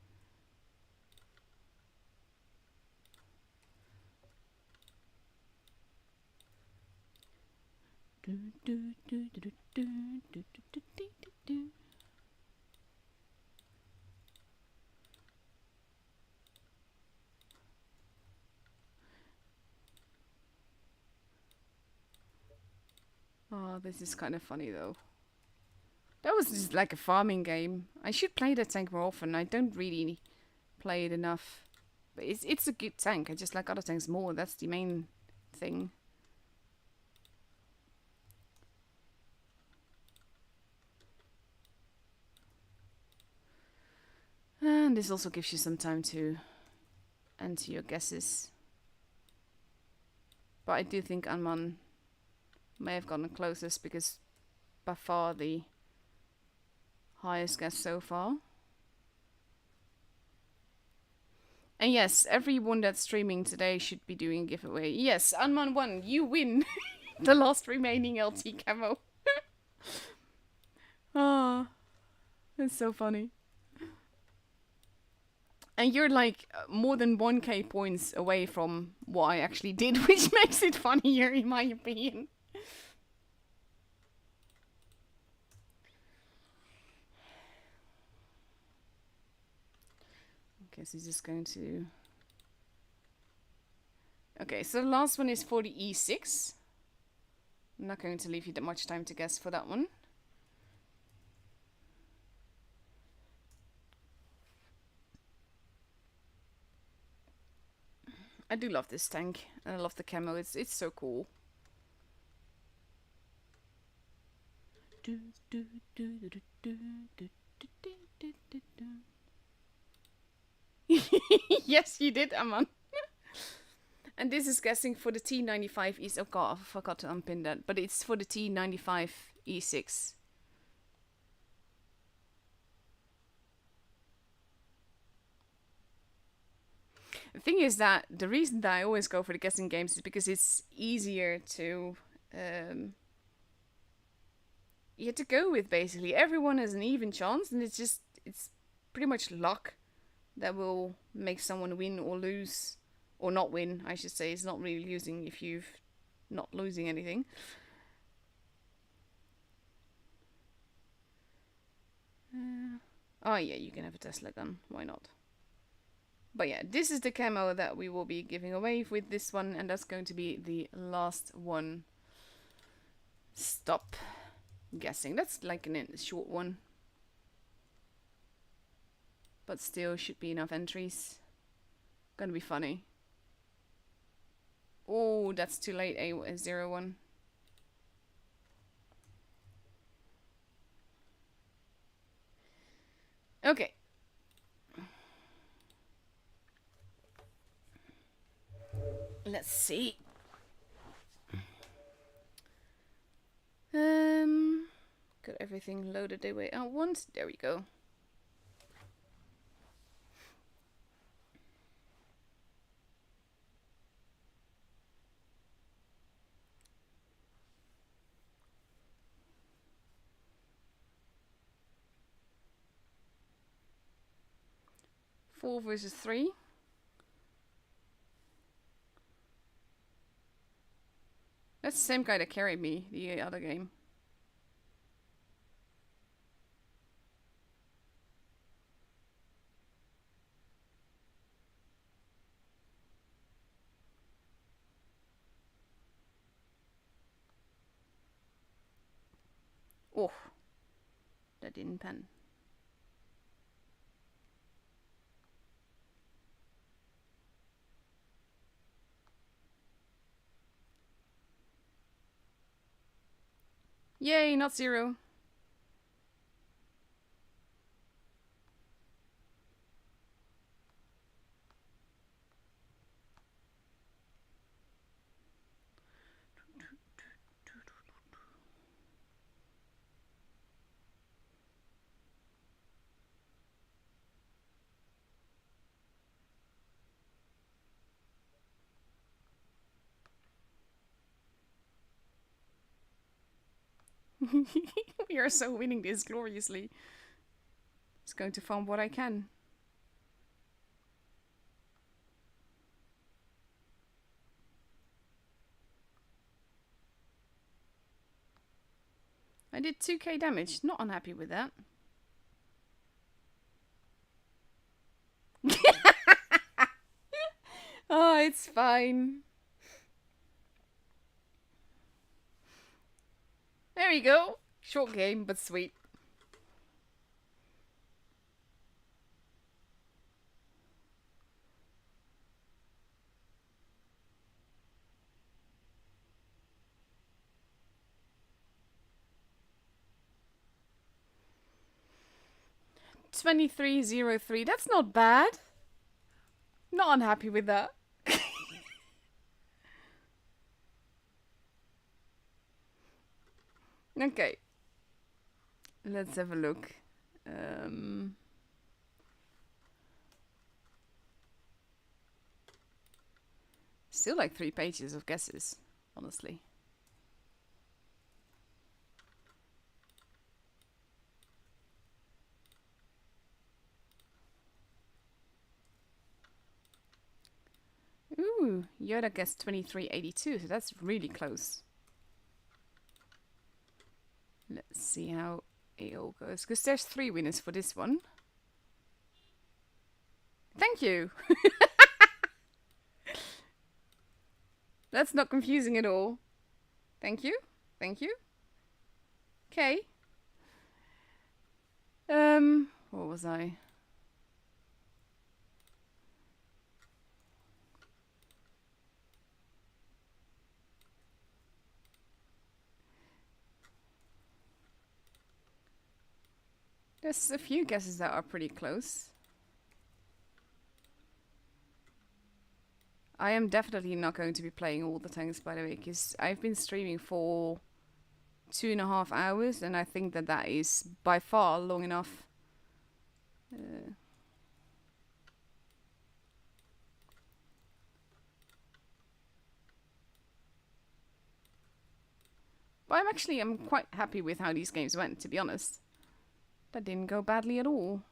Oh, this is kind of funny though. That was just like a farming game. I should play that tank more often. I don't really play it enough. But it's a good tank. I just like other tanks more. That's the main thing. And this also gives you some time to enter your guesses. But I do think Anman may have gotten closest because by far the highest guess so far. And yes, everyone that's streaming today should be doing a giveaway. Yes, Anman 1, you win the last remaining LT camo. Ah, it's so funny. And you're like more than 1k points away from what I actually did, which makes it funnier in my opinion. Okay, so he's just going to... Okay, so the last one is for the E6. I'm not going to leave you that much time to guess for that one. I do love this tank, and I love the camo. It's so cool. Yes, you did, Aman. And this is guessing for the T95 E6. Oh god, I forgot to unpin that. But it's for the T95 E6. The thing is that the reason that I always go for the guessing games is because it's easier to you have to go with, basically. Everyone has an even chance, and it's pretty much luck that will make someone win or lose. Or not win, I should say. It's not really losing if you've not losing anything. Oh yeah, you can have a Tesla gun. Why not? But yeah, this is the camo that we will be giving away with this one, and that's going to be the last one. Stop guessing. That's like a short one. But still should be enough entries. Gonna be funny. Oh, that's too late, A01. Okay. Let's see. Got everything loaded the way I want. There we go. Four versus 3. That's the same guy that carried me the other game. Oh, that didn't pen. Yay, not 0. We are so winning this gloriously. Just going to farm what I can. I did 2k damage. Not unhappy with that. Oh, it's fine. There we go. Short game, but sweet. $23.03. That's not bad. Not unhappy with that. Okay. Let's have a look. Still like 3 pages of guesses, honestly. Ooh, Yoda guessed 2382, so that's really close. Let's see how it all goes, because there's 3 winners for this one. Thank you! That's not confusing at all. Thank you. Thank you. Okay. What was I? There's a few guesses that are pretty close. I am definitely not going to be playing all the tanks, by the way, because I've been streaming for 2.5 hours, and I think that that is by far long enough. But I'm quite happy with how these games went, to be honest. That didn't go badly at all.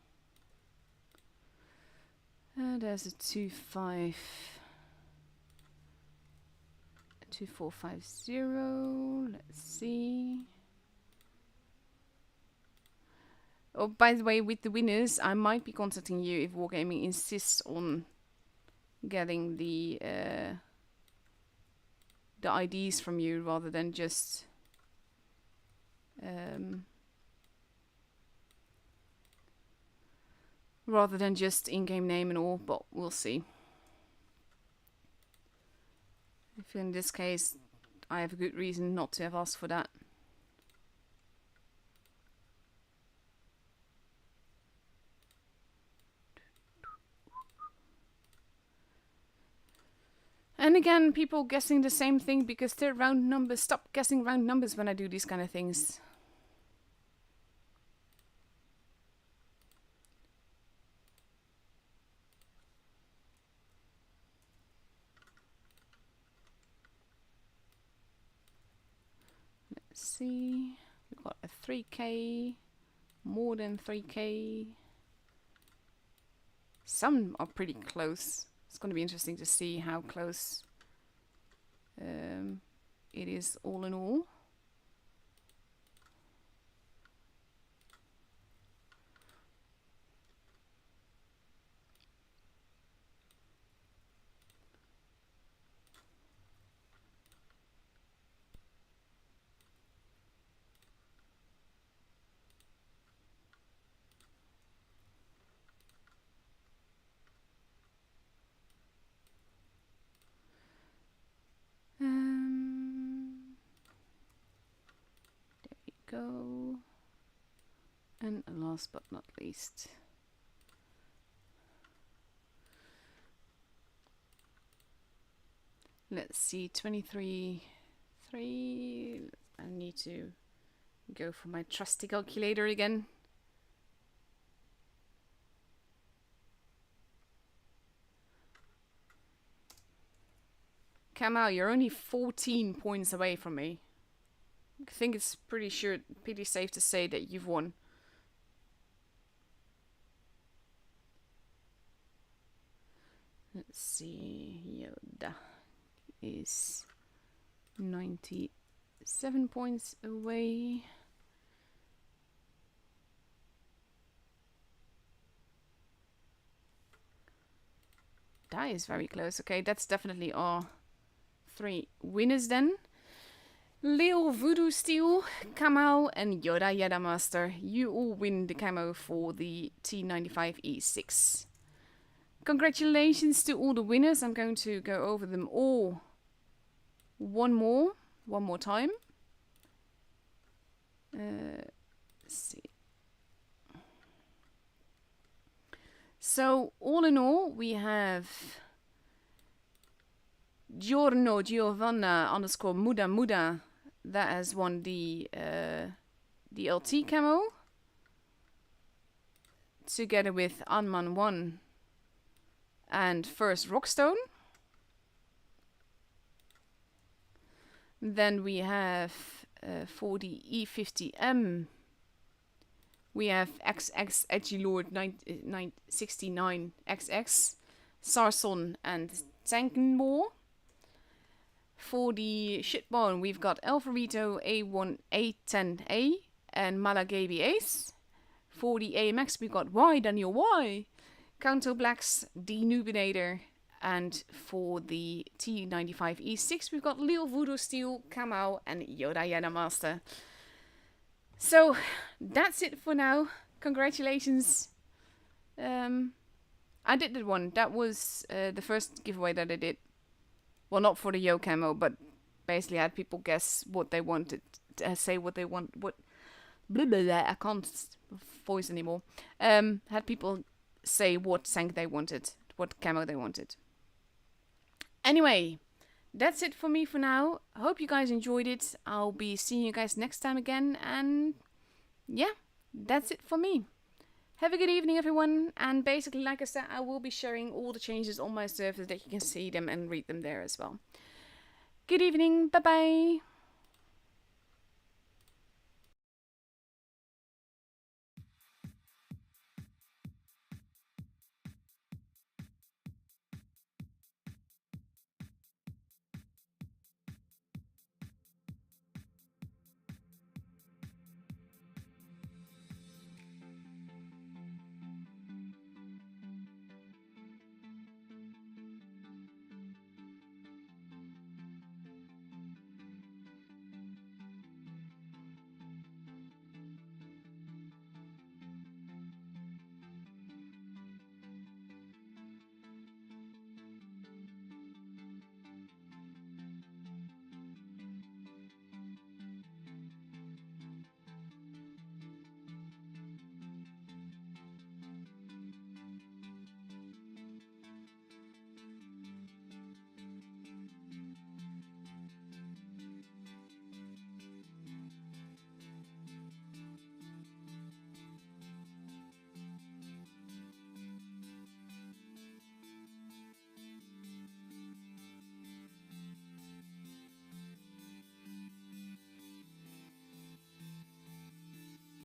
There's a 2450. Let's see. Oh, by the way, with the winners, I might be contacting you if Wargaming insists on getting the IDs from you rather than just in-game name and all, but we'll see. If in this case, I have a good reason not to have asked for that. And again, people guessing the same thing because they're round numbers. Stop guessing round numbers when I do these kind of things. Let's see. We've got a 3K, more than 3K. Some are pretty close. It's going to be interesting to see how close it is all in all. There we go. And last but not least, let's see, 23.3. I need to go for my trusty calculator again. Camo, you're only 14 points away from me. I think it's pretty safe to say that you've won. Let's see, Yoda is 97 points away. That is very close. Okay, that's definitely our 3 winners then. Leo Voodoo Steel, Camo, and Yoda Yada Master. You all win the camo for the T95E6. Congratulations to all the winners. I'm going to go over them all one more time. Let's see. So all in all, we have Giorno Giovanna _ Muda that has won the LT camo. Together with Anman 1 and First Rockstone. Then we have for the E50M, we have XX Edgelord 969 XX, Sarson and Tankenmore. For the shitbone, we've got Alvarito A10A and Malagaby Ace. For the AMX, we've got Y Daniel Y, Counter Blacks, Denubinator, and for the T95 E6, we've got Lil Voodoo Steel, Camo, and Yoda Master. So that's it for now. Congratulations. I did that one. That was the first giveaway that I did. Well, not for the Yo Camo, but basically I had people guess what they wanted, say what they want, what. Blah, blah, blah, I can't voice anymore. Had people say what sank they wanted, what camo they wanted. Anyway, that's it for me for now. I hope you guys enjoyed it. I'll be seeing you guys next time again. And yeah, that's it for me. Have a good evening, everyone. And basically, like I said, I will be sharing all the changes on my server that you can see them and read them there as well. Good evening. Bye-bye.